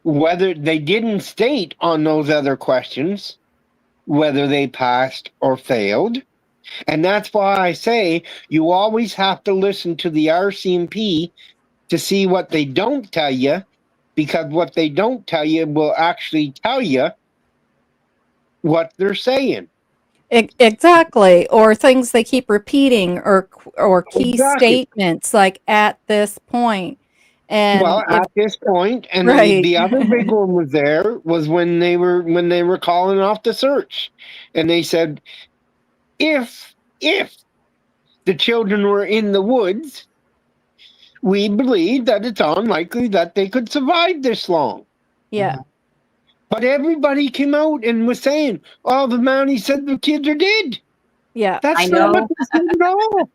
Speaker 2: whether they didn't state on those other questions whether they passed or failed. And that's why I say you always have to listen to the RCMP to see what they don't tell you, because what they don't tell you will actually tell you what they're saying.
Speaker 1: Exactly. Or things they keep repeating, or key
Speaker 2: Exactly.
Speaker 1: statements like at this point. And
Speaker 2: Well,
Speaker 1: if
Speaker 2: at this point, and then
Speaker 1: right.
Speaker 2: the other big one was when they were calling off the search, and they said if the children were in the woods, we believe that it's unlikely that they could survive this long.
Speaker 1: Yeah.
Speaker 2: But everybody came out and was saying, "Oh, the Mounties said the kids are dead."
Speaker 1: Yeah.
Speaker 3: I
Speaker 2: That's not what
Speaker 3: know.
Speaker 2: they said at all.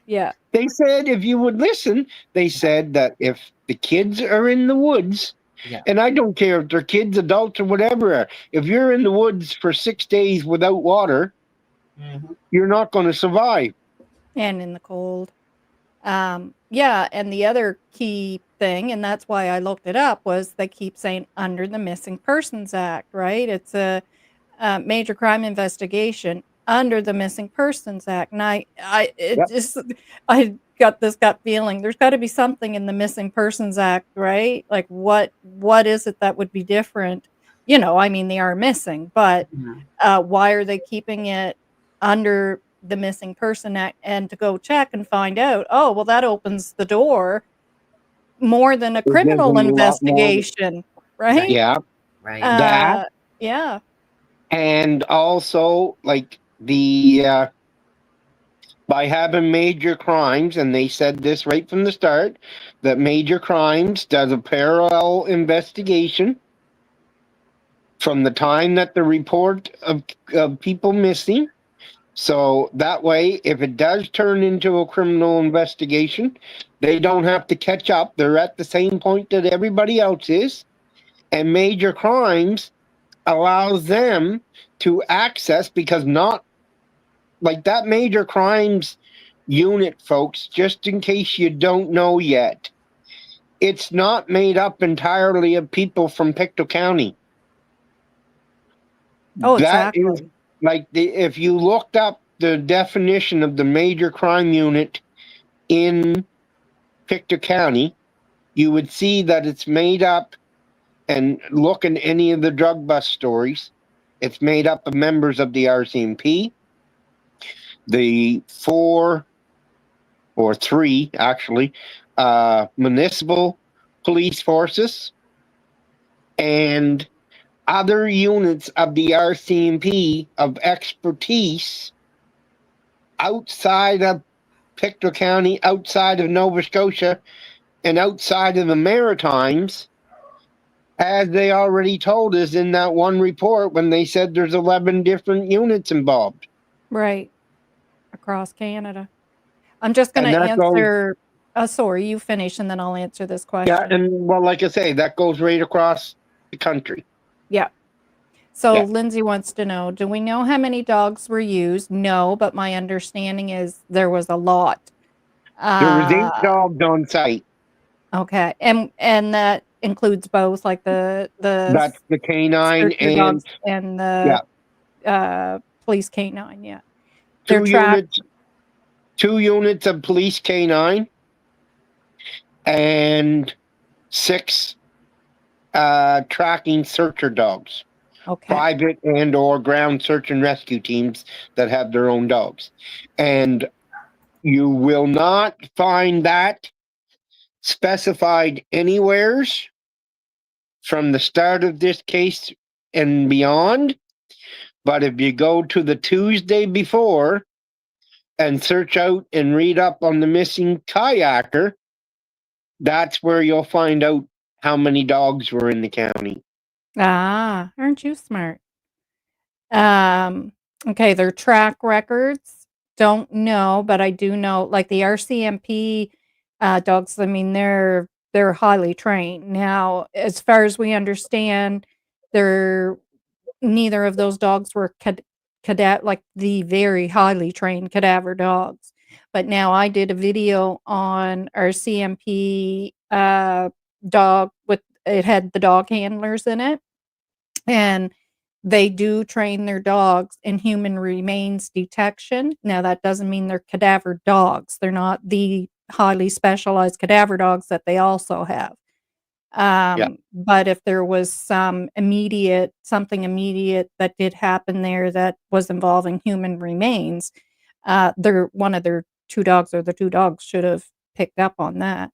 Speaker 1: Yeah.
Speaker 2: They said, if you would listen, they said that if the kids are in the woods,
Speaker 3: Yeah.
Speaker 2: and I don't care if they're kids, adults, or whatever, if you're in the woods for 6 days without water, you're not going to survive.
Speaker 1: And in the cold. Yeah, and the other key thing, and that's why I looked it up, was they keep saying under the Missing Persons Act, right? It's a major crime investigation under the Missing Persons Act. And
Speaker 2: Yep.
Speaker 1: I got this gut feeling. There's got to be something in the Missing Persons Act, right? Like what is it that would be different? You know, I mean, they are missing, but why are they keeping it under the Missing Person Act? And to go check and find out, oh, well, that opens the door more than a
Speaker 2: It gives
Speaker 1: criminal
Speaker 2: them a lot more.
Speaker 1: investigation, right?
Speaker 2: Yeah,
Speaker 3: Right.
Speaker 2: that,
Speaker 1: Yeah.
Speaker 2: and also like the by having major crimes, and they said this right from the start, that major crimes does a parallel investigation from the time that the report of people missing. So that way, if it does turn into a criminal investigation, they don't have to catch up. They're at the same point that everybody else is. And major crimes allows them to access, because not like that major crimes unit, folks, just in case you don't know yet, it's not made up entirely of people from Pictou County.
Speaker 1: Oh,
Speaker 2: That is
Speaker 1: exactly.
Speaker 2: like if you looked up the definition of the major crime unit in Pictou County, you would see that it's made up, and look in any of the drug bust stories, it's made up of members of the RCMP, the 4 or 3 actually municipal police forces, and other units of the RCMP of expertise outside of Pictou County, outside of Nova Scotia, and outside of the Maritimes, as they already told us in that one report when they said there's 11 different units involved.
Speaker 1: Right. Across Canada. I'm just going
Speaker 2: And
Speaker 1: to
Speaker 2: that goes,
Speaker 1: answer. Sorry, you finish and then I'll answer this
Speaker 2: yeah,
Speaker 1: question.
Speaker 2: and well, like I say, that goes right across the country.
Speaker 1: Yeah. So
Speaker 2: Yeah.
Speaker 1: Lindsay wants to know, do we know how many dogs were used? No, but my understanding is there was a lot.
Speaker 2: There was 8 dogs on site.
Speaker 1: Okay. And that includes both like the
Speaker 2: That's the canine
Speaker 1: searcher
Speaker 2: and
Speaker 1: dogs and the police canine, yeah. They're
Speaker 2: 2
Speaker 1: tracked.
Speaker 2: units of police canine and 6 tracking searcher dogs.
Speaker 1: Okay.
Speaker 2: private and or ground search and rescue teams that have their own dogs. And you will not find that specified anywheres from the start of this case and beyond. But if you go to the Tuesday before and search out and read up on the missing kayaker, that's where you'll find out how many dogs were in the county.
Speaker 1: Ah, aren't you smart? Um, okay, their track records, don't know, but I do know, like, the RCMP, dogs, I mean, they're highly trained. Now, as far as we understand, they're neither of those dogs were like, the very highly trained cadaver dogs. But now I did a video on RCMP, dog with it had the dog handlers in it, and they do train their dogs in human remains detection. Now, that doesn't mean they're cadaver dogs. They're not the highly specialized cadaver dogs that they also have.
Speaker 2: Yeah.
Speaker 1: But if there was something immediate that did happen there that was involving human remains, one of their 2 dogs or the 2 dogs should have picked up on that.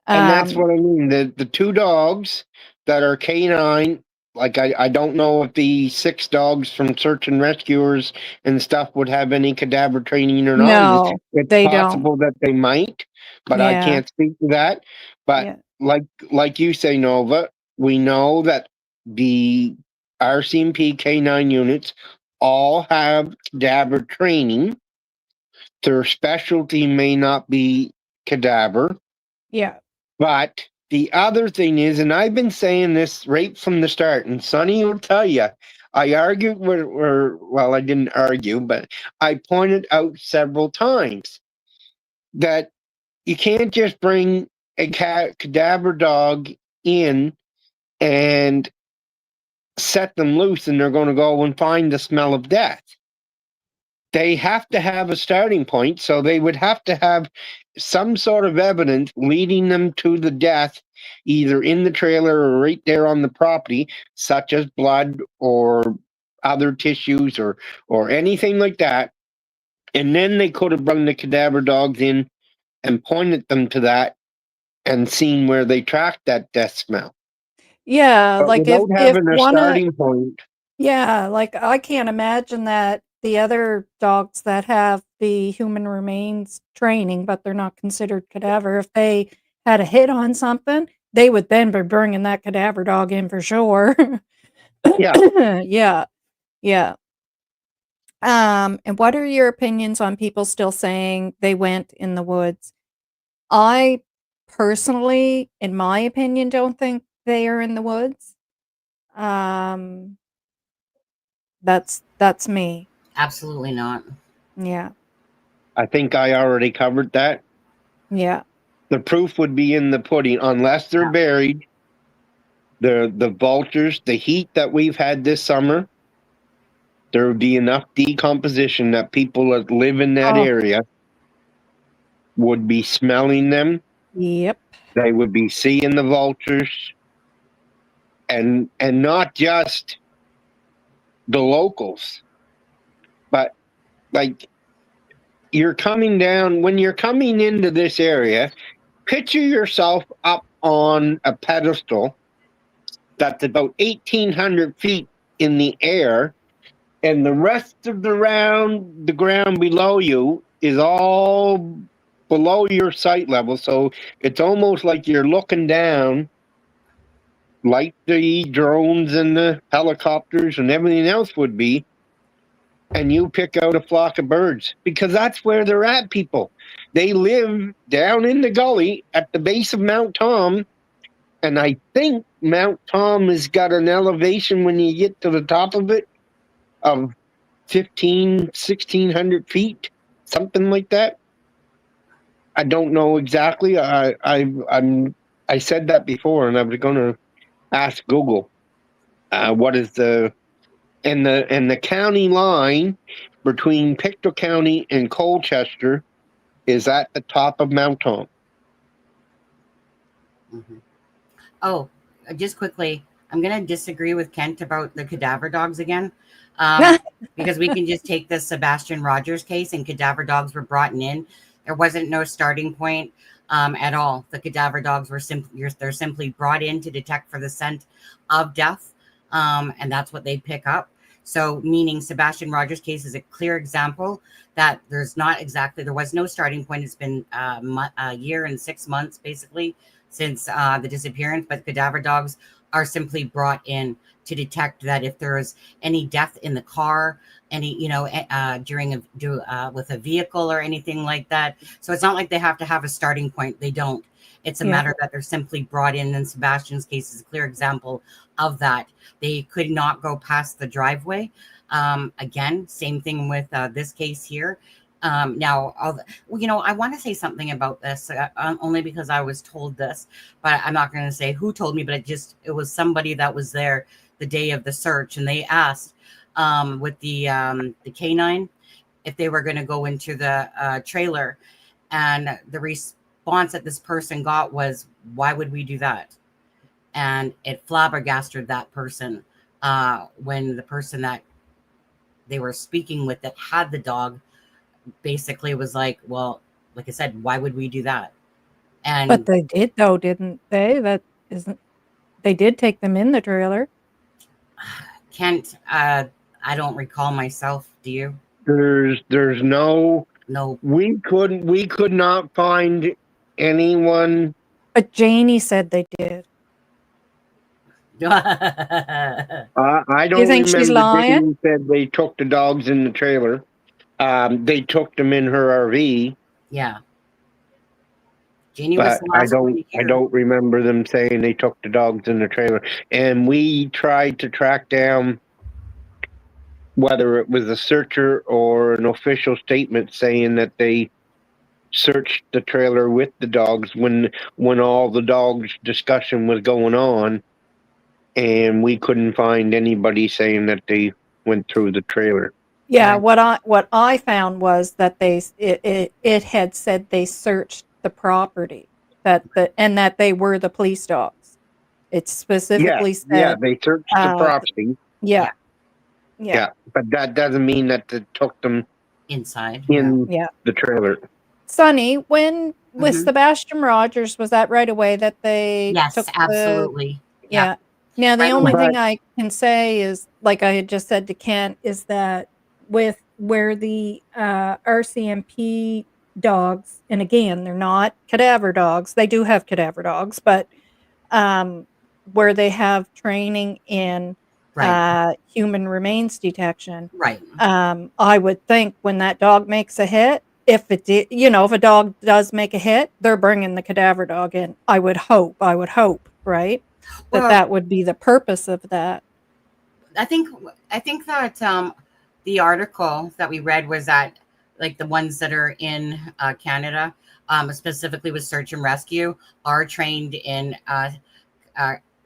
Speaker 2: And that's
Speaker 1: Um,
Speaker 2: what I mean. The 2 dogs that are canine, like I don't know if the 6 dogs from search and rescuers and stuff would have any cadaver training or not.
Speaker 1: no,
Speaker 2: It's
Speaker 1: they don't.
Speaker 2: possible that they might, but I
Speaker 1: Yeah,
Speaker 2: can't speak to that. But
Speaker 1: yeah.
Speaker 2: like you say, Nova, we know that the RCMP K9 units all have cadaver training. Their specialty may not be cadaver.
Speaker 1: Yeah.
Speaker 2: But the other thing is, and I've been saying this right from the start, and Sonny will tell you, I argued well, I didn't argue, but I pointed out several times that you can't just bring a cadaver dog in and set them loose and they're going to go and find the smell of death. They have to have a starting point, so they would have to have some sort of evidence leading them to the death, either in the trailer or right there on the property, such as blood or other tissues or anything like that. And then they could have brought the cadaver dogs in and pointed them to that and seen where they tracked that death smell.
Speaker 1: Yeah,
Speaker 2: But
Speaker 1: like,
Speaker 2: without
Speaker 1: if
Speaker 2: having a
Speaker 1: one of
Speaker 2: starting point,
Speaker 1: yeah, like, I can't imagine that the other dogs that have the human remains training, but they're not considered cadaver, if they had a hit on something, they would then be bringing that cadaver dog in for sure.
Speaker 2: yeah,
Speaker 1: Yeah, yeah. And what are your opinions on people still saying they went in the woods? I personally, in my opinion, don't think they are in the woods. Um, that's me.
Speaker 3: Absolutely not.
Speaker 1: Yeah,
Speaker 2: I think I already covered that.
Speaker 1: yeah.
Speaker 2: The proof would be in the pudding, unless they're buried. The vultures, the heat that we've had this summer, there would be enough decomposition that people that live in that
Speaker 1: Oh,
Speaker 2: area would be smelling them.
Speaker 1: yep.
Speaker 2: They would be seeing the vultures, and not just the locals, but like you're coming down when you're coming into this area. Picture yourself up on a pedestal that's about 1,800 feet in the air, and the rest of the ground below you is all below your sight level. So it's almost like you're looking down, like the drones and the helicopters and everything else would be, and you pick out a flock of birds, because that's where they're at, people. They live down in the gully at the base of Mount Tom. And I think Mount Tom has got an elevation when you get to the top of it of 1,600 feet, something like that. I don't know exactly. I said that before, and I was going to ask Google what is the county line between Pictou County and Colchester is at the top of Mount Tom.
Speaker 3: Mm-hmm. Oh, just quickly, I'm going to disagree with Kent about the cadaver dogs again. Because we can just take the Sebastian Rogers case, and cadaver dogs were brought in. There wasn't no starting point at all. The cadaver dogs were they're simply brought in to detect for the scent of death, and that's what they pick up. So, meaning Sebastian Rogers' case is a clear example that there was no starting point. It's been a year and 6 months basically since the disappearance, but cadaver dogs are simply brought in to detect that if there is any death in the car, any, with a vehicle or anything like that. So it's not like they have to have a starting point. They don't. It's a matter that they're simply brought in. And Sebastian's case is a clear example of that. They could not go past the driveway. Again, same thing with this case here. Now, I want to say something about this only because I was told this, but I'm not going to say who told me, but it was somebody that was there the day of the search, and they asked with the canine if they were going to go into the trailer, and the response that this person got was, "Why would we do that?" And it flabbergasted that person when the person that they were speaking with that had the dog basically was like, well, like I said, why would we do that? And
Speaker 1: But they did though, didn't they? They did take them in the trailer.
Speaker 3: Kent, I don't recall myself. Do you?
Speaker 2: There's no.
Speaker 3: No.
Speaker 2: We could not find anyone.
Speaker 1: But Janie said they did.
Speaker 2: I
Speaker 1: Do you
Speaker 2: don't
Speaker 1: think she's
Speaker 2: remember
Speaker 1: lying?
Speaker 2: Jane said they took the dogs in the trailer. They took them in her RV.
Speaker 3: Yeah. Janie was
Speaker 2: But
Speaker 3: the last one to hear.
Speaker 2: I don't remember them saying they took the dogs in the trailer. And we tried to track down whether it was a searcher or an official statement saying that they searched the trailer with the dogs when all the dogs discussion was going on, and we couldn't find anybody saying that they went through the trailer.
Speaker 1: Yeah, what I found was that it had said they searched the property, and that they were the police dogs. It specifically
Speaker 2: Yeah,
Speaker 1: said,
Speaker 2: they searched the property.
Speaker 1: yeah.
Speaker 2: But that doesn't mean that they took them
Speaker 3: inside
Speaker 2: in
Speaker 1: Yeah.
Speaker 2: the trailer.
Speaker 1: Sonny, when with Sebastian Rogers, was that right away that they
Speaker 3: Yes,
Speaker 1: took
Speaker 3: absolutely.
Speaker 1: Yeah. Now, the
Speaker 3: Right
Speaker 1: only
Speaker 3: away.
Speaker 1: thing I can say is, like I had just said to Kent, is that with where the RCMP dogs, and again, they're not cadaver dogs. They do have cadaver dogs, but where they have training in
Speaker 3: Right.
Speaker 1: human remains detection,
Speaker 3: Right.
Speaker 1: I would think when that dog makes a hit, if if a dog does make a hit, they're bringing the cadaver dog in. I would hope, right?
Speaker 3: Well,
Speaker 1: That would be the purpose of that.
Speaker 3: I think that the article that we read was that, like, the ones that are in Canada, specifically with search and rescue, are trained in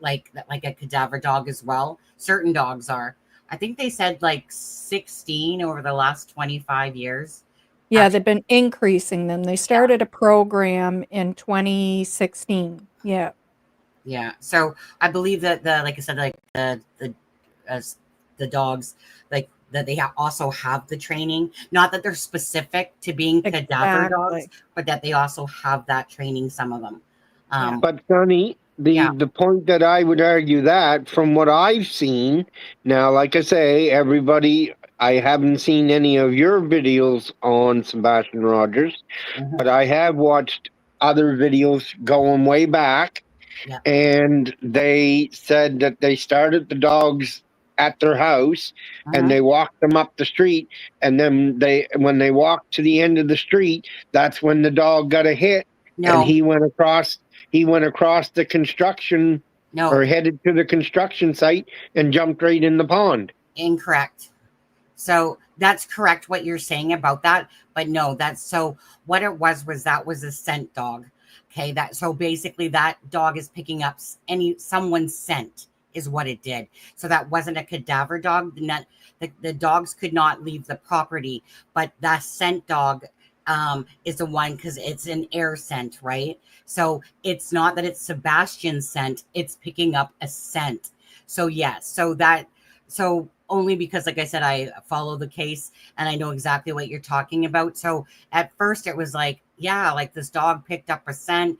Speaker 3: like a cadaver dog as well. Certain dogs are. I think they said like 16 over the last 25 years.
Speaker 1: Yeah, they've been increasing them. They started a program in 2016. Yeah.
Speaker 3: Yeah. So I believe that like I said, like the dogs, like that they also have the training. Not that they're specific to being cadaver dogs, but that they also have that training. Some of them.
Speaker 2: But Sonny, the point that I would argue that from what I've seen now, like I say, everybody, I haven't seen any of your videos on Sebastian Rogers, but I have watched other videos going way back.
Speaker 3: Yeah.
Speaker 2: And they said that they started the dogs at their house and they walked them up the street, and then when they walked to the end of the street, that's when the dog got a hit.
Speaker 3: No.
Speaker 2: And he went across the construction or headed to the construction site and jumped right in the pond.
Speaker 3: Incorrect. So that's correct what you're saying about that, but no, what it was that was a scent dog. Okay, so basically that dog is picking up someone's scent is what it did. So that wasn't a cadaver dog. The dogs could not leave the property, but that scent dog is the one, because it's an air scent, right? So it's not that it's Sebastian's scent, it's picking up a scent. So yes, so only because, like I said, I follow the case and I know exactly what you're talking about. So at first it was like, yeah, like this dog picked up a scent,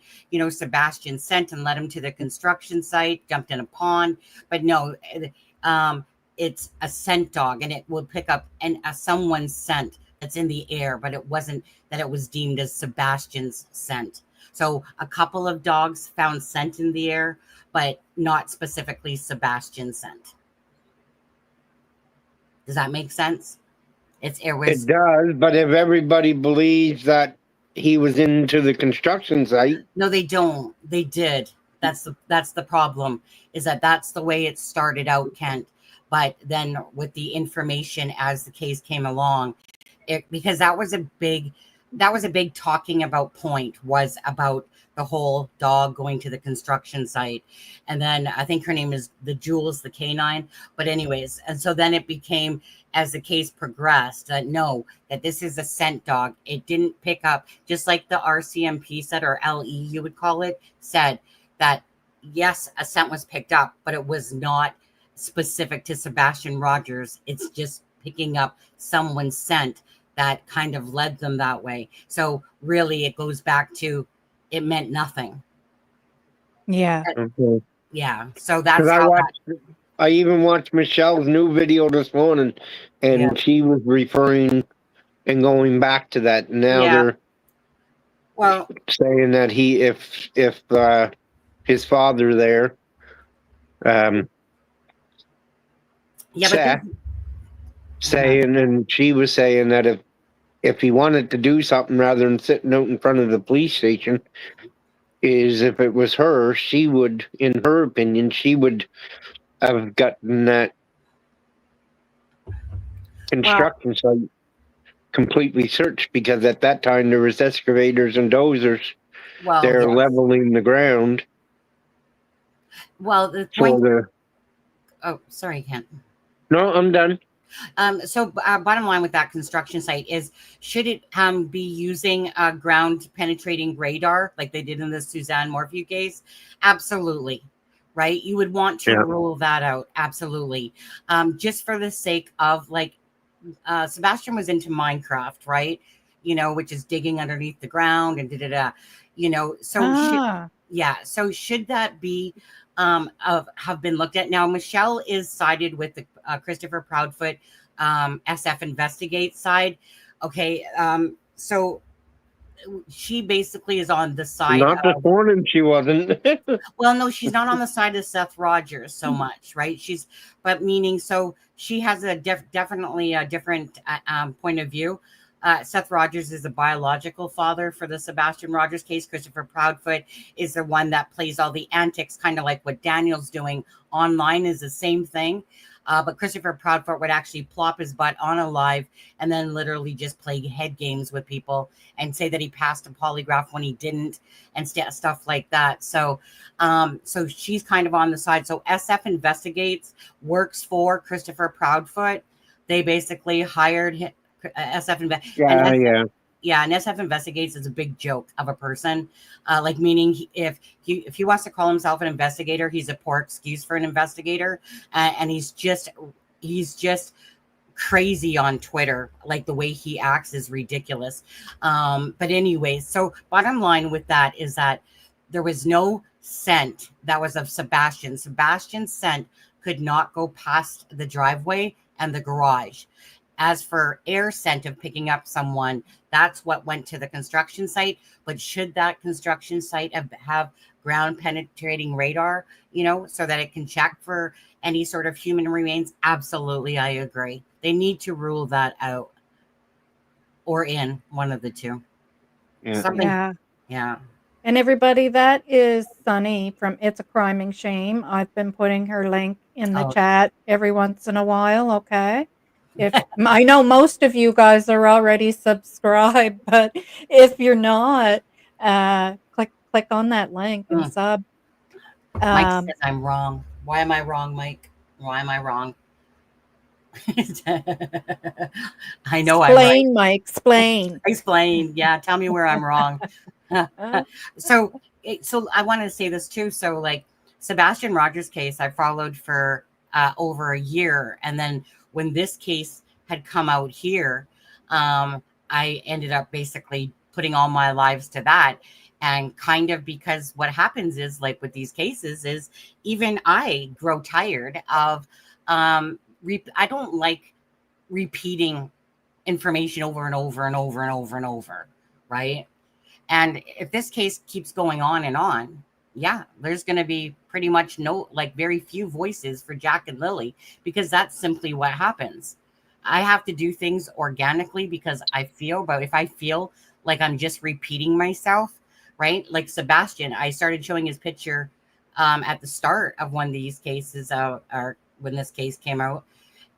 Speaker 3: Sebastian scent and led him to the construction site, jumped in a pond. But no, it's a scent dog and it will pick up someone's scent that's in the air, but it wasn't that it was deemed as Sebastian's scent. So a couple of dogs found scent in the air, but not specifically Sebastian's scent. Does that make sense? It
Speaker 2: It does, but if everybody believes that he was into the construction site,
Speaker 3: no, they don't. They did. That's the problem, is that that's the way it started out, Kent. But then with the information as the case came along, because that was a big talking about point, was about the whole dog going to the construction site. And then I think her name is the Jules, the canine. But anyways, and so then it became, as the case progressed, that no, that this is a scent dog. It didn't pick up, just like the RCMP said, or LE you would call it, said that yes, a scent was picked up, but it was not specific to Sebastian Rogers. It's just picking up someone's scent that kind of led them that way. So really it goes back to, it meant nothing.
Speaker 1: Yeah.
Speaker 2: okay.
Speaker 3: Yeah. So that's
Speaker 2: 'Cause
Speaker 3: how
Speaker 2: I even watched Michelle's new video this morning, and
Speaker 3: Yeah.
Speaker 2: she was referring and going back to that. Now
Speaker 3: Yeah.
Speaker 2: they're
Speaker 3: well,
Speaker 2: saying that if his father there,
Speaker 3: yeah,
Speaker 2: Seth,
Speaker 3: but
Speaker 2: saying, and she was saying that if he wanted to do something rather than sitting out in front of the police station, is if it was her, she would, in her opinion, she would have gotten that construction site completely searched, because at that time there was excavators and dozers there
Speaker 3: yes.
Speaker 2: leveling the ground.
Speaker 3: Well, the
Speaker 2: So
Speaker 3: point. Oh, sorry, Kent.
Speaker 2: no, I'm done.
Speaker 3: So bottom line with that construction site is, should it be using a ground penetrating radar like they did in the Suzanne Morphew case? Absolutely. Right. You would want to rule that out. Absolutely. Just for the sake of, like, Sebastian was into Minecraft, right? Which is digging underneath the ground and so so should that be have been looked at? Now Michelle is sided with the Christopher Proudfoot SF Investigate side. Okay, so she basically is on the side
Speaker 2: Not this morning, she wasn't.
Speaker 3: well, no, she's not on the side of Seth Rogers so much, right? But meaning, so she has a definitely a different point of view. Seth Rogers is a biological father for the Sebastian Rogers case. Christopher Proudfoot is the one that plays all the antics, kind of like what Daniel's doing online, is the same thing. But Christopher Proudfoot would actually plop his butt on a live and then literally just play head games with people and say that he passed a polygraph when he didn't, and stuff like that. So so she's kind of on the side. So SF Investigates works for Christopher Proudfoot. They basically hired him. SF and SF Investigates is a big joke of a person, like, meaning if he wants to call himself an investigator, he's a poor excuse for an investigator, and he's just crazy on Twitter. Like, the way he acts is ridiculous. But anyways, so bottom line with that is that there was no scent that was of Sebastian. Sebastian's scent could not go past the driveway and the garage. As for air scent of picking up someone, that's what went to the construction site. But should that construction site have ground penetrating radar, so that it can check for any sort of human remains? Absolutely, I agree. They need to rule that out, or in one of the two. Yeah.
Speaker 1: And everybody, that is Sunny from It's a Crime and Shame. I've been putting her link in the chat every once in a while, okay? If I know most of you guys are already subscribed, but if you're not, click on that link and sub.
Speaker 3: Mike says I'm wrong. Why am I wrong, Mike? Why am I wrong? I know I'm right.
Speaker 1: Explain, Mike. Explain.
Speaker 3: Explain. Yeah, tell me where I'm wrong. So I wanted to say this too. So, like, Sebastian Rogers case I followed for over a year, and then when this case had come out here, I ended up basically putting all my lives to that. And kind of because what happens is, like with these cases, is even I grow tired of I don't like repeating information over and over and over and over and over, right? And if this case keeps going on and on, yeah, there's going to be pretty much very few voices for Jack and Lily, because that's simply what happens. I have to do things organically because if I feel like I'm just repeating myself, right? Like Sebastian, I started showing his picture at the start of one of these cases, or when this case came out.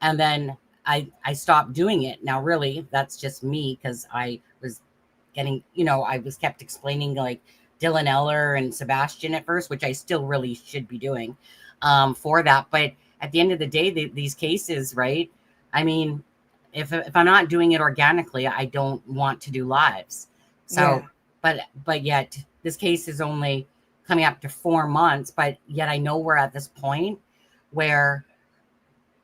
Speaker 3: And then I stopped doing it. Now, really, that's just me, because I was getting, I was kept explaining like Dylan Eller and Sebastian at first, which I still really should be doing for that. But at the end of the day, these cases, right? I mean, if I'm not doing it organically, I don't want to do lives. So, but yet this case is only coming up to 4 months, but yet I know we're at this point where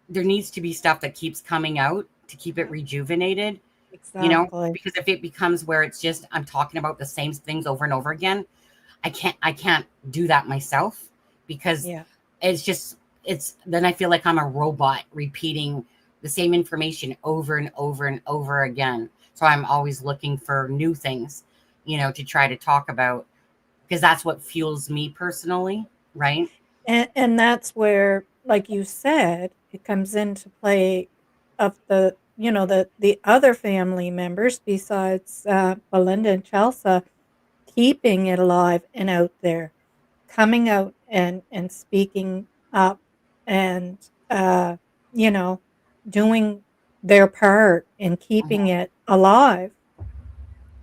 Speaker 3: there needs to be stuff that keeps coming out to keep it rejuvenated.
Speaker 1: Exactly.
Speaker 3: Because if it becomes where it's just I'm talking about the same things over and over again, I can't do that myself, because it's then I feel like I'm a robot repeating the same information over and over and over again. So I'm always looking for new things, to try to talk about, because that's what fuels me personally, right?
Speaker 1: And that's where, like you said, it comes into play of the other family members besides Belinda and Chelsea, keeping it alive and out there, coming out and speaking up, and you know doing their part in keeping it alive.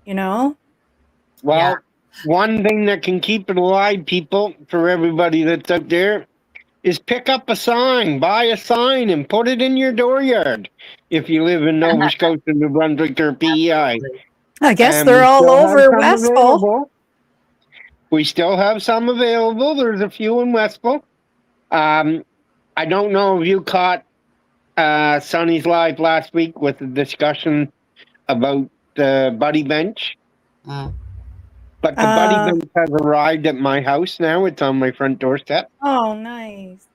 Speaker 1: You know.
Speaker 2: Well,
Speaker 3: Yeah.
Speaker 2: one thing that can keep it alive, people, for everybody that's out there, is pick up a sign, buy a sign, and put it in your dooryard. If you live in Nova Scotia, New Brunswick, or PEI,
Speaker 1: I guess
Speaker 2: and
Speaker 1: they're
Speaker 2: we
Speaker 1: all
Speaker 2: still have
Speaker 1: over
Speaker 2: some
Speaker 1: Westfall.
Speaker 2: available. We still have some available. There's a few in Westfall. I don't know if you caught Sonny's live last week with the discussion about the buddy bench. But the buddy bench has arrived at my house now. It's on my front doorstep.
Speaker 1: Oh, nice.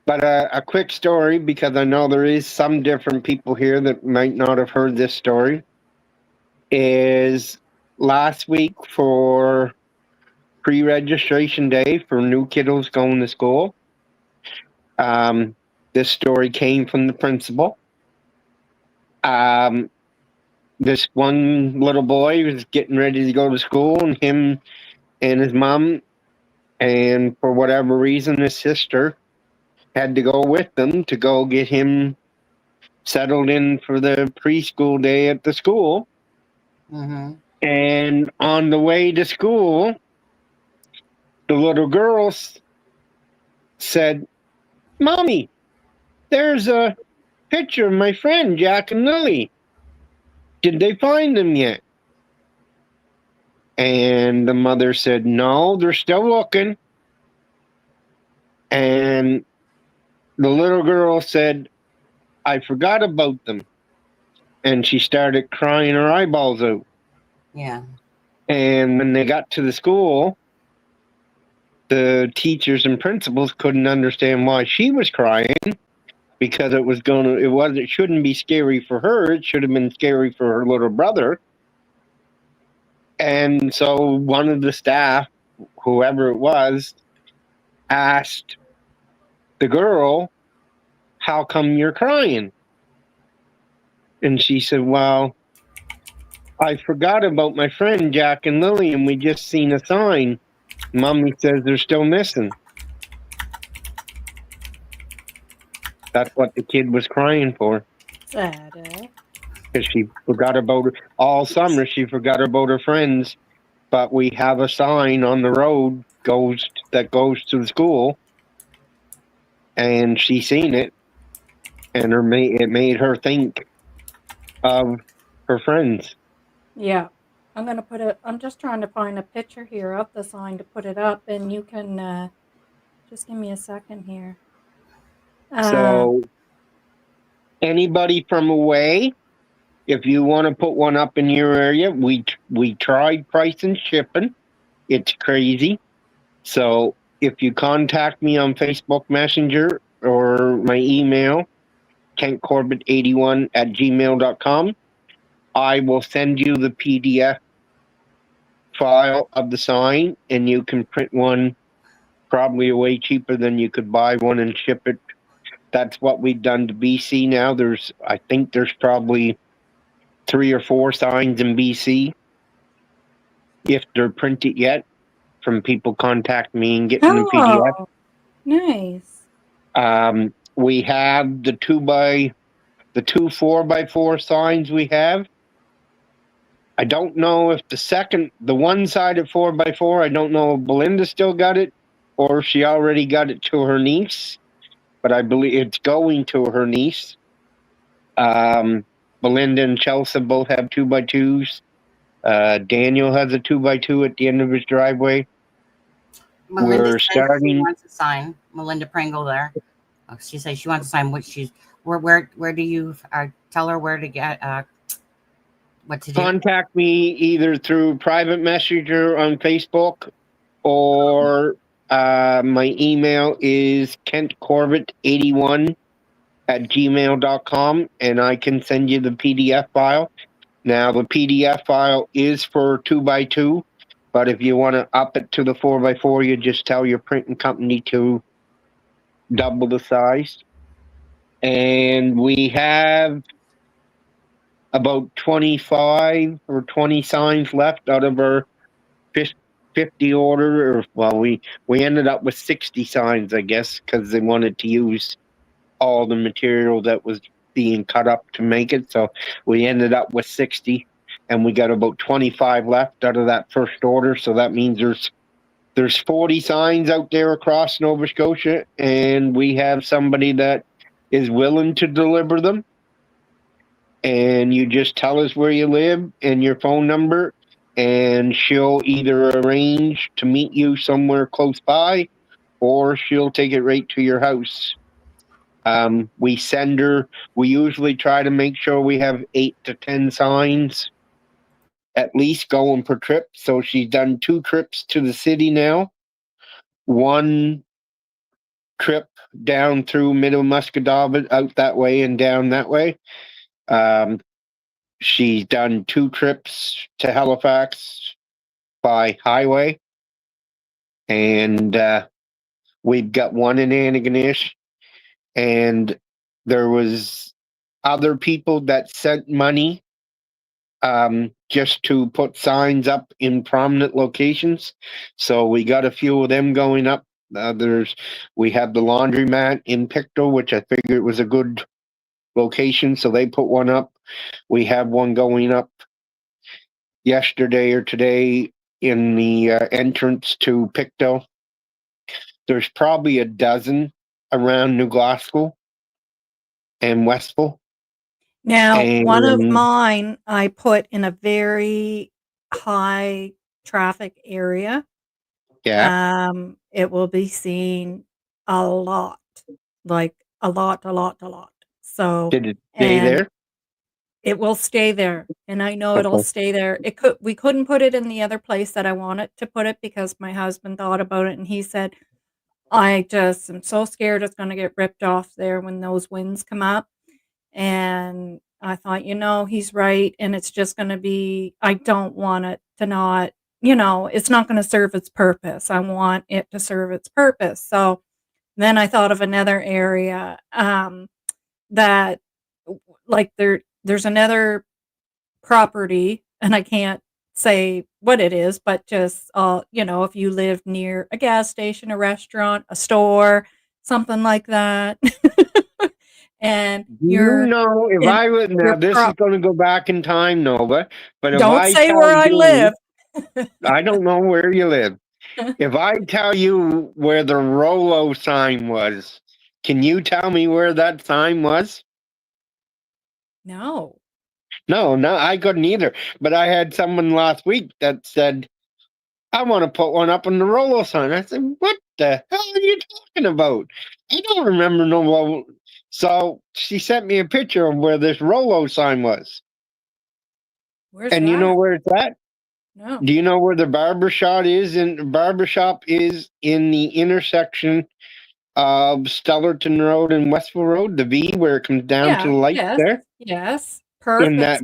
Speaker 2: But a quick story, because I know there is some different people here that might not have heard this story, is last week for pre-registration day for new kiddos going to school. This story came from the principal. This one little boy was getting ready to go to school, and him and his mom, and for whatever reason, his sister had to go with them to go get him settled in for the preschool day at the school. And on the way to school, the little girl said, "Mommy, there's a picture of my friend Jack and Lily. Did they find them yet?" And the mother said, "No, they're still looking." And the little girl said, "I forgot about them." And she started crying her eyeballs out.
Speaker 3: Yeah.
Speaker 2: And when they got to the school, the teachers and principals couldn't understand why she was crying, because it shouldn't be scary for her. It should have been scary for her little brother. And so one of the staff, whoever it was, asked the girl, "How come you're crying?" And she said, "Well, I forgot about my friend Jack and Lily, and we just seen a sign. Mommy says they're still missing." That's what the kid was crying for.
Speaker 1: Sad,
Speaker 2: Because she forgot about her all summer. She forgot about her friends. But we have a sign on the road that goes to the school, and she seen it, and it made her think of her friends.
Speaker 1: Yeah, I'm gonna put it. I'm just trying to find a picture here of the sign to put it up, and you can just give me a second here.
Speaker 2: So anybody from away, if you want to put one up in your area, we tried price and shipping. It's crazy. So if you contact me on Facebook Messenger or my email, kentcorbett81@gmail.com, I will send you the PDF file of the sign, and you can print one probably way cheaper than you could buy one and ship it. That's what we've done to BC now. I think there's probably 3 or 4 signs in BC, if they're printed yet, from people contact me and getting the PDF.
Speaker 1: Oh, nice.
Speaker 2: We have the 4x4 signs we have. I don't know if the one side of 4x4, I don't know if Belinda still got it or if she already got it to her niece, but I believe it's going to her niece. Belinda and Chelsea both have 2x2s. Daniel has a 2x2 at the end of his driveway.
Speaker 3: Melinda
Speaker 2: We're
Speaker 3: says she
Speaker 2: starting.
Speaker 3: wants to sign. Melinda Pringle there. Oh, she says she wants to sign. Where do you tell her where to get what to do?
Speaker 2: Contact me either through private messenger on Facebook, or my email is kentcorbett81@gmail.com, and I can send you the PDF file. Now, the PDF file is for 2x2, but if you want to up it to the 4x4, you just tell your printing company to double the size. And we have about 25 or 20 signs left out of our 50 order. Or, well, we ended up with 60 signs, I guess, because they wanted to use all the material that was being cut up to make it. So we ended up with 60, and we got about 25 left out of that first order. So that means there's 40 signs out there across Nova Scotia, and we have somebody that is willing to deliver them. And you just tell us where you live and your phone number, and she'll either arrange to meet you somewhere close by, or she'll take it right to your house. We usually try to make sure we have 8 to 10 signs at least going per trip. So she's done 2 trips to the city now. 1 trip down through Middle Muscadava, out that way and down that way. She's done 2 trips to Halifax by highway, and we've got 1 in Antigonish. And there was other people that sent money just to put signs up in prominent locations. So we got a few of them going up. We have the laundromat in Pictou, which I figured was a good location, so they put one up. We have one going up yesterday or today in the entrance to Pictou. There's probably a dozen around New Glasgow and Westville.
Speaker 1: Now, one of
Speaker 2: And
Speaker 1: mine I put in a very high traffic area.
Speaker 2: yeah,
Speaker 1: It will be seen a lot, like a lot, a lot, a lot. So,
Speaker 2: did it stay
Speaker 1: and
Speaker 2: there?
Speaker 1: it will stay there, and I know it'll
Speaker 2: Okay.
Speaker 1: stay there. We couldn't put it in the other place that I wanted to put it because my husband thought about it and he said, I just am so scared it's gonna get ripped off there when those winds come up. And I thought, he's right, and it's just gonna be I don't want it to not it's not gonna serve its purpose. I want it to serve its purpose. So then I thought of another area, that like there's another property, and I can't say what it is, but just if you live near a gas station, a restaurant, a store, something like that, and
Speaker 2: You know, if
Speaker 1: in
Speaker 2: I would now,
Speaker 1: your
Speaker 2: this is going to go back in time, Nova. But if
Speaker 1: don't
Speaker 2: I
Speaker 1: say
Speaker 2: tell
Speaker 1: where I
Speaker 2: you,
Speaker 1: live.
Speaker 2: I don't know where you live. If I tell you where the Rolo sign was, can you tell me where that sign was?
Speaker 1: No.
Speaker 2: No, I couldn't either. But I had someone last week that said, I want to put one up on the Rolo sign. I said, what the hell are you talking about? I don't remember no. So she sent me a picture of where this Rolo sign was.
Speaker 1: Where's
Speaker 2: And you know
Speaker 1: that?
Speaker 2: where it's at?
Speaker 1: No.
Speaker 2: Do you know where the barbershop is? Barbershop is in the intersection of Stellarton Road and Westville Road, the V where it comes down to
Speaker 1: Yeah.
Speaker 2: the lights
Speaker 1: Yes.
Speaker 2: there.
Speaker 1: Yes.
Speaker 2: In
Speaker 1: Perfect
Speaker 2: that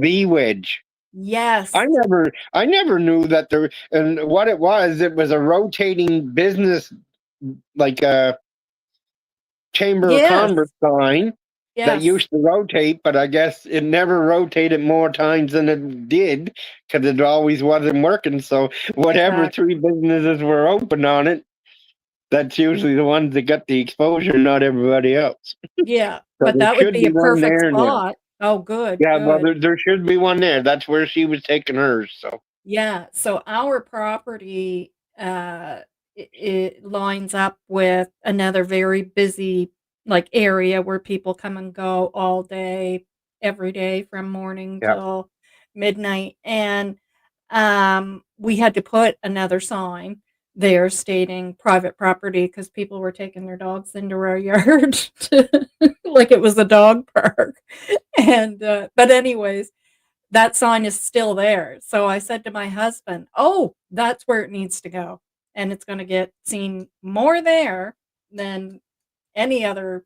Speaker 2: V
Speaker 1: spot.
Speaker 2: wedge.
Speaker 1: Yes.
Speaker 2: I never knew that there, and what it was a rotating business, like a Chamber of
Speaker 1: Yes.
Speaker 2: Commerce sign that
Speaker 1: Yes.
Speaker 2: used to rotate, but I guess it never rotated more times than it did because it always wasn't working. So whatever
Speaker 1: Exactly.
Speaker 2: 3 businesses were open on it, that's usually the ones that got the exposure, not everybody else.
Speaker 1: Yeah.
Speaker 2: So
Speaker 1: But
Speaker 2: there
Speaker 1: that would
Speaker 2: should
Speaker 1: be
Speaker 2: be
Speaker 1: a
Speaker 2: one
Speaker 1: perfect
Speaker 2: there now.
Speaker 1: spot. Oh, good.
Speaker 2: Yeah, well,
Speaker 1: Good.
Speaker 2: there should be one there. That's where she was taking hers. So
Speaker 1: Yeah, so our property, it lines up with another very busy, like, area where people come and go all day, every day from morning
Speaker 2: yeah,
Speaker 1: till midnight, and, we had to put another sign there stating private property because people were taking their dogs into our yard like it was a dog park, and, but anyways, that sign is still there. So I said to my husband, "Oh, that's where it needs to go, and it's gonna get seen more there than any other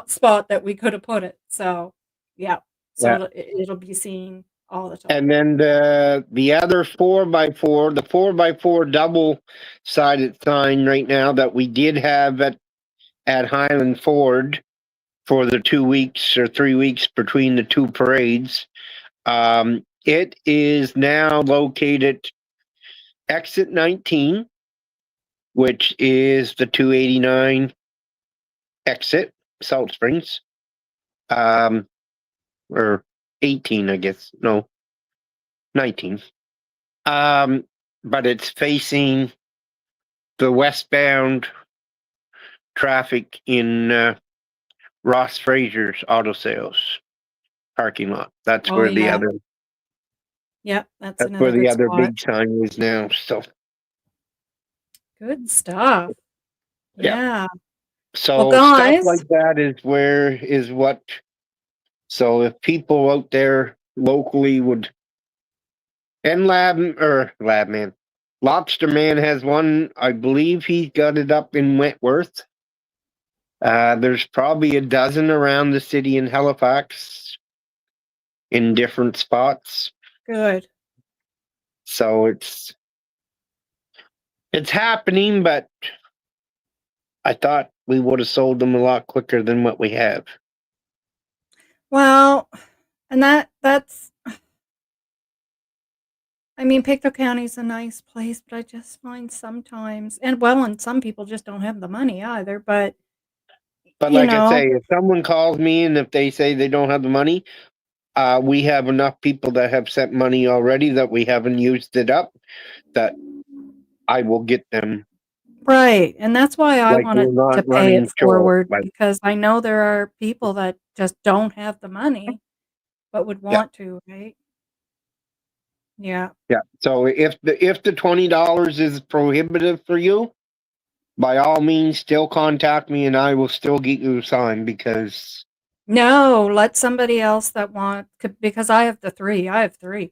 Speaker 1: spot that we could have put it." So, yeah. So
Speaker 2: yeah.
Speaker 1: it'll be seen all the time.
Speaker 2: And then the other 4x4, the 4x4 double-sided sign right now that we did have at Highland Ford for the 2 weeks or 3 weeks between the 2 parades. It is now located exit 19, which is the 289 exit, Salt Springs. Or 18, I guess. No, 19. But it's facing the westbound traffic in Ross Fraser's auto sales parking lot. That's
Speaker 1: Oh,
Speaker 2: where the
Speaker 1: yeah.
Speaker 2: other
Speaker 1: Yep, that's another good spot.
Speaker 2: big sign is now. So
Speaker 1: Good stuff.
Speaker 2: yeah.
Speaker 1: Yeah. Well,
Speaker 2: So stuff
Speaker 1: guys,
Speaker 2: like that is what. So if people out there locally would, and Lab Man, Lobster Man has one. I believe he got it up in Wentworth. There's probably a dozen around the city in Halifax in different spots.
Speaker 1: good.
Speaker 2: So it's happening, but I thought we would have sold them a lot quicker than what we have.
Speaker 1: Well, and that's I mean, Pictou County's a nice place, but I just find sometimes and some people just don't have the money either, but,
Speaker 2: But
Speaker 1: you
Speaker 2: like I
Speaker 1: know
Speaker 2: say, if someone calls me and if they say they don't have the money, we have enough people that have sent money already that we haven't used it up that I will get them.
Speaker 1: Right, and that's why I
Speaker 2: Like we're
Speaker 1: wanted to
Speaker 2: not
Speaker 1: pay it
Speaker 2: running short.
Speaker 1: forward
Speaker 2: Like
Speaker 1: because I know there are people that just don't have the money, but would
Speaker 2: yeah,
Speaker 1: want to, right? Yeah.
Speaker 2: yeah. So if the $20 is prohibitive for you, by all means, still contact me and I will still get you a sign because
Speaker 1: No, let somebody else that because I have the 3, I have 3.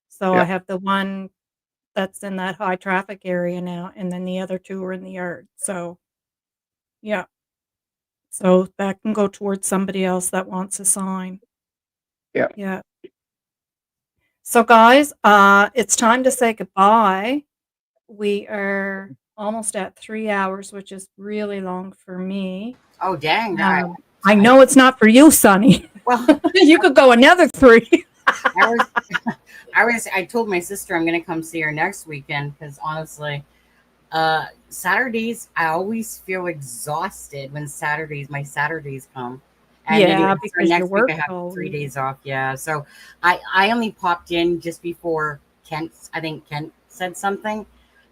Speaker 1: So I
Speaker 2: yeah,
Speaker 1: have the one that's in that high traffic area now, and then the other 2 are in the yard, so, yeah. So that can go towards somebody else that wants a sign.
Speaker 2: yeah,
Speaker 1: Yeah. So guys, it's time to say goodbye. We are almost at 3 hours, which is really long for me.
Speaker 3: Oh, dang.
Speaker 1: I know it's not for you, Sonny.
Speaker 3: Well,
Speaker 1: You could go another 3.
Speaker 3: I was, I told my sister I'm going to come see her next weekend because honestly, Saturdays, I always feel exhausted when my Saturdays come. And
Speaker 1: Yeah,
Speaker 3: anyway, so
Speaker 1: because you
Speaker 3: next week I
Speaker 1: worked
Speaker 3: have
Speaker 1: all
Speaker 3: 3
Speaker 1: week.
Speaker 3: days off. Yeah. So I only popped in just before I think Kent said something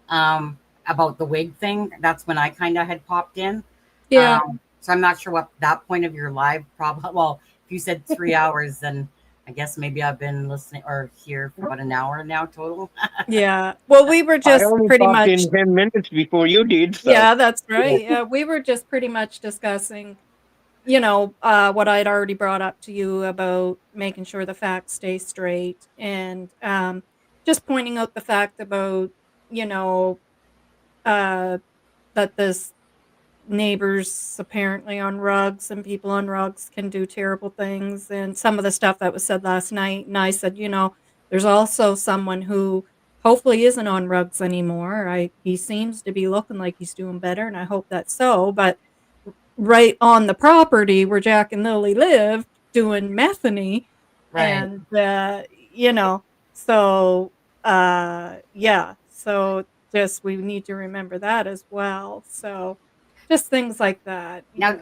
Speaker 3: about the wig thing. That's when I kind of had popped in.
Speaker 1: Yeah.
Speaker 3: So I'm not sure what that point of your live problem. Well, if you said 3 hours, then I guess maybe I've been listening or here for about an hour now total.
Speaker 1: Yeah. Well, we were
Speaker 2: I
Speaker 1: just
Speaker 2: only
Speaker 1: pretty
Speaker 2: popped
Speaker 1: much.
Speaker 2: in 10 minutes before you did, so.
Speaker 1: Yeah, that's
Speaker 2: Yeah.
Speaker 1: right. Yeah, we were just pretty much discussing, what I'd already brought up to you about making sure the facts stay straight, and just pointing out the fact about, you know, uh, that this neighbors apparently on rugs and people on rugs can do terrible things, and some of the stuff that was said last night. And I said, there's also someone who hopefully isn't on rugs anymore. He seems to be looking like he's doing better, and I hope that's so. But right on the property where Jack and Lily live, doing methany,
Speaker 3: Right.
Speaker 1: and so yeah, so just we need to remember that as well. So just things like that.
Speaker 3: Now,
Speaker 1: Yeah,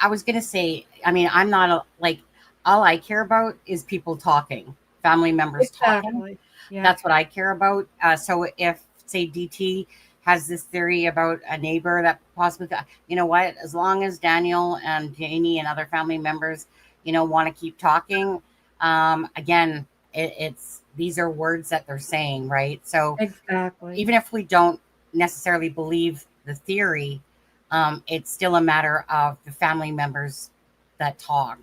Speaker 3: I was gonna say, I mean, I'm not like all I care about is people talking, family members talking.
Speaker 1: exactly. Yeah.
Speaker 3: That's what I care about. So if say DT has this theory about a neighbor that possibly, you know what, as long as Daniel and Janie and other family members, want to keep talking, again, it's these are words that they're saying, right? So
Speaker 1: Exactly.
Speaker 3: even if we don't necessarily believe the theory, it's still a matter of the family members that talk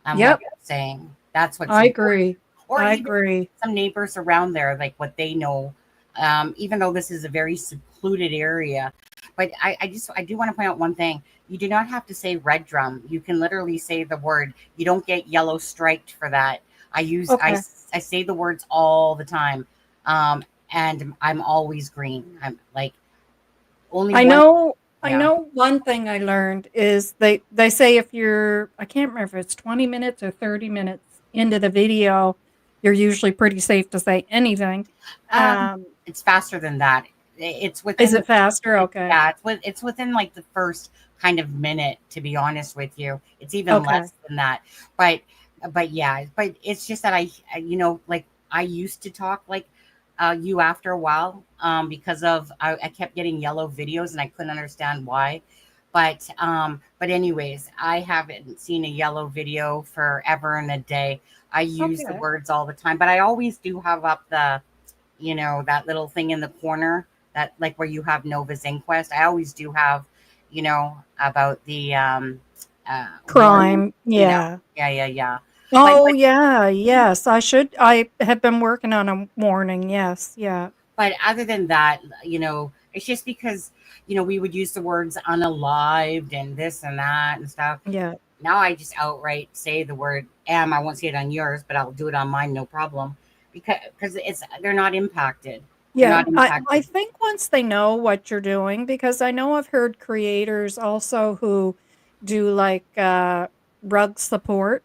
Speaker 3: and what
Speaker 1: Yep.
Speaker 3: they're saying. That's what's
Speaker 1: I
Speaker 3: important.
Speaker 1: agree.
Speaker 3: Or
Speaker 1: I
Speaker 3: even
Speaker 1: agree.
Speaker 3: some neighbors around there, like what they know, even though this is a very secluded area. But I do want to point out one thing. You do not have to say red drum. You can literally say the word. You don't get yellow striped for that.
Speaker 1: Okay.
Speaker 3: I say the words all the time. Um, and I'm always green. I'm like only
Speaker 1: I
Speaker 3: one.
Speaker 1: know I
Speaker 3: Yeah.
Speaker 1: know one thing I learned is they say if you're, I can't remember if it's 20 minutes or 30 minutes into the video, you're usually pretty safe to say anything.
Speaker 3: Um,
Speaker 1: Um,
Speaker 3: it's faster than that. It's
Speaker 1: is
Speaker 3: within
Speaker 1: it faster? Okay.
Speaker 3: yeah, it's within like the first kind of minute, to be honest with you. It's even
Speaker 1: Okay.
Speaker 3: less than that. But yeah, but it's just that like I used to talk like you after a while because of I kept getting yellow videos and I couldn't understand why. But anyways, I haven't seen a yellow video forever and a day. I use the
Speaker 1: Okay.
Speaker 3: words all the time, but I always do have up the that little thing in the corner that like where you have Novah's Inquest. I always do have, about the warning,
Speaker 1: Crime. Yeah.
Speaker 3: yeah.
Speaker 1: Oh,
Speaker 3: But
Speaker 1: yeah. Yes. I have been working on a warning. Yes. Yeah.
Speaker 3: but other than that, it's just because, we would use the words unalived and this and that and stuff.
Speaker 1: Yeah.
Speaker 3: Now I just outright say the word am. I won't say it on yours, but I'll do it on mine, no problem. Because it's they're not impacted. They're
Speaker 1: Yeah,
Speaker 3: not
Speaker 1: I
Speaker 3: impacted.
Speaker 1: think once they know what you're doing, because I know I've heard creators also who do like rug support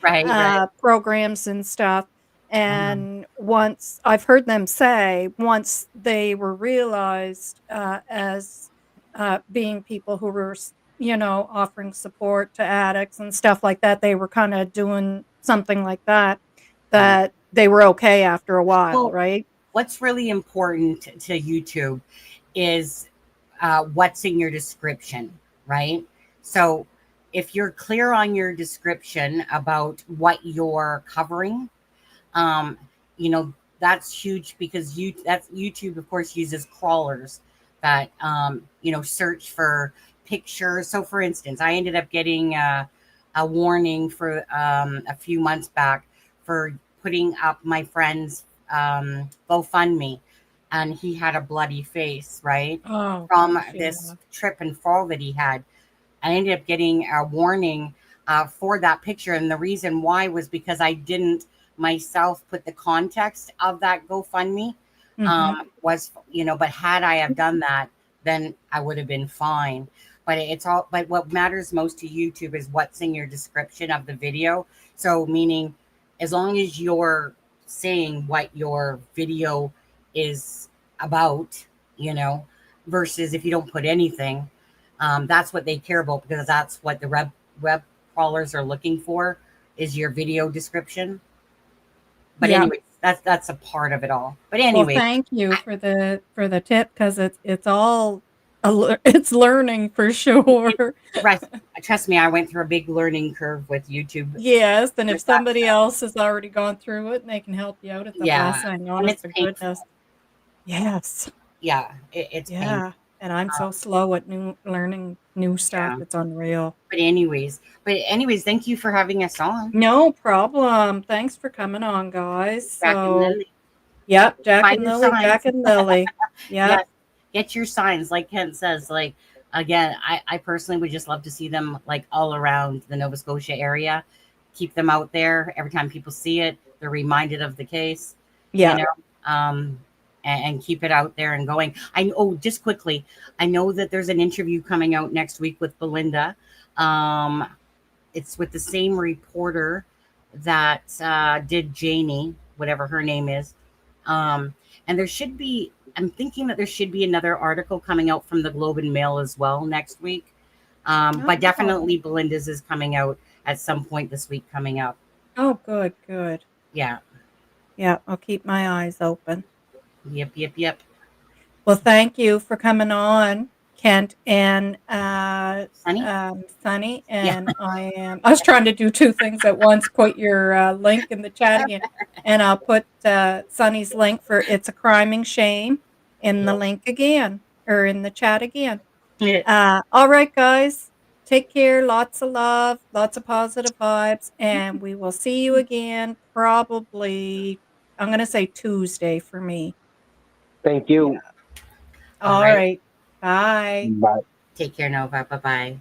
Speaker 3: Right.
Speaker 1: programs and stuff.
Speaker 3: Mhm.
Speaker 1: And once I've heard them say, once they were realized as being people who were, offering support to addicts and stuff like that, they were kind of doing something like that,
Speaker 3: Right.
Speaker 1: that they were okay after a while,
Speaker 3: Well,
Speaker 1: right?
Speaker 3: what's really important to YouTube is what's in your description, right? So if you're clear on your description about what you're covering, um, you know that's huge because that's YouTube, of course, uses crawlers that search for pictures. So, for instance, I ended up getting a warning for a few months back for putting up my friend's GoFundMe, and he had a bloody face, right,
Speaker 1: Oh
Speaker 3: from
Speaker 1: gosh,
Speaker 3: this
Speaker 1: yeah.
Speaker 3: trip and fall that he had. I ended up getting a warning for that picture. And the reason why was because I didn't myself put the context of that GoFundMe.
Speaker 1: Mhm.
Speaker 3: But had I have done that, then I would have been fine. But what matters most to YouTube is what's in your description of the video. So, meaning, as long as you're saying what your video is about, you know, versus if you don't put anything, that's what they care about because that's what the web crawlers are looking for is your video description. But
Speaker 1: Yeah.
Speaker 3: anyway, that's a part of it all. But
Speaker 1: Well,
Speaker 3: anyway,
Speaker 1: thank you
Speaker 3: I,
Speaker 1: for the tip, because it's all It's learning for sure.
Speaker 3: Trust me, I went through a big learning curve with YouTube.
Speaker 1: Yes, and if
Speaker 3: with that
Speaker 1: somebody
Speaker 3: stuff.
Speaker 1: else has already gone through it and they can help you out, it's a
Speaker 3: Yeah,
Speaker 1: blessing,
Speaker 3: and
Speaker 1: honest
Speaker 3: it's
Speaker 1: to
Speaker 3: painful.
Speaker 1: goodness. Yes.
Speaker 3: Yeah, it's painful.
Speaker 1: Yeah, and I'm so slow at learning new stuff,
Speaker 3: Yeah.
Speaker 1: it's unreal.
Speaker 3: But anyways, thank you for having us on.
Speaker 1: No problem. Thanks for coming on, guys.
Speaker 3: Jack and
Speaker 1: So,
Speaker 3: Lily.
Speaker 1: yep, Jack
Speaker 3: Find
Speaker 1: and
Speaker 3: your
Speaker 1: Lily, Jack
Speaker 3: signs.
Speaker 1: and Lily.
Speaker 3: Yes,
Speaker 1: Yep.
Speaker 3: get your signs, like Kent says. Like again, I personally would just love to see them like all around the Nova Scotia area. Keep them out there. Every time people see it, they're reminded of the case. You
Speaker 1: Yeah.
Speaker 3: know, and keep it out there and going. Just quickly, I know that there's an interview coming out next week with Belinda. It's with the same reporter that did Janie, whatever her name is. And I'm thinking that there should be another article coming out from the Globe and Mail as well next week. But
Speaker 1: Oh.
Speaker 3: definitely Belinda's is coming out at some point this week coming up.
Speaker 1: Oh, good, good.
Speaker 3: Yeah.
Speaker 1: Yeah, I'll keep my eyes open.
Speaker 3: Yep.
Speaker 1: Well, thank you for coming on, Kent and
Speaker 3: Sunny?
Speaker 1: Sunny.
Speaker 3: Yeah.
Speaker 1: And I was trying to do two things at once. Put your link in the chat again, and I'll put Sunny's link for "It's a Criming Shame" in the link again, or in the chat again. All right, guys. Take care. Lots of love, lots of positive vibes, and we will see you again probably. I'm going to say Tuesday for me.
Speaker 2: Thank
Speaker 1: Yeah.
Speaker 2: you.
Speaker 3: All
Speaker 1: All
Speaker 3: right.
Speaker 1: right. Bye.
Speaker 2: Bye.
Speaker 3: Take care, Nova. Bye-bye.